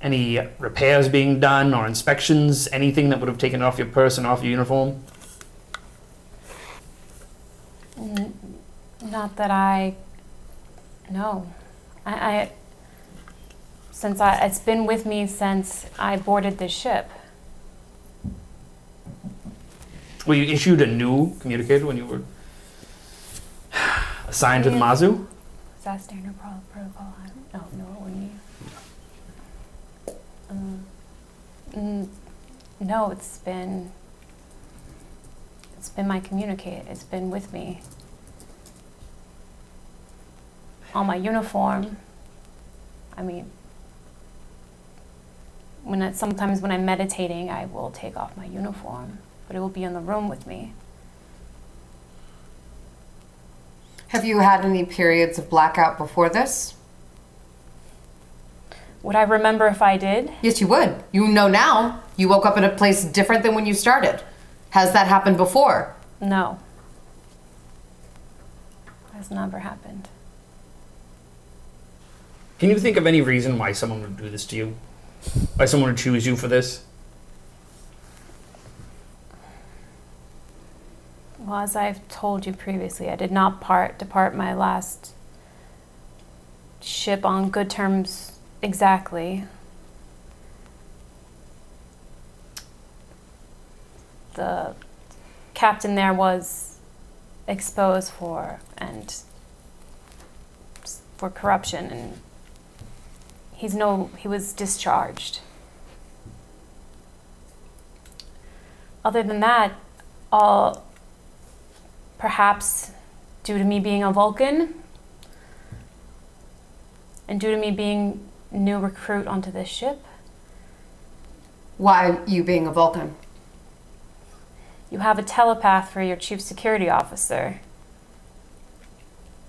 Any repairs being done or inspections? Anything that would have taken it off your person, off your uniform? Not that I know. It's been with me since I boarded this ship. Well, you issued a new communicator when you were assigned to the Mazu? Is that standard protocol? I don't know what we need. No, it's been my communicator. It's been with me. On my uniform. I mean, sometimes when I'm meditating, I will take off my uniform, but it will be in the room with me. Have you had any periods of blackout before this? Would I remember if I did? Yes, you would. You know now. You woke up in a place different than when you started. Has that happened before? No. Has never happened. Can you think of any reason why someone would do this to you? Why someone would choose you for this? Well, as I've told you previously, I did not depart my last ship on good terms exactly. The captain there was exposed for corruption, and he was discharged. Other than that, perhaps due to me being a Vulcan and due to me being new recruit onto this ship. Why you being a Vulcan? You have a telepath for your chief security officer.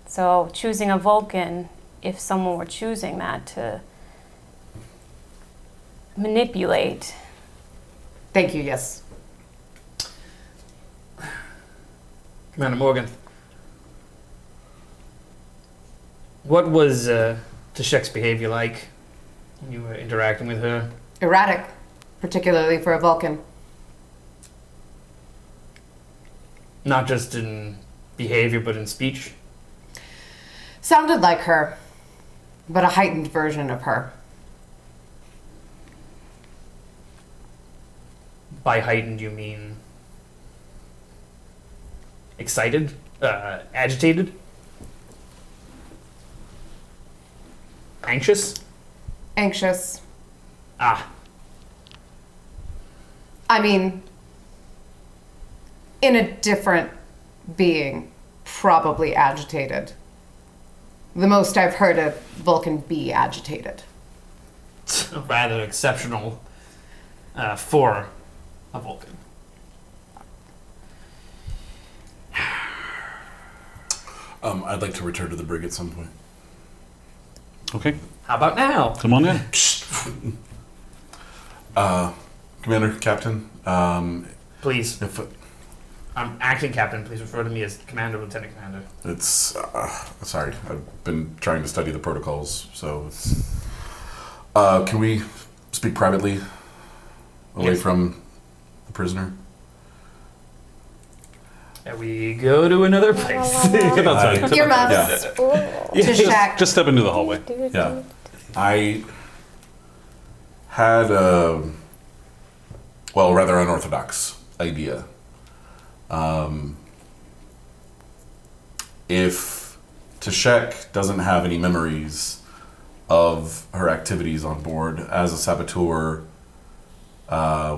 So choosing a Vulcan, if someone were choosing that to manipulate. Thank you, yes. Commander Morgan, what was Tashek's behavior like when you were interacting with her? Erratic, particularly for a Vulcan. Not just in behavior, but in speech? Sounded like her, but a heightened version of her. By heightened, you mean excited? Agitated? Anxious? Anxious. Ah. I mean, in a different being, probably agitated. The most I've heard a Vulcan be agitated. Rather exceptional for a Vulcan. I'd like to return to the brig at some point. Okay. How about now? Come on in. Commander, Captain, Please. if I'm acting captain. Please refer to me as Commander, Lieutenant Commander. it's sorry, I've been trying to study the protocols, so it's, can we speak privately away Yes. from the prisoner? And we go to another place. Come outside. Earmuffs. To Shaq. Just step into the hallway. Yeah. I had a, well, rather unorthodox idea. If Tashek doesn't have any memories of her activities on board as a saboteur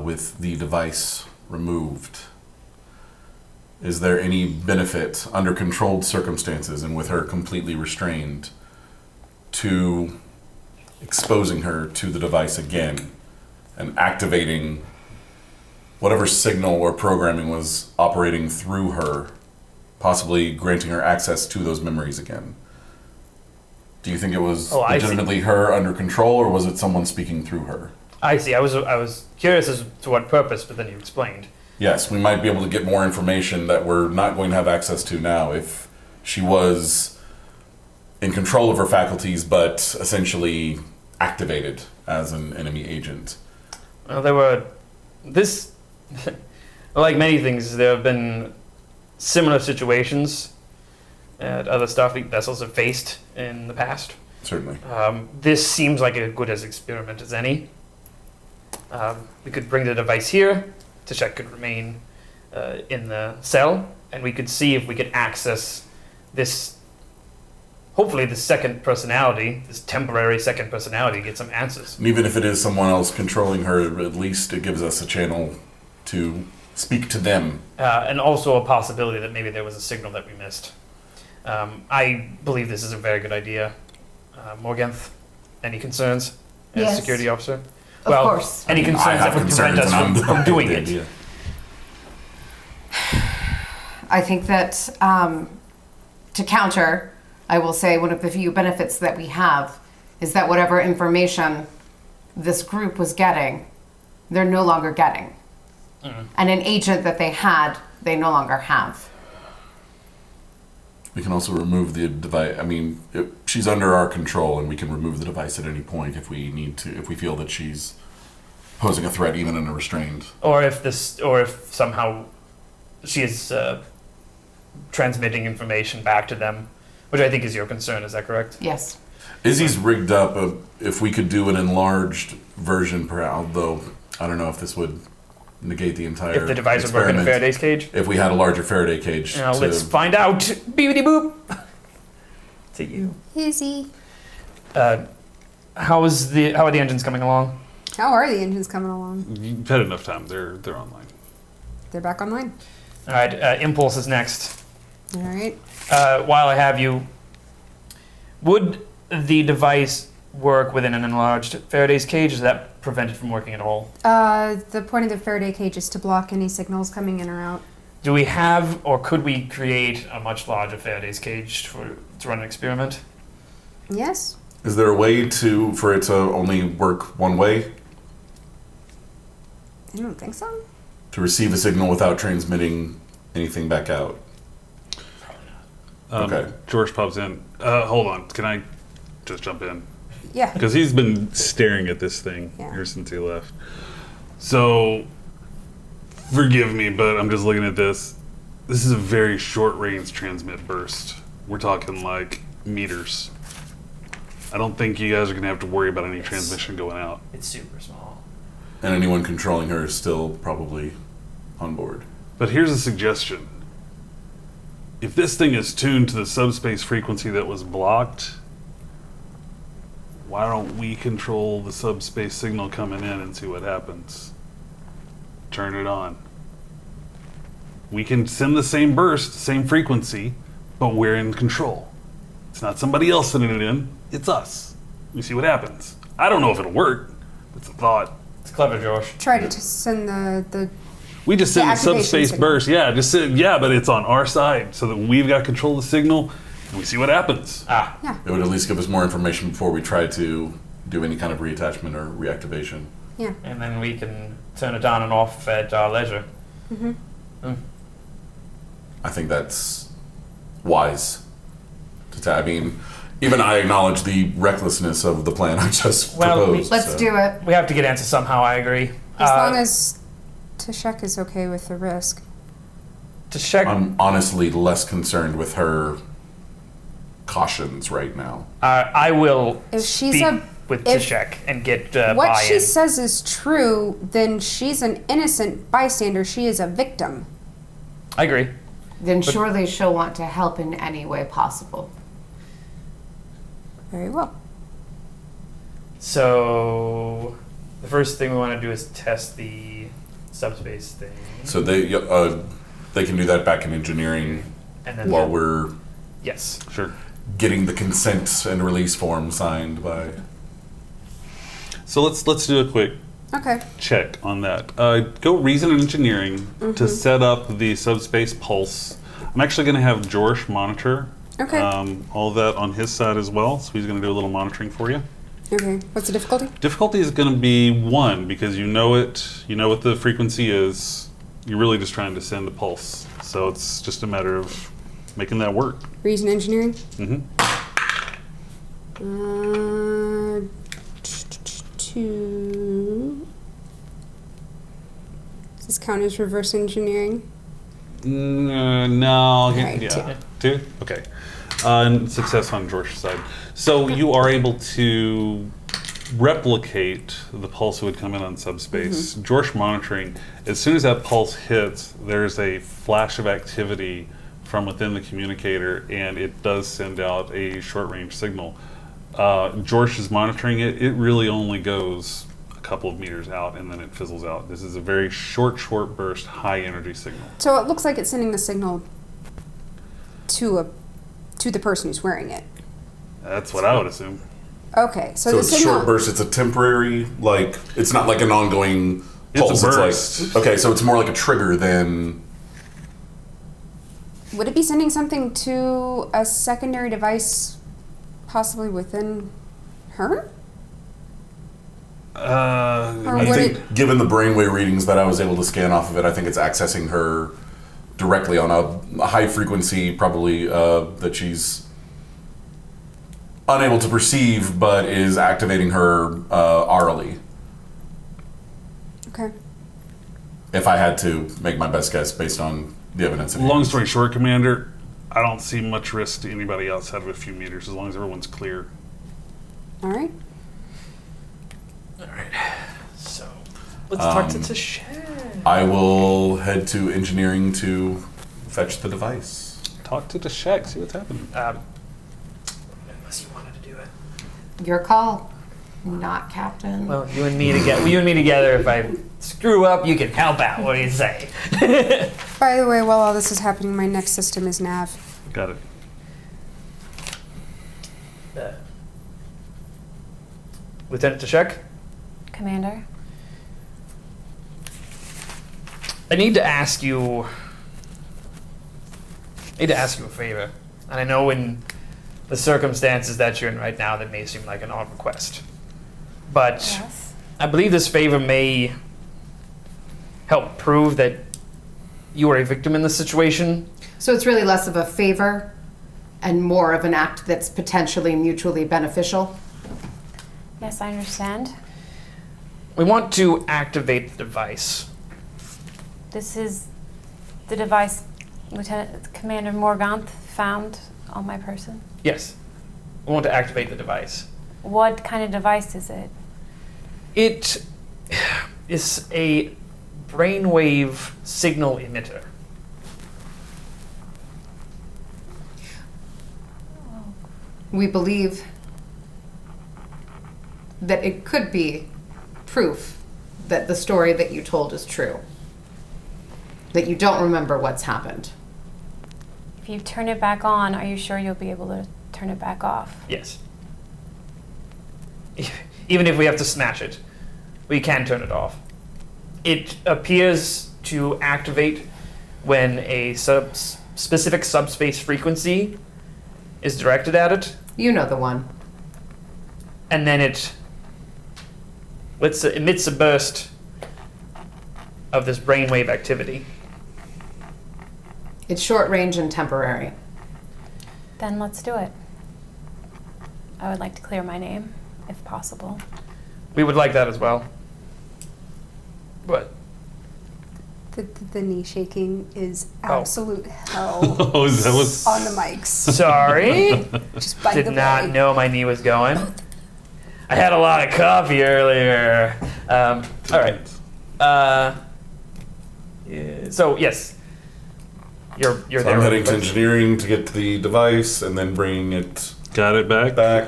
with the device removed, is there any benefit under controlled circumstances and with her completely restrained to exposing her to the device again and activating whatever signal or programming was operating through her, possibly granting her access to those memories again? Do you think it was I see. legitimately her under control, or was it someone speaking through her? I see. I was curious as to what purpose, but then you explained. Yes, we might be able to get more information that we're not going to have access to now if she was in control of her faculties, but essentially activated as an enemy agent. Well, there were this, like many things, there have been similar situations that other Starfleet vessels have faced in the past. Certainly. This seems like as good as experiment as any. We could bring the device here. Tashek could remain in the cell, and we could see if we could access this, hopefully the second personality, this temporary second personality, get some answers. And even if it is someone else controlling her, at least it gives us a channel to speak to them. And also a possibility that maybe there was a signal that we missed. I believe this is a very good idea. Morganth, any concerns as Yes. security officer? Of course. Any concerns that would prevent us from doing it? I think that to counter, I will say one of the few benefits that we have is that whatever information this group was getting, they're no longer getting. And an agent that they had, they no longer have. We can also remove the device. I mean, she's under our control, and we can remove the device at any point if we need to, if we feel that she's posing a threat, even in a restrained. Or if somehow she is transmitting information back to them, which I think is your concern. Is that correct? Yes. Izzy's rigged up. If we could do an enlarged version, perhaps, though I don't know if this would negate the entire. If the device would work in a Faraday's cage. If we had a larger Faraday cage. Now let's find out. Beepity boop. To you. Izzy. How are the engines coming along? How are the engines coming along? You've had enough time. They're online. They're back online. All right. Impulse is next. All right. While I have you, would the device work within an enlarged Faraday's cage? Is that prevented from working at all? The point of the Faraday cage is to block any signals coming in or out. Do we have, or could we create a much larger Faraday's cage to run an experiment? Yes. Is there a way for it to only work one way? I don't think so. To receive a signal without transmitting anything back out? Okay. George pops in. Hold on. Can I just jump in? Yeah. Because he's been staring at this thing ever since he left. So, forgive me, but I'm just looking at this. This is a very short-range transmit burst. We're talking like meters. I don't think you guys are going to have to worry about any transmission going out. It's super small. And anyone controlling her is still probably on board. But here's a suggestion. If this thing is tuned to the subspace frequency that was blocked, why don't we control the subspace signal coming in and see what happens? Turn it on. We can send the same burst, same frequency, but we're in control. It's not somebody else sending it in, it's us. We see what happens. I don't know if it'll work. It's a thought. It's clever, Josh. Try to send the We just send the activation subspace signal. burst. Yeah, but it's on our side so that we've got control of the signal and we see what happens. It would at least give us more information before we try to do any kind of reattachment or reactivation. Yeah. And then we can turn it on and off at our leisure. I think that's wise. I mean, even I acknowledge the recklessness of the plan I just proposed. Let's do it. We have to get answers somehow, I agree. As long as Tashek is okay with the risk. To check, I'm honestly less concerned with her cautions right now. I will If she's speak with if Tashek and get What buy-in. she says is true, then she's an innocent bystander. She is a victim. I agree. Then surely she'll want to help in any way possible. Very well. So the first thing we want to do is test the subspace thing, So they can do that back in engineering and then while we're yes, Sure. getting the consent and release form signed by. So let's do a quick Okay. check on that. Go reason and engineering to set up the subspace pulse. I'm actually going to have Jorsh monitor Okay. all of that on his side as well. So he's going to do a little monitoring for you. Okay. What's the difficulty? Difficulty is going to be 1 because you know it. You know what the frequency is. You're really just trying to send a pulse. So it's just a matter of making that work. Reason engineering? Mm-hmm. 2. Does this count as reverse engineering? No. Alright, Yeah. 2? Okay. And success on George's side. So you are able to replicate the pulse that would come in on subspace. George monitoring, as soon as that pulse hits, there's a flash of activity from within the communicator, and it does send out a short-range signal. George is monitoring it. It really only goes a couple of meters out, and then it fizzles out. This is a very short burst, high-energy signal. So it looks like it's sending the signal to the person who's wearing it. That's what I would assume. Okay, so So the it's signal. short burst. It's a temporary, like it's not like an ongoing It's a pulse. burst. It's like okay, so it's more like a trigger than. Would it be sending something to a secondary device, possibly within her? Or I would think, it? given the brainwave readings that I was able to scan off of it, I think it's accessing her directly on a high frequency, probably that she's unable to perceive, but is activating her aurally. Okay. If I had to make my best guess based on the evidence. in Long hand. story short, Commander, I don't see much risk to anybody outside of a few meters as long as everyone's clear. All right. So let's talk to Tashek. I will head to engineering to fetch the device. Talk to the shack, see what's happening. Unless you wanted to do it. Your call, not Captain. Well, you and me together. If I screw up, you can help out. What do you say? By the way, while all this is happening, my next system is nav. Got it. Lieutenant Tashek, Commander. I need to ask you a favor. And I know in the circumstances that you're in right now, that may seem like an odd request. But Yes. I believe this favor may help prove that you are a victim in this situation. So it's really less of a favor and more of an act that's potentially mutually beneficial. Yes, I understand. We want to activate the device. This is the device Lieutenant Commander Morganth found on my person. Yes. We want to activate the device. What kind of device is it? It is a brainwave signal emitter. We believe that it could be proof that the story that you told is true. That you don't remember what's happened. If you turn it back on, are you sure you'll be able to turn it back off? Yes. Even if we have to smash it, we can turn it off. It appears to activate when a specific subspace frequency is directed at it. You know the one. And then it emits a burst of this brainwave activity. It's short range and temporary. Then let's do it. I would like to clear my name, if possible. We would like that as well. What? The knee shaking is absolute hell Oh, that was on the mics. Sorry. Just by Did the not way. know my knee was going. I had a lot of coffee earlier. All right. So yes, you're So there. I'm heading to engineering to get to the device and then bring it. got it back. Back.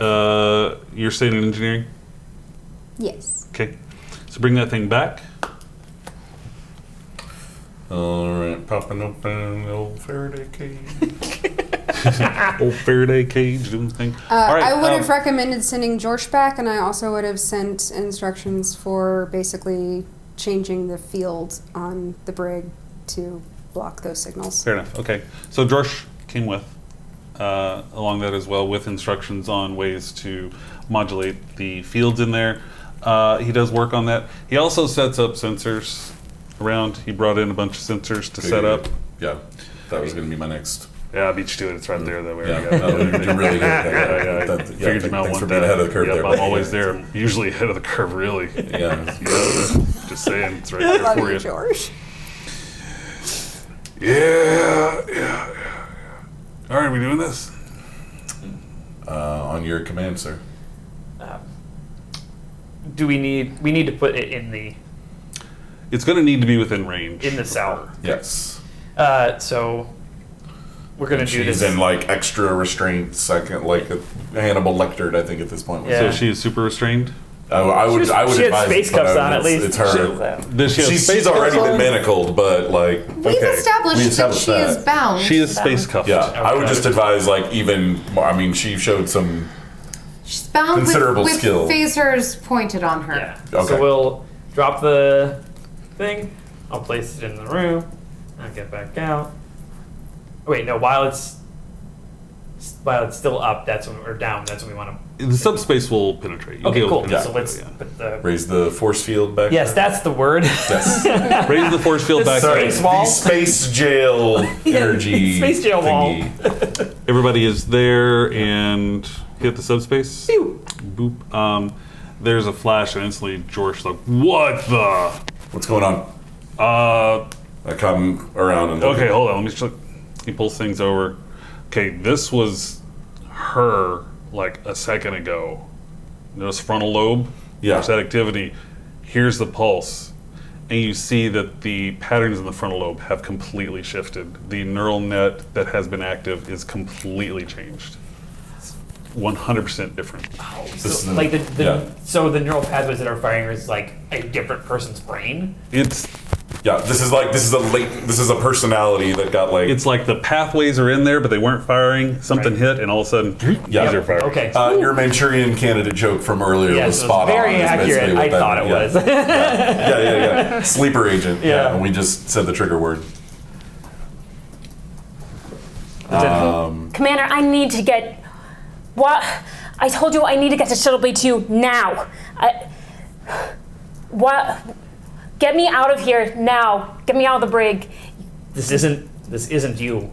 You're staying in engineering. Yes. Okay, so bring that thing back. All right, popping open the old Faraday cage. Old Faraday cage doing the thing. All right, I would have recommended sending George back, and I also would have sent instructions for basically changing the field on the brig to block those signals. Fair enough. Okay, so George came with along that as well with instructions on ways to modulate the fields in there. He does work on that. He also sets up sensors around. He brought in a bunch of sensors to set up. Yeah, that was going to be my next. Yeah, I beat you to it. It's right there. That way. Yeah, no, you're really good. Yeah. Figured you might thanks want for being that. ahead of the curve Yep, there. I'm but- always there. Usually ahead of the curve, really. Yeah. Just saying, it's right there Love for you, you. George. Yeah. All right, we doing this? On your command, sir. Do we need to put it in the It's going to need to be within range. in the cell? Yes. So we're gonna do She's this. in like extra restraints, like Hannibal Lecter, I think at this point. Yeah. So she is super restrained. I would she advise had space it, but cuffs on at least. It's her. Does she have She's space already cuffs been on? manacled, but like We've established, We that established she is that. bound. She is space cuffed. yeah, I would just advise like even more. I mean, she showed some. She's bound Considerable with skill. phasers pointed on her. Yeah. Okay. So we'll drop the thing. I'll place it in the room. I'll get back out. Wait, no. While it's still up, that's when or down. That's when we want to. The subspace will penetrate. You'll be Okay, able cool. to So penetrate, let's put the. Raise the force field back. Yes, that's the word. Yes. Raise the force field back. Sorry, Space wall? the space jail energy. Space jail wall. thingy. Everybody is there and hit the subspace. Pew. Boop. There's a flash and instantly George's like, what the? What's going on? I come around and look. Okay, hold on. Let me just look. He pulls things over. Okay, this was her like a second ago. Notice frontal lobe. Yeah. There's that activity. Here's the pulse. And you see that the patterns in the frontal lobe have completely shifted. The neural net that has been active is completely changed. It's 100% different. This is So, like yeah. so the neural pathways that are firing is like a different person's brain. It's Yeah, this is a personality that got like. It's like the pathways are in there, but they weren't firing. Something hit, and all of a sudden, Yeah. these are firing. Okay. Your Manchurian Candidate joke from earlier Yes, was it was spot very on. It's accurate. basically what I thought it was. Yeah. Sleeper agent. Yeah. And we just said the trigger word. Commander, I need to get. What? I told you I need to get to Shuttle Bay 2 now. What? Get me out of here now. Get me out of the brig. This isn't you.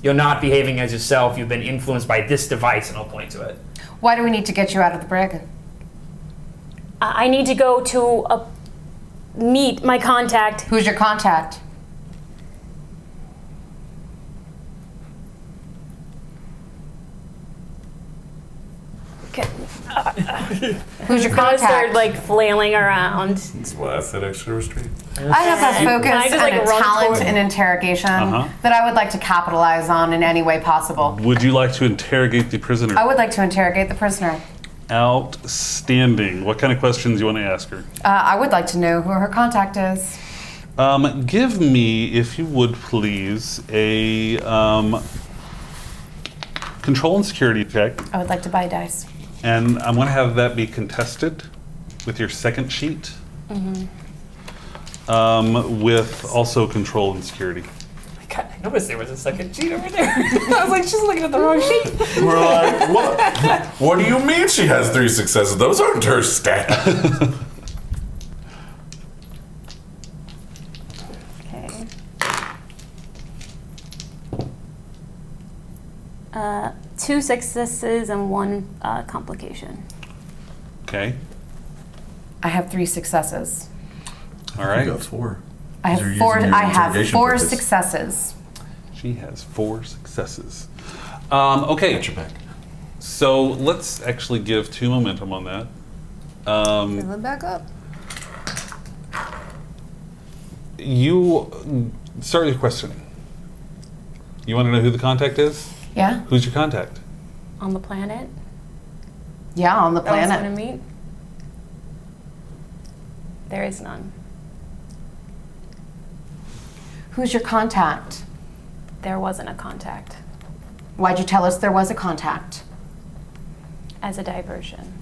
You're not behaving as yourself. You've been influenced by this device, and I'll point to it. Why do we need to get you out of the brig? I need to go to meet my contact. Who's your contact? Who's your I contact? started like flailing around. That's why I said extra restraint. I have a Can I focus just, like, and a run talent forward? in interrogation that I would like to capitalize on in any way possible. Would you like to interrogate the prisoner? I would like to interrogate the prisoner. Outstanding. What kind of questions do you want to ask her? I would like to know who her contact is. Give me, if you would please, a control and security check. I would like to buy dice. And I'm going to have that be contested with your second sheet. With also control and security. God, I noticed there was a second sheet over there. I was like, she's looking at the wrong sheet. We're like, what? What do you mean she has 3 successes? Those aren't her stats. Okay. 2 successes and 1 complication. Okay. I have 3 successes. All right. You got 4. I have You're 4. using your I have interrogation 4 purpose. successes. She has 4 successes. Okay. Got your back. So let's actually give 2 momentum on that. Fill it back up. You start with your question. You want to know who the contact is? Yeah? Who's your contact? On the planet? Yeah, on the That was planet. going to meet? There is none. Who's your contact? There wasn't a contact. Why'd you tell us there was a contact? As a diversion.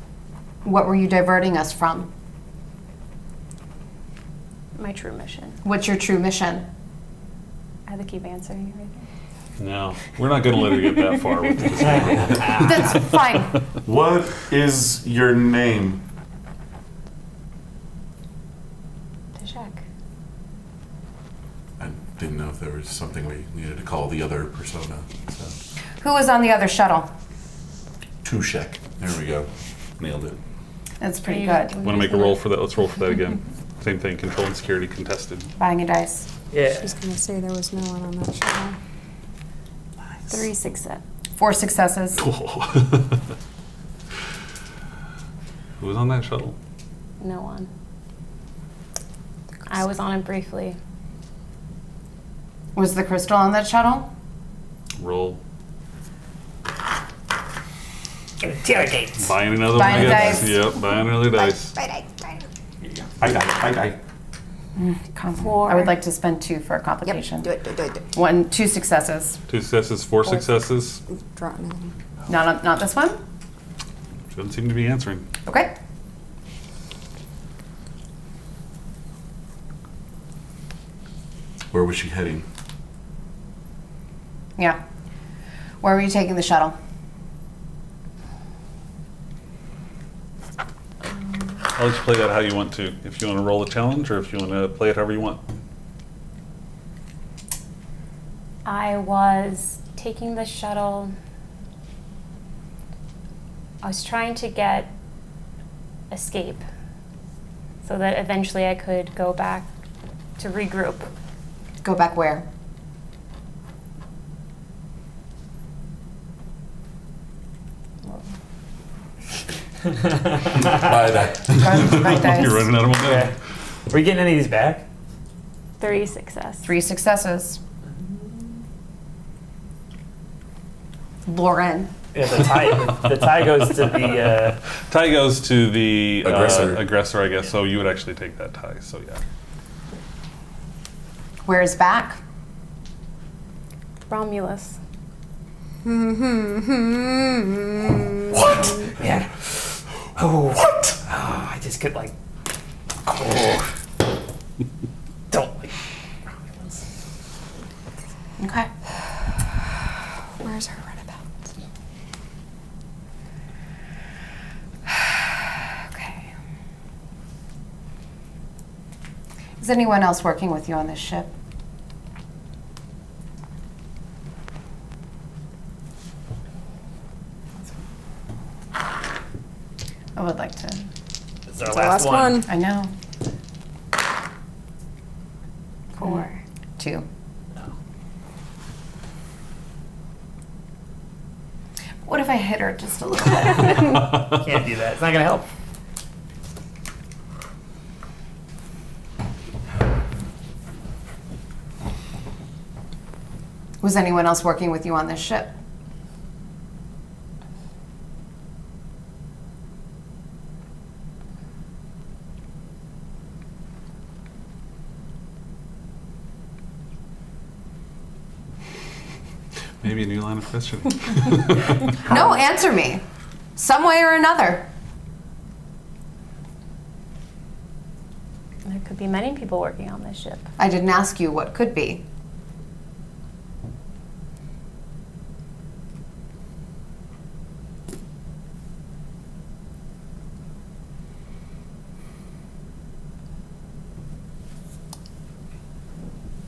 What were you diverting us from? My true mission. What's your true mission? I have to keep answering everything. No, we're not going to let her get that far with this. That's fine. What is your name? Tashak. I didn't know if there was something we needed to call the other persona. So. Who was on the other shuttle? Tushek. There we go. Nailed it. That's pretty good. Want to make a roll for that? Let's roll for that again. Same thing, control and security contested. Buying a dice. Yeah. I was gonna say there was no one on that show. 3 success. 4 successes. Who was on that shuttle? No one. I was on it briefly. Was the crystal on that shuttle? Roll. Interrogate. Buying another Buying one a again. dice. Yep, buying another dice. Bye. I. I would like to spend 2 for a complication. Do it. 2 successes. 2 successes, 4 successes. Draw another one. Not this one? Doesn't seem to be answering. Okay. Where was she heading? Yeah. Where were you taking the shuttle? I'll let you play that how you want to. If you want to roll a challenge or if you want to play it however you want. I was taking the shuttle. I was trying to get escape so that eventually I could go back to regroup. Go back where? Buy that. Buy dice. You're running out of momentum. Okay. Are we getting any of these back? 3 success. 3 successes. Lauren. Yeah, the tie goes to the. Tie goes to the Aggressor. I guess. So you would actually take that tie. So yeah. Where's back? Romulus. What? Yeah. Oh, what? Oh, I just could like. Oh. Don't like. Okay. Where's her runabout? Okay. Is anyone else working with you on this ship? I would like to. This is our It's last one. I know. 4. 2. What if I hit her just a little bit? Can't do that. It's not gonna help. Was anyone else working with you on this ship? Maybe a new line of questioning. No, answer me. Some way or another. There could be many people working on this ship. I didn't ask you what could be.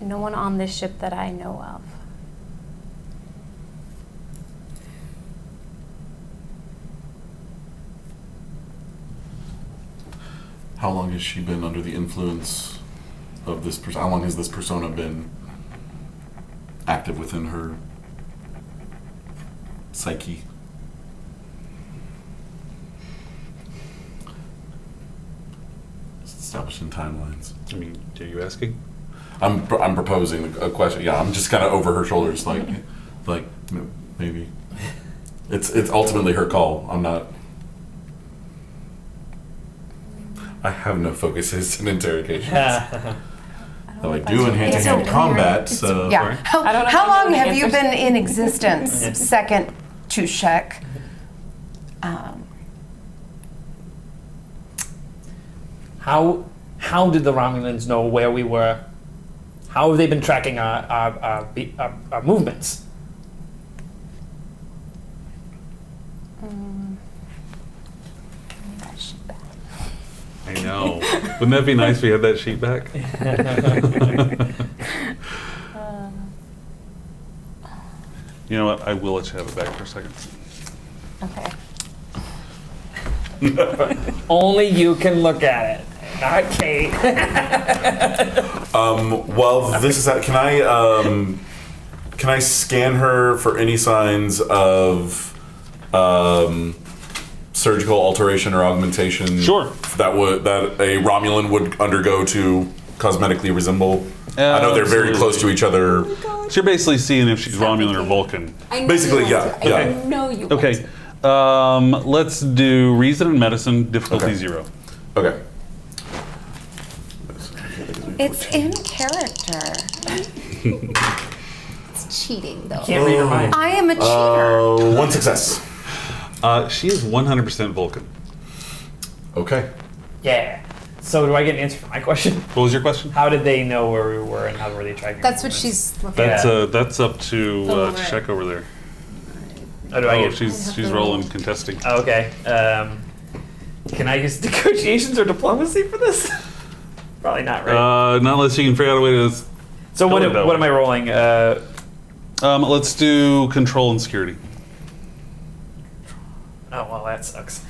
No one on this ship that I know of. How long has she been under the influence of this person? How long has this persona been active within her psyche? Establishing timelines. I mean, are you asking? I'm proposing a question. Yeah, I'm just kind of over her shoulders, like maybe. It's ultimately her call. I'm not. I have no focuses in interrogations. Though I do in hand-to-hand combat, so... Yeah. How long have you been in existence? Second to Shek. How did the Romulans know where we were? How have they been tracking our movements? I know. Wouldn't that be nice if we had that sheet back? You know what? I will let you have it back for a second. Okay. Only you can look at it, not Kate. Well, this is can I scan her for any signs of surgical alteration or augmentation? Sure. That a Romulan would undergo to cosmetically resemble. I know they're very close to each other. So you're basically seeing if she's Romulan or Vulcan. Basically, yeah. I know you. Okay. Let's do reason and medicine, difficulty 0. Okay. It's in character. It's cheating, though. Can't read your mind. I am a cheater. 1 success. She is 100% Vulcan. Okay. Yeah. So do I get an answer for my question? What was your question? How did they know where we were and how were they tracking? That's what movements? she's looking at. That's up to right. check over there. Oh, do I Oh, get? she's rolling contesting. Oh, okay. Can I use negotiations or diplomacy for this? Probably not, right? Not unless you can figure out a way to. So what it that am way. I rolling? Let's do control and security. Oh well, that sucks.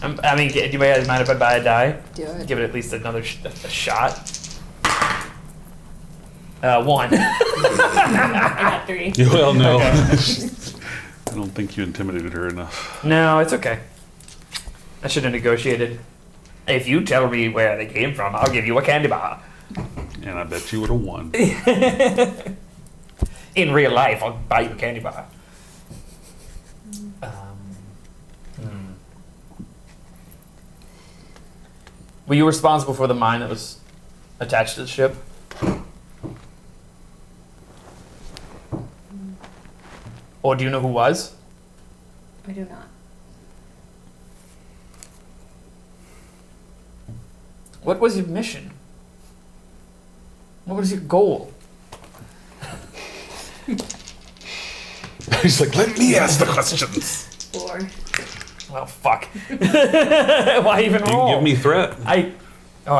Do you guys mind if I buy a die? Do it. Give it at least another a shot. 1. I got 3. Well, no. Okay. I don't think you intimidated her enough. No, it's okay. I should have negotiated. If you tell me where they came from, I'll give you a candy bar. And I bet you would have won. In real life, I'll buy you a candy bar. Were you responsible for the mine that was attached to the ship? Or do you know who was? I do not. What was your mission? What was your goal? He's like, let me ask the questions. 4. Well, fuck. Why even You roll? can give me threat. I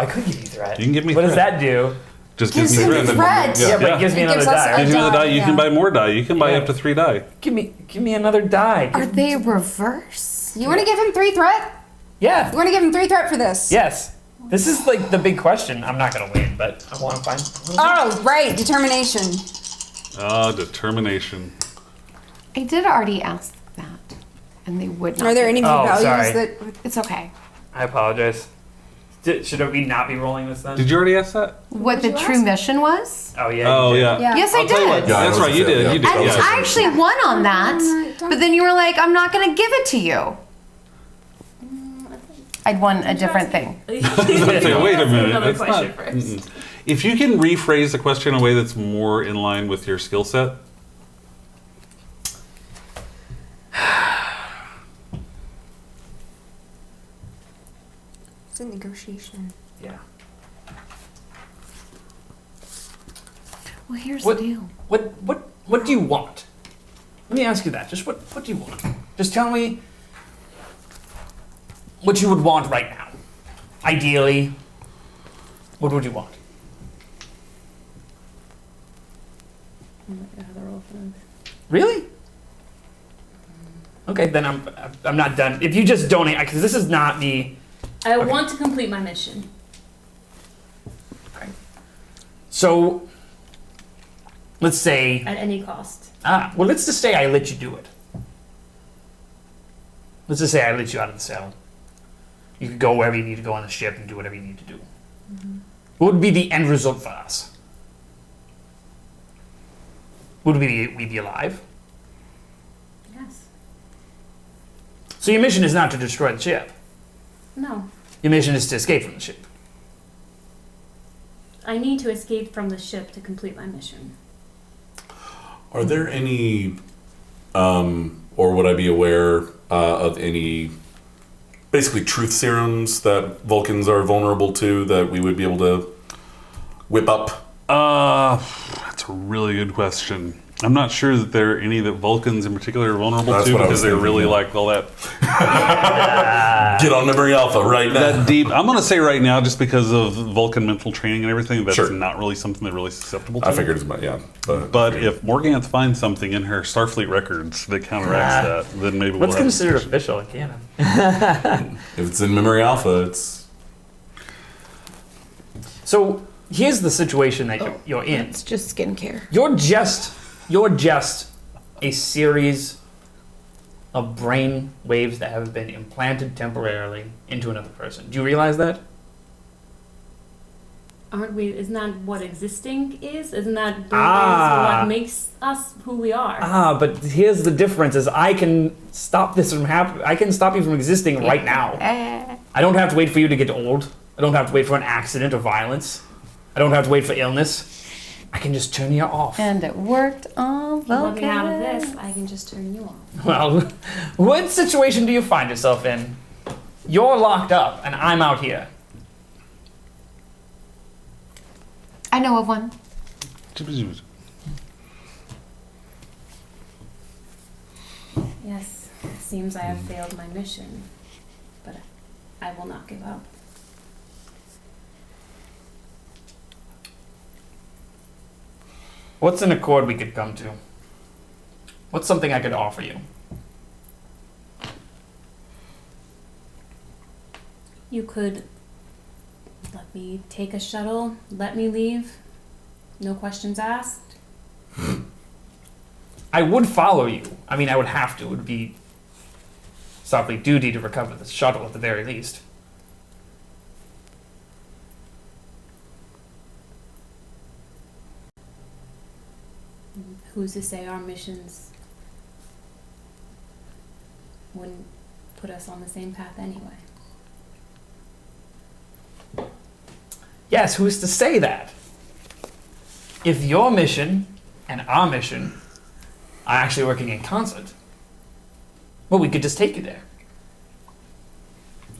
could give you threat. You can give me What does threat. that do? Just give Gives me him threat. threat. Yeah, but it gives me It another gives us die. a right? Gives you another die. You Yeah. can buy more die. You can buy Yeah. up to 3 die. Give me another die. Are they reverse? You want to give him 3 threat? Yeah. You want to give him 3 threat for this? Yes. This is like the big question. I'm not gonna win, but I want to find. Oh, right. Determination. Determination. I did already ask that, and they would not. Are there any Oh, values sorry. that... It's okay. I apologize. Should we not be rolling this then? Did you already ask that? What the you true ask? mission was? Oh yeah. Oh, you did. yeah. Yeah. Yes, I I'll tell you what. did. Yeah, That's I right. was You a fail, did. yeah. You did. And Yeah. I actually won on that, don't- but then you were like, I'm not going to give it to you. I'd won a different thing. Say, wait a minute. Another It's question not- first. If you can rephrase the question in a way that's more in line with your skill set. It's a negotiation. Yeah. Well, here's the deal. What do you want? Let me ask you that. Just what do you want? Just tell me what you would want right now. Ideally, what would you want? Really? Okay, then I'm not done. If you just donate, because this is not the. I want to complete my mission. Okay. So, let's say. At any cost. Well, let's just say I let you do it. Let's just say I let you out of the cell. You could go wherever you need to go on the ship and do whatever you need to do. Mm-hmm. What would be the end result for us? Would we be alive? Yes. So your mission is not to destroy the ship. No. Your mission is to escape from the ship. I need to escape from the ship to complete my mission. Are there any, or would I be aware of any, basically truth serums that Vulcans are vulnerable to that we would be able to whip up? That's a really good question. I'm not sure that there are any that Vulcans in particular are vulnerable to because they're really like all that. Get on memory alpha right now. That deep. I'm going to say right now, just because of Vulcan mental training and everything, that's not really something they're really susceptible to. I figured as much, yeah. But if Morganth finds something in her Starfleet records that counteracts that, then maybe what's we'll considered official in canon? If it's in memory alpha, it's. So here's the situation that you're in. It's just skincare. You're just a series of brain waves that have been implanted temporarily into another person. Do you realize that? Aren't we? Isn't that what existing is? Isn't that what makes us who we are? But here's the difference: is I can stop this from happening. I can stop you from existing right now. I don't have to wait for you to get old. I don't have to wait for an accident or violence. I don't have to wait for illness. I can just turn you off. And it worked on Vulcan. Let me out of this, I can just turn you off. Well, what situation do you find yourself in? You're locked up, and I'm out here. I know of one. Yes, it seems I have failed my mission, but I will not give up. What's an accord we could come to? What's something I could offer you? You could let me take a shuttle, let me leave, no questions asked. I would follow you. I mean, I would have to. It would be Starfleet duty to recover the shuttle at the very least. Who's to say our missions wouldn't put us on the same path anyway? Yes, who's to say that? If your mission and our mission are actually working in concert, well, we could just take you there.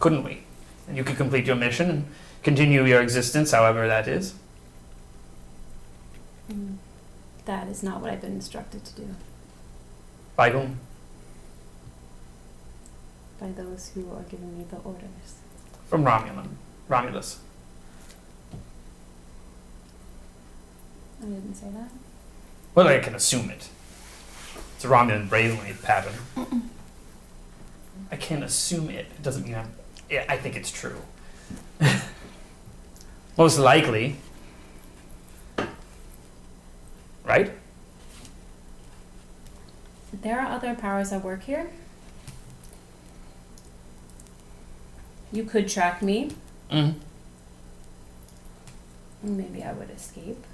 Couldn't we? And you could complete your mission and continue your existence, however that is. That is not what I've been instructed to do. By whom? By those who are giving me the orders. From Romulus. I didn't say that. Well, I can assume it. It's a Romulan brainwave pattern. I can assume it. It doesn't mean I think it's true. Most likely. Right? There are other powers at work here. You could track me. Mm-hmm. Maybe I would escape.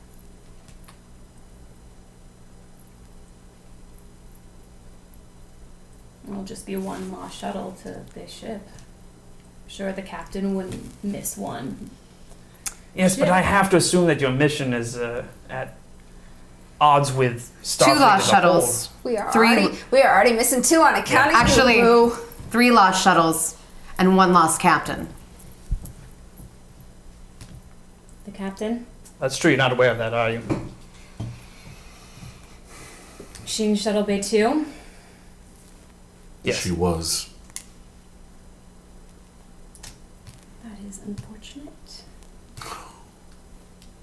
It'll just be one lost shuttle to this ship. I'm sure the captain wouldn't miss one. Yes, but I have to assume that your mission is at odds with Starfleet 2 lost as a whole. shuttles. We are 3 already missing 2 on account of Actually, you. 3 lost shuttles and 1 lost captain. The captain? That's true. You're not aware of that, are you? She in Shuttle Bay 2? Yes. She was. That is unfortunate.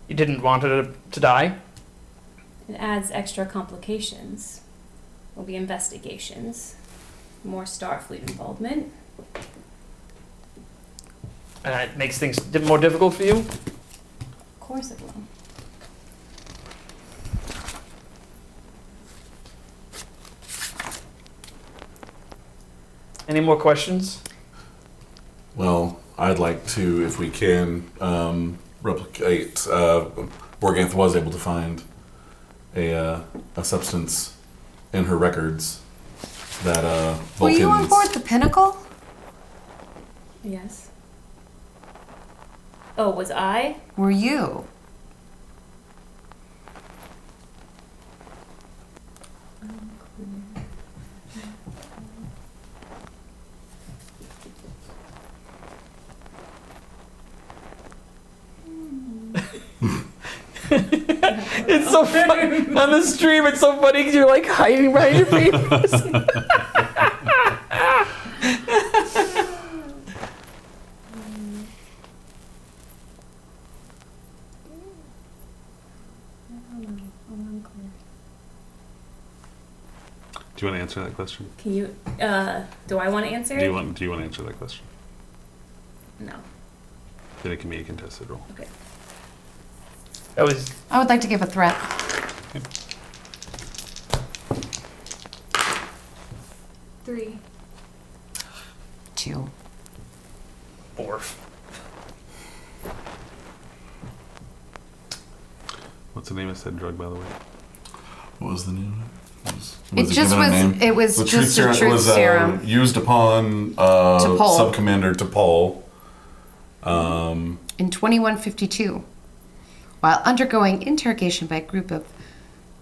You didn't want her to die? It adds extra complications. There'll be investigations. More Starfleet involvement. And it makes things more difficult for you? Of course it will. Any more questions? Well, I'd like to, if we can, replicate. Morganth was able to find a substance in her records that Vulcans. Were you on board the Pinnacle? Yes. Oh, was I? Were you? It's so funny. On the stream, it's so funny because you're like hiding behind your papers. Do you want to answer that question? Can you, do I want to answer it? Do you want to answer that question? No. Then it can be a contested roll. Okay. That was I would like to give a threat. Okay. 3. 2. Orf. What's the name of said drug, by the way? What was the name? It just was. It was The just a truth was serum. used upon T'Pol. Subcommander T'Pol. In 2152, while undergoing interrogation by a group of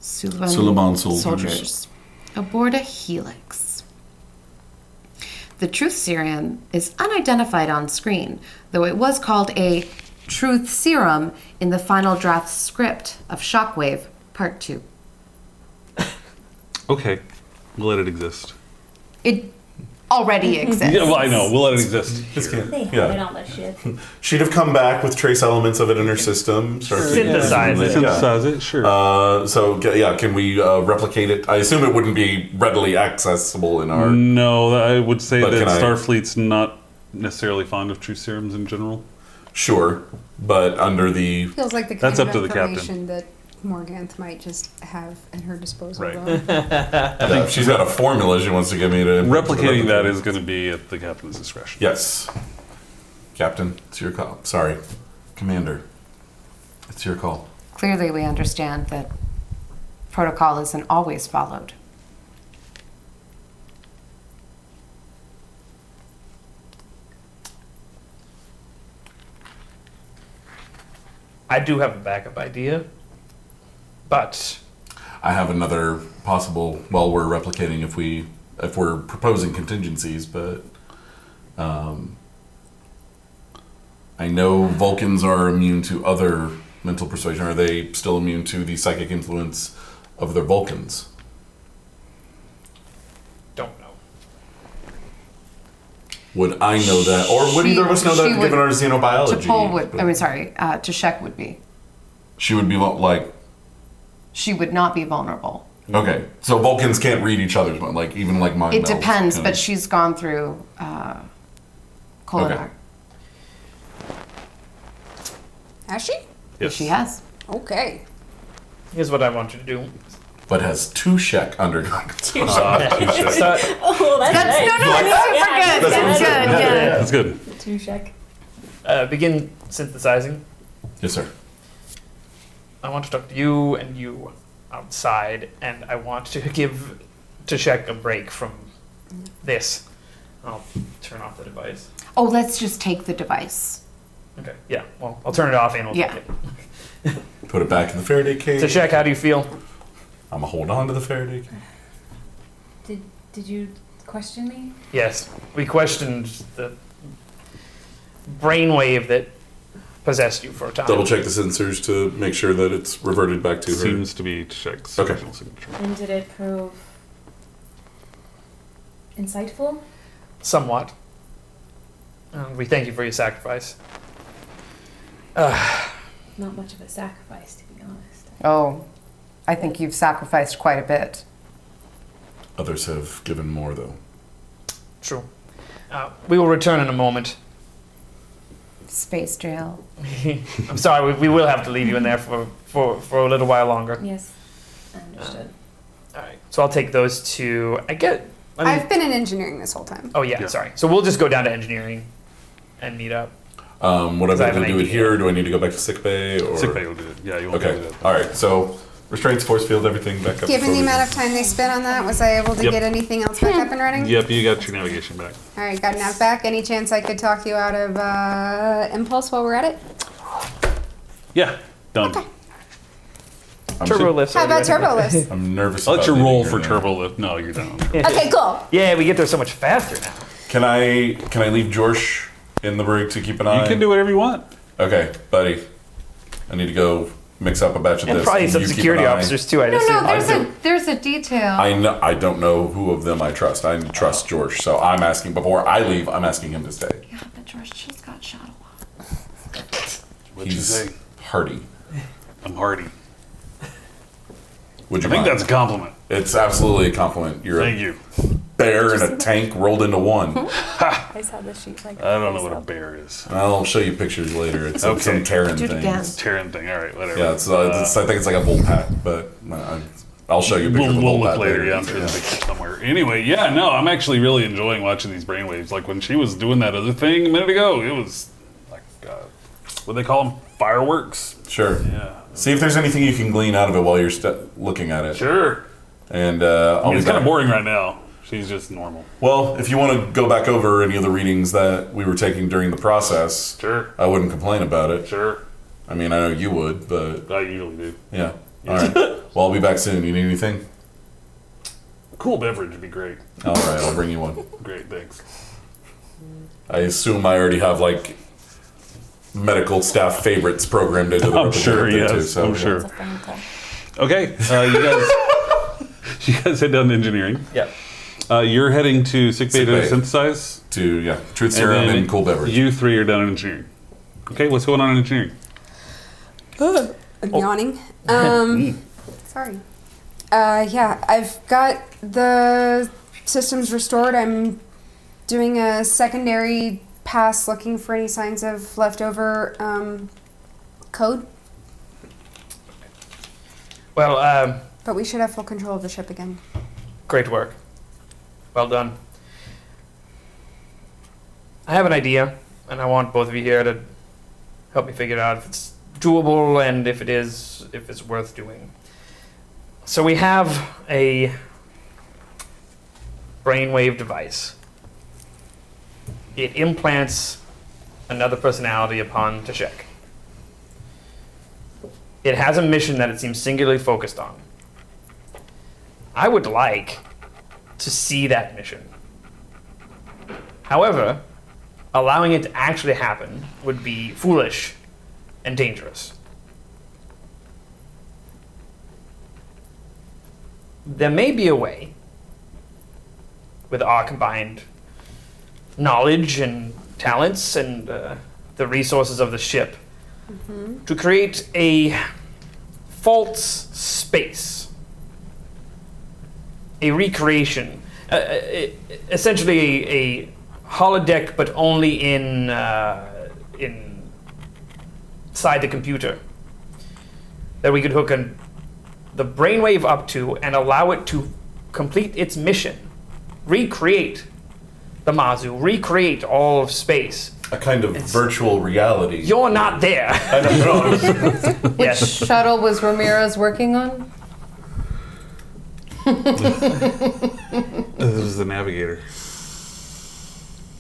Suliban soldiers aboard a Helix. The truth serum is unidentified on screen, though it was called a truth serum in the final draft script of Shockwave Part 2. Okay, we'll let it exist. It already exists. Yeah, well, I know. We'll let it exist. They have it on that shit. She'd have come back with trace elements of it in her system. Synthesize it. Synthesize it, sure. Can we replicate it? I assume it wouldn't be readily accessible in our... No, I would say But that can I- Starfleet's not necessarily fond of truth serums in general. Sure, but under the... Feels like the kind That's of up to the captain. information that Morganth might just have at her disposal. Right. though. I think she's got a formula she wants to give me to... Replicating that replicate. is going to be at the captain's discretion. Yes. Captain, it's your call. Sorry. Commander, it's your call. Clearly, we understand that protocol isn't always followed. I do have a backup idea, but I have another possible... Well, we're replicating if we're proposing contingencies, but... I know Vulcans are immune to other mental persuasion. Are they still immune to the psychic influence of their Vulcans? don't know. Would I know that? Or would either of us know She that given our xenobiology? T'Pol would. T'Shek would be. She would be like... She would not be vulnerable. Okay, so Vulcans can't read each other's mind, like even like mind It melds, depends, kind but of. she's gone through Kolinar. Okay. Has she? Yes. She has. Okay. Here's what I want you to do. But has T'Shek undergone? Start, Oh, that's That's super good. That's good. Yeah. That's good. 2 check. begin synthesizing. Yes, sir. I want to talk to you and you outside, and I want to give T'Shek a break from this. I'll turn off the device. Oh, let's just take the device. Okay. Yeah. Well, I'll turn it off and we'll Yeah. take it. Put it back in the Faraday cage. So, Shaq, how do you feel? I'm gonna hold on to the Faraday cage. Did you question me? Yes. We questioned the brainwave that possessed you for a time. Double check the sensors to make sure that it's reverted back to her. Seems to be Check's Okay. original signature. And did it prove insightful? Somewhat. We thank you for your sacrifice. Not much of a sacrifice, to be honest. Oh, I think you've sacrificed quite a bit. Others have given more, though. True. We will return in a moment. Space jail. I'm sorry, we will have to leave you in there for a little while longer. Yes, I understood. All right. So I'll take those two. I've been in engineering this whole time. Oh, yeah, sorry. So we'll just go down to engineering and meet up. What am I I have going an to do it idea. here? Or do I need to go back to sick bay? Or? Sick bay will do it. Yeah, you won't Okay. do that. All right. So restraints, force field, everything back up. Given before the we- amount of time they spent on that, was I able to Yep. get anything else back up and running? Yep, you got your navigation back. All right, got enough back. Any chance I could talk you out of impulse while we're at it? Yeah, done. I'm Turbo su- lifts. How about turbo lifts? I'm nervous. I'll let about you roll leaving for her now. turbo lift. No, you're done. Okay, cool. Yeah, we get there so much faster now. Can I leave Jorsh in the brig to keep an eye? You can do whatever you want. Okay, buddy. I need to go mix up a batch of And this. probably Can some you keep security an eye? officers too, I'd No, assume. no, there's a detail. I know. I don't know who of them I trust. I trust Jorsh, so I'm asking before I leave. I'm asking him to stay. Yeah, but George just got shot a lot. What'd you He's say? hardy. I'm hardy. Would you I think mind? that's a compliment. It's absolutely a compliment. You're Thank a you. bear in a tank rolled into one. I saw the sheet like I don't know what a bear is. I'll show you pictures later. It's Okay. some Terran Do it again. things. Terran thing. All right, whatever. Yeah, I think it's like a bull pack, but I'll show you a picture We'll, of the we'll bull look pack later. Yeah, I'm sure there's a picture somewhere. Anyway, yeah, no, I'm actually really enjoying watching these brainwaves. Like when she was doing that other thing a minute ago, it was like, what do they call them? Fireworks? Sure. Yeah. See if there's anything you can glean out of it while you're looking at it. Sure. And I I'll mean, be it's kind of back. boring right now. She's just normal. Well, if you want to go back over any of the readings that we were taking during the process, Sure. I wouldn't complain about it. Sure. I mean, I know you would, but I usually do. yeah. All right. Well, I'll be back soon. You need anything? Cool beverage would be great. All right, I'll bring you one. Great, thanks. I assume I already have like medical staff favorites programmed into the I'm sure, representative yes. too, so, I'm yeah. sure. It's a Fanta. Okay, you guys head down to engineering. Yeah. You're heading to sick bay Sick to bay. synthesize. To truth serum and cool beverage. You three are down in engineering. Okay, what's going on in engineering? I'm yawning. Sorry. Yeah, I've got the systems restored. I'm doing a secondary pass looking for any signs of leftover code. Well, But we should have full control of the ship again. great work. Well done. I have an idea, and I want both of you here to help me figure out if it's doable and if it's worth doing. So we have a brainwave device. It implants another personality upon Tashek. It has a mission that it seems singularly focused on. I would like to see that mission. However, allowing it to actually happen would be foolish and dangerous. There may be a way, with our combined knowledge and talents and the resources of the ship, to create a false space, a recreation, essentially a holodeck, but only inside the computer, that we could hook the brainwave up to and allow it to complete its mission, recreate the Mazu, recreate all of space. A kind of virtual reality. You're not there. I don't know. Yes. Shuttle was Ramirez working on? This is the navigator.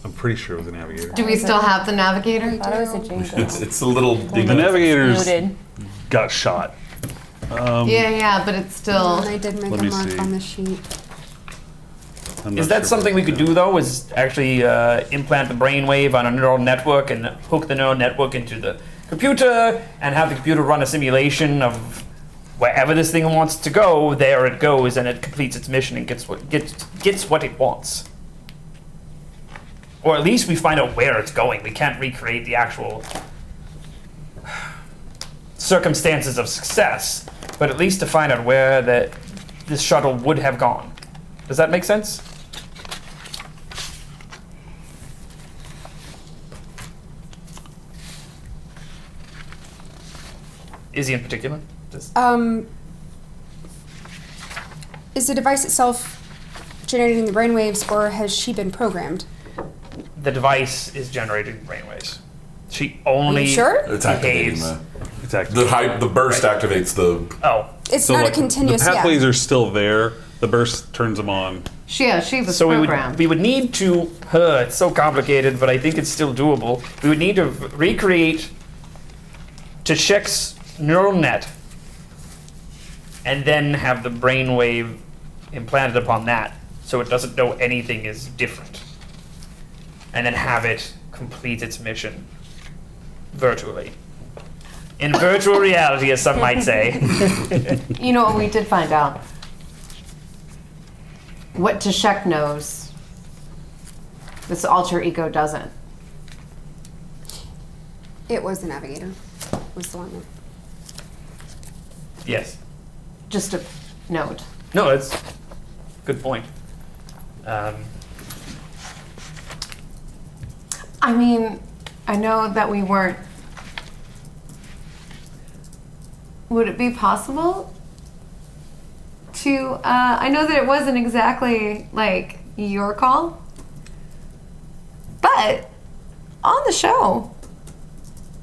I'm pretty sure it was a navigator. Do we still have the navigator? I thought it was a jingle. It's a little. The navigators Muted. got shot. Yeah, but it's still. And I did make Let a me mark see. on the sheet. I'm Is not that sure something we what could do though? Is actually implant the brainwave on a neural network and hook the neural network into the computer and have the computer run a simulation of wherever this thing wants to go. There it goes, and it completes its mission and gets what it wants. Or at least we find out where it's going. We can't recreate the actual circumstances of success, but at least to find out where this shuttle would have gone. Does that make sense? Izzy in particular? Is the device itself generating the brainwaves, or has she been programmed? The device is generating brainwaves. She only Are you sure? It's activating behaves. It's active. the burst activates the. Oh, It's So not like, a continuous. the pathways yeah. are still there. The burst turns them on. She was so programmed. we would need to. It's so complicated, but I think it's still doable. We would need to recreate Tashek's neural net, and then have the brainwave implanted upon that, so it doesn't know anything is different, and then have it complete its mission virtually. In virtual reality, as some might say. You know what we did find out? What Tashek knows, this alter ego doesn't. It was the navigator. Was the one. That, Yes. Just a note. No, that's a good point. I mean, I know that we weren't. Would it be possible to? I know that it wasn't exactly like your call, but on the show,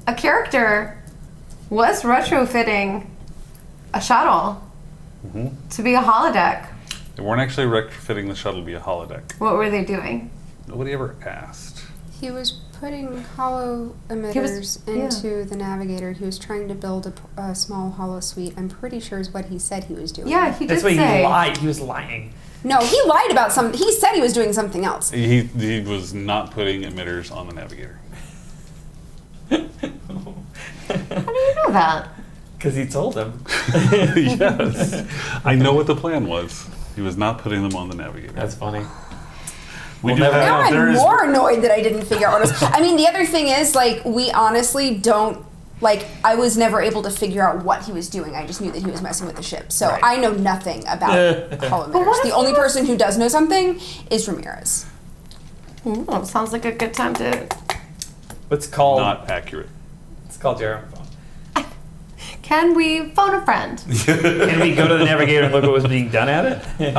a character was retrofitting a shuttle to be a holodeck. They weren't actually retrofitting the shuttle to be a holodeck. What were they doing? Nobody ever asked. he was putting hollow emitters into the navigator. He was trying to build a small hollow suite. I'm pretty sure is what he said he was doing. Yeah, he That's did why say. he lied. He was lying. No, he lied about something. He said he was doing something else. He was not putting emitters on the navigator. How do you know that? Because he told him. Yes. I know what the plan was. He was not putting them on the navigator. That's funny. We We'll do never have- Now I'm there is- more annoyed that I didn't figure out what it was. I mean, the other thing is, like, we honestly don't, like, I was never able to figure out what he was doing. I just knew that he was messing with the ship. So Right. I know nothing about hollow what emitters. if The he only was- person who does know something is Ramirez. Oh, sounds like a good time to. What's called? Not accurate. It's called Jeremy phone. Can we phone a friend? Can we go to the navigator and look what was being done at it?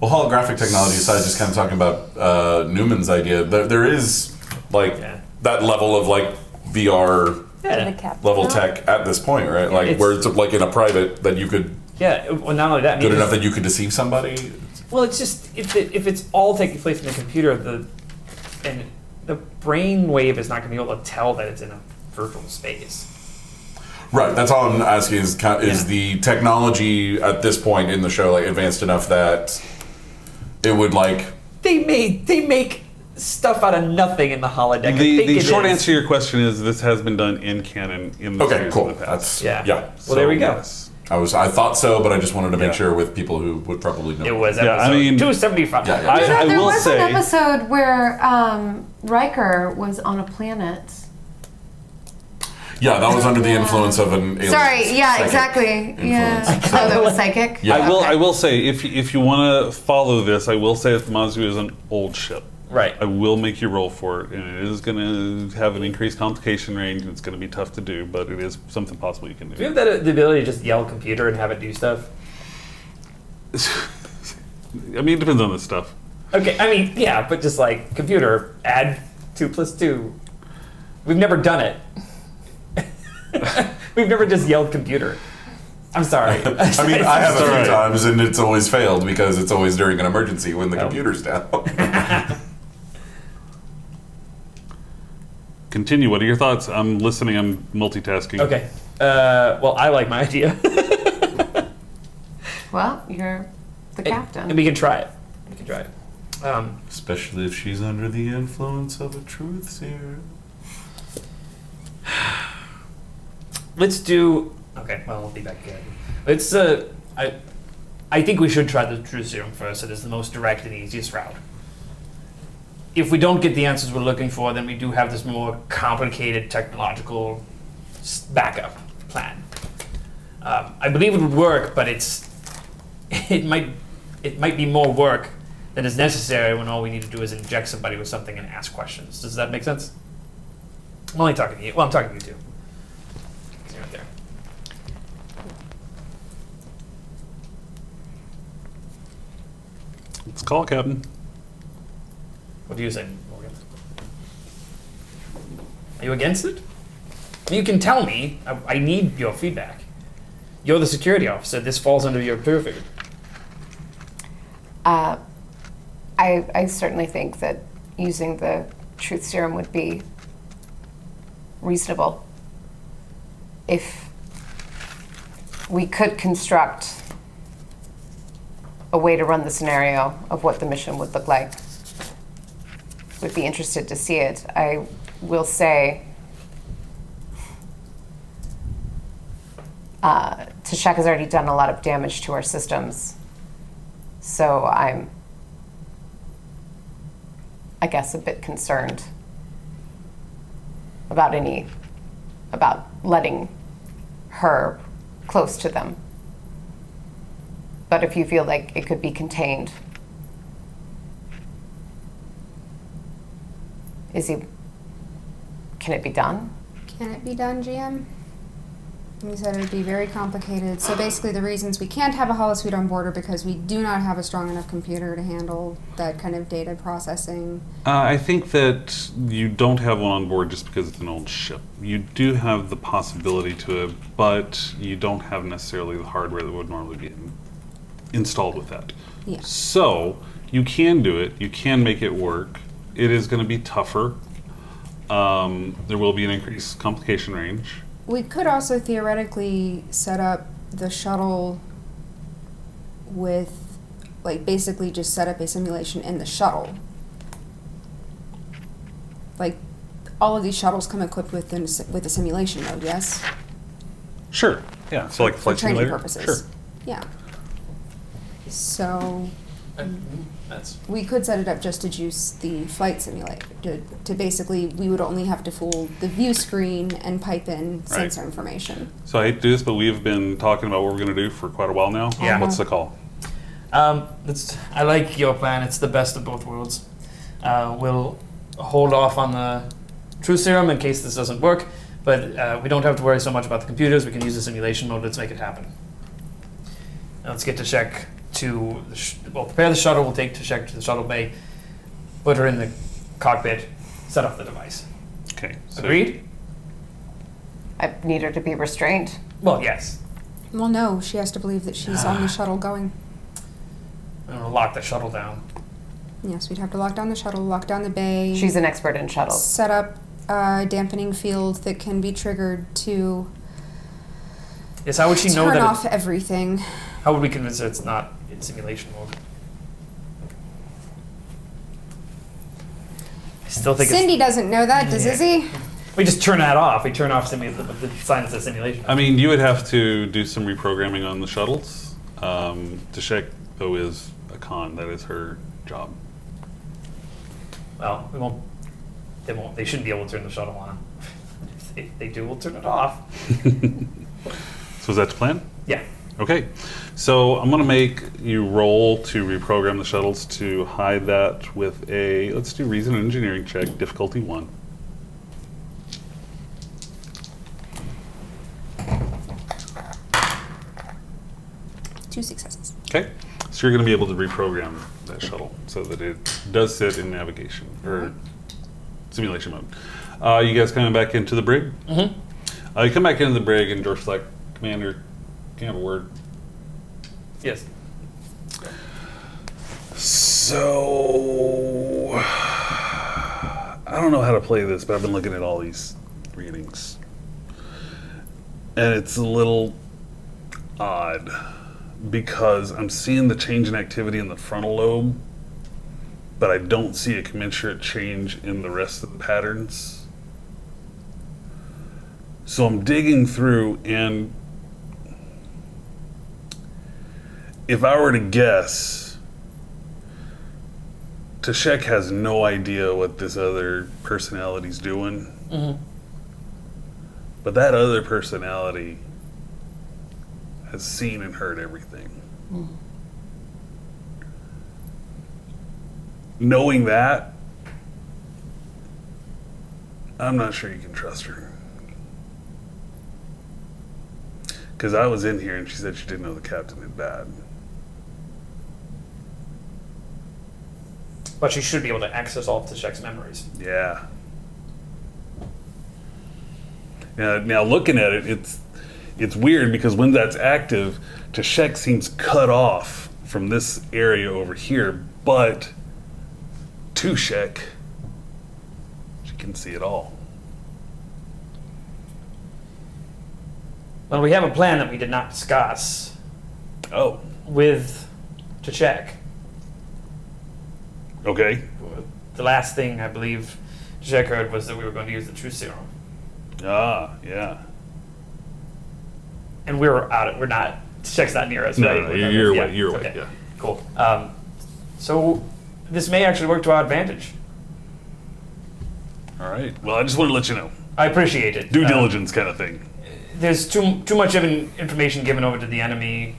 Well, holographic technology aside, just kind of talking about Newman's idea, there is like Yeah. that level of like VR Yeah. level tech at this point, right? Like it's- where it's like in a private that you could Yeah. Well, not only that. I mean, good enough it's- that you could deceive somebody. Well, it's just if it's all taking place in the computer, and the brain wave is not going to be able to tell that it's in a virtual space. Right. That's all I'm asking is Yeah. the technology at this point in the show like advanced enough that it would like They make stuff out of nothing in the holodeck. I think The it short is. answer to your question is this has been done in canon in the okay, series cool. in the past. That's Yeah. Well, there we go. Yes. I thought so, but I just wanted to make Yeah. sure with people who would probably know. It was Yeah, episode I mean- 275. Yeah, yeah. I there will was say- an episode where Riker was on a planet. Yeah, that was under the influence of an alien. Sorry, yeah, psychic exactly. Yeah. influence. Oh, that was psychic? Yeah. I will say if you want to follow this, I will say that the Mazu is an old ship. Right. I will make you roll for it, and it is going to have an increased complication range, and it's going to be tough to do, but it is something possible you can Do you do. have the ability to just yell computer and have it do stuff? I mean, it depends on this stuff. Okay, I mean, yeah, but just like computer, add 2 + 2. We've never done it. We've never just yelled computer. I'm sorry. I mean, I have a few Alright. times, and it's always failed because it's always during an emergency when the Oh. computer's down. continue. What are your thoughts? I'm listening. I'm multitasking. Okay. Well, I like my idea. Well, you're the captain. And we can try it. Especially if she's under the influence of a truth serum. Let's do. Okay, well, we'll be back again. Let's. I think we should try the truth serum first. It is the most direct and easiest route. If we don't get the answers we're looking for, then we do have this more complicated technological backup plan. I believe it would work, but it might be more work than is necessary when all we need to do is inject somebody with something and ask questions. Does that make sense? I'm only talking to you. Well, I'm talking to you too. See right there. Let's call it, Captain. What do you say, Morgan? Are you against it? You can tell me. I need your feedback. You're the security officer. This falls under your purview. I certainly think that using the truth serum would be reasonable. If we could construct a way to run the scenario of what the mission would look like, would be interested to see it. I will say, Tashek has already done a lot of damage to our systems, so I'm, I guess, a bit concerned about letting her close to them. But if you feel like it could be contained, can it be done? Can it be done, GM? You said it would be very complicated. So basically the reasons we can't have a holosuite on board are because we do not have a strong enough computer to handle that kind of data processing. I think that you don't have one on board just because it's an old ship. You do have the possibility to it, but you don't have necessarily the hardware that would normally be installed with that. Yeah. So you can do it. You can make it work. It is going to be tougher. There will be an increased complication range. We could also theoretically set up the shuttle with, like, basically just set up a simulation in the shuttle. Like, all of these shuttles come equipped with a simulation mode, yes? Sure. Yeah. So like a For flight training simulator. purposes. Sure. Yeah. So That's we could set it up just to juice the flight simulator. To basically, we would only have to fool the view screen and pipe in sensor information. So I hate to do this, but we've been talking about what we're going to do for quite a while now. Yeah. What's the call? I like your plan. It's the best of both worlds. We'll hold off on the truth serum in case this doesn't work, but we don't have to worry so much about the computers. We can use the simulation mode. Let's make it happen. Now let's get to check to prepare the shuttle. We'll take Tashek to the shuttle bay, put her in the cockpit, set up the device. Okay. So Agreed? I need her to be restrained. Well, yes. Well, no, she has to believe that she's on the shuttle going. I'm gonna lock the shuttle down. Yes, we'd have to lock down the shuttle, lock down the bay. She's an expert in shuttles. Set up a dampening field that can be triggered to Yes. How would she know turn that? off everything. How would we convince her it's not in simulation mode? I still think Cindy doesn't know that, does Izzy? we just turn that off. We turn off the sign that says simulation. I mean, you would have to do some reprogramming on the shuttles. Tashek, though, is a con. That is her job. Well, we won't. They won't. They shouldn't be able to turn the shuttle on. If they do, we'll turn it off. So is that the plan? Yeah. Okay. So I'm going to make you roll to reprogram the shuttles to hide that with a, let's do reason and engineering check, difficulty 1. Two successes. Okay. So you're going to be able to reprogram that shuttle so that it does sit in navigation or simulation mode. You guys coming back into the brig? Mm-hmm. You come back into the brig and George's like, Commander, can I have a word? Yes. So, I don't know how to play this, but I've been looking at all these readings. And it's a little odd because I'm seeing the change in activity in the frontal lobe, but I don't see a commensurate change in the rest of the patterns. So I'm digging through, and if I were to guess, Tashek has no idea what this other personality's doing. Mm-hmm. But that other personality has seen and heard everything. Mm. Knowing that, I'm not sure you can trust her. Because I was in here and she said she didn't know the captain had died. But she should be able to access all of Tashek's memories. Yeah. Now looking at it, it's weird because when that's active, Tashek seems cut off from this area over here, but Tushek, she can see it all. Well, we have a plan that we did not discuss. Oh. With Tashek. Okay. The last thing I believe Tashek heard was that we were going to use the truth serum. Ah, yeah. And we're not. Tashek's not near us, No, right? no, you're away. You're away. Okay. Yeah. Cool. So this may actually work to our advantage. All right. Well, I just want to let you know. I appreciate it. Due diligence kind of thing. There's too much of information given over to the enemy.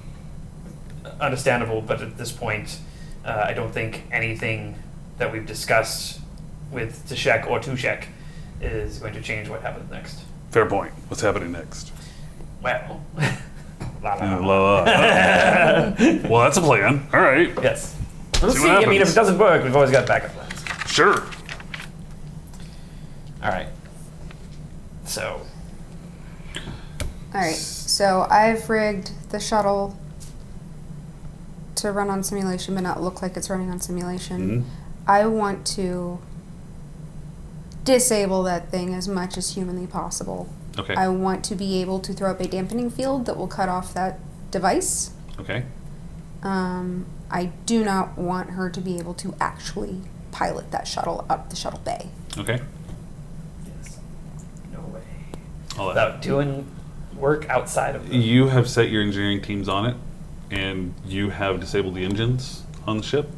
Understandable, but at this point, I don't think anything that we've discussed with Tashek or Tushek is going to change what happens next. Fair point. What's happening next? Well, la, la, La, la. la. Well, that's a plan. All right. Yes. We'll See see. what I mean, if happens. it doesn't work, we've always got backup plans. Sure. All right. So, All right, so I've rigged the shuttle to run on simulation, but not look like it's running on simulation. Mhm. I want to disable that thing as much as humanly possible. Okay. I want to be able to throw up a dampening field that will cut off that device. Okay. I do not want her to be able to actually pilot that shuttle up the shuttle bay. Okay. yes. No way. All that. Without doing work outside of the... You have set your engineering teams on it, and you have disabled the engines on the ship.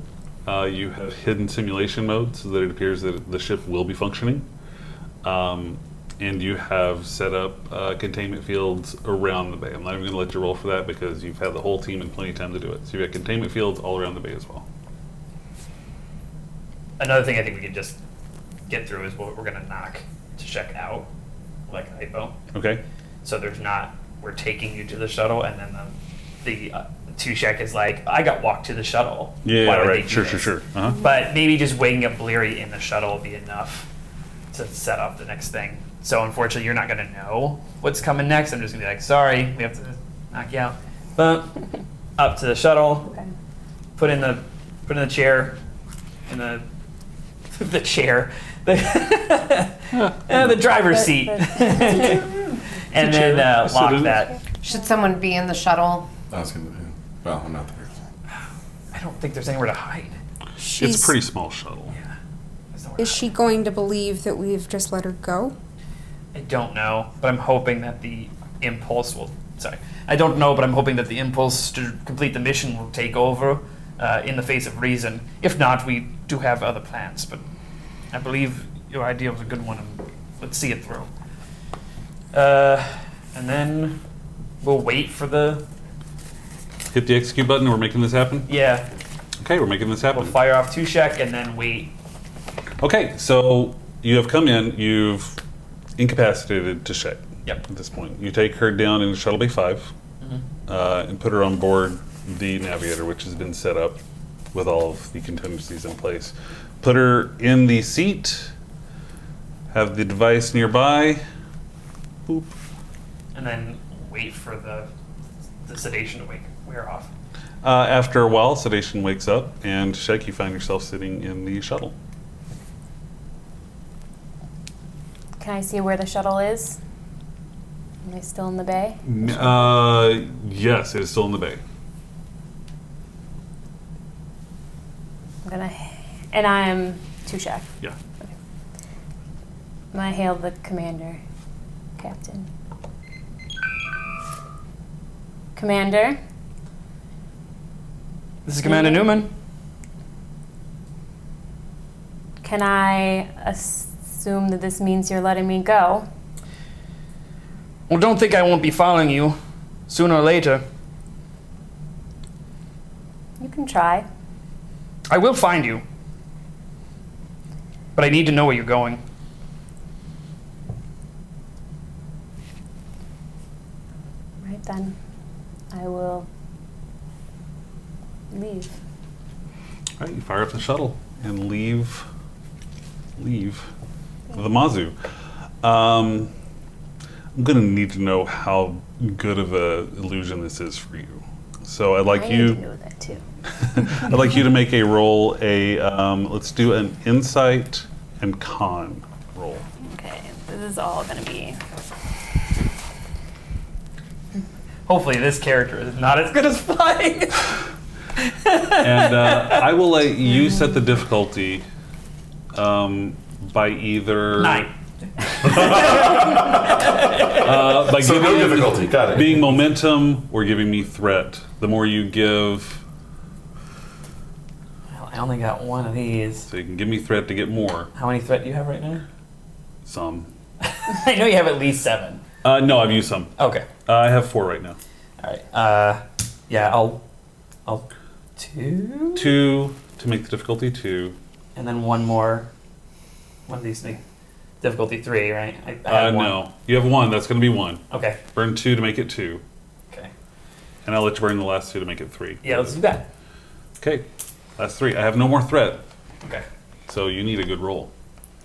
You have hidden simulation mode so that it appears that the ship will be functioning. And you have set up containment fields around the bay. I'm not even going to let you roll for that because you've had the whole team and plenty of time to do it. So you've got containment fields all around the bay as well. Another thing I think we can just get through is what we're going to knock Tashek out, like a hypo. Okay. So there's not, we're taking you to the shuttle, and then the Tushek is like, I got walked to the shuttle. Yeah, Why would right. they do Sure, this? sure. Uh-huh. But maybe just waking up Bleary in the shuttle will be enough to set up the next thing. So unfortunately, you're not going to know what's coming next. I'm just going to be like, sorry, we have to knock you out. But up to the shuttle, Okay. put in the chair, in the chair, the driver's seat, and then lock that. Should someone be in the shuttle? I was gonna. Well, I'm not there. I don't think there's anywhere to hide. It's a pretty small shuttle. Yeah. There's nowhere to Is she going to believe that we've just let her go? I don't know, but I'm hoping that the impulse will. Sorry, I don't know, but I'm hoping that the impulse to complete the mission will take over in the face of reason. If not, we do have other plans. But I believe your idea was a good one, and let's see it through. And then we'll wait for the. Hit the execute button and we're making this happen? Yeah, Okay, we're making this happen. we'll fire off Tushek and then wait. Okay, so you have come in, you've incapacitated Tashek. Yep. At this point, you take her down in Shuttle Bay 5 and put her on board the Navigator, which has been set up with all of the contingencies in place. Put her in the seat, have the device nearby. Boop. And then wait for the sedation to wear off. After a while, sedation wakes up, and Tashek, you find yourself sitting in the shuttle. Can I see where the shuttle is? Am I still in the bay? Yes, it is still in the bay. And I am Tushak. Yeah. Okay. I'm gonna hail the commander, captain. Commander. This is Commander Newman. Can I assume that this means you're letting me go? Well, don't think I won't be following you sooner or later. You can try. I will find you. But I need to know where you're going. Right then. I will leave. All right, you fire up the shuttle and leave the Mazu. I'm going to need to know how good of a illusion this is for you. So I'd like I you. need to know that too. I'd like you to make a roll. Let's do an insight and con roll. Okay, this is all gonna be. Hopefully this character is not as good as flying. And I will let you set the difficulty by either 9. By So giving no difficulty. Got it. being momentum or giving me threat. The more you give, Well, I only got one of these. so you can give me threat to get more. How many threat do you have right now? Some. I know you have at least 7. No, I've used some. Okay. I have 4 right now. All right. Yeah, I'll 2, 2 to make the difficulty 2. and then one more. One of these make difficulty 3, right? I have one. No, you have 1. That's going to be 1. Okay. Burn 2 to make it 2, Okay. and I'll let you burn the last 2 to make it 3. Yeah, let's do that. Okay, last 3. I have no more threat, Okay. so you need a good roll.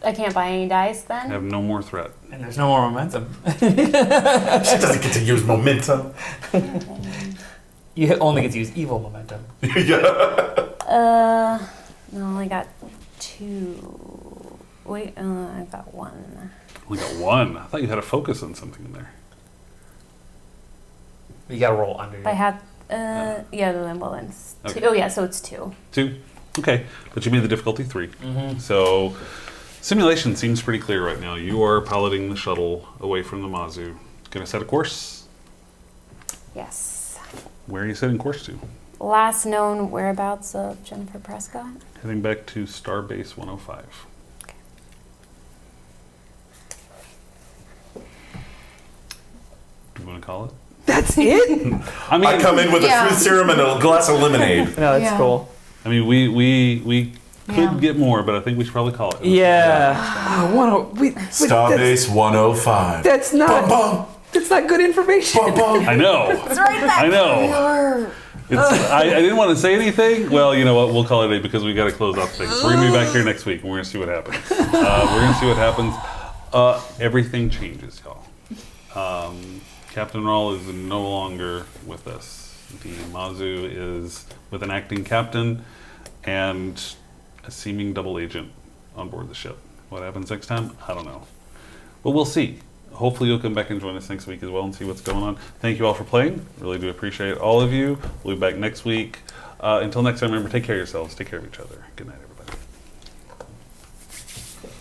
I can't buy any dice I then? have no more threat. And there's no more momentum. She doesn't get to use momentum. You only get to use evil momentum. Yeah. No, I only got 2. Wait, I got 1. Only got 1. I thought you had a focus on something in there. You gotta roll under. I had, yeah, then well, then it's 2. Okay. Oh, yeah, so it's 2. 2. Okay, but you made the difficulty 3. Mm-hmm. So simulation seems pretty clear right now. You are piloting the shuttle away from the Mazu. Going to set a course. Yes. Where are you setting course to? Last known whereabouts of Jennifer Prescott? Heading back to Starbase 105. Do you want to call it? That's it? I mean, I come in with a Yeah. truth serum and a glass of lemonade. No, that's Yeah. cool. I mean, we could Yeah. get more, but I think we should probably call it. Yeah. Starbase 105. That's not. Bum, bum, That's not good information. bum, bum. I know. It's right back. I know. I didn't want to say anything. Well, you know what? We'll call it a because we got to close off things. We're gonna be back here next week, and we're gonna see what happens. Everything changes, y'all. Captain Rawl is no longer with us. The Mazu is with an acting captain and a seeming double agent on board the ship. What happens next time? I don't know. But we'll see. Hopefully you'll come back and join us next week as well and see what's going on. Thank you all for playing. Really do appreciate all of you. We'll be back next week. Until next time, remember, take care of yourselves. Take care of each other. Good night, everybody.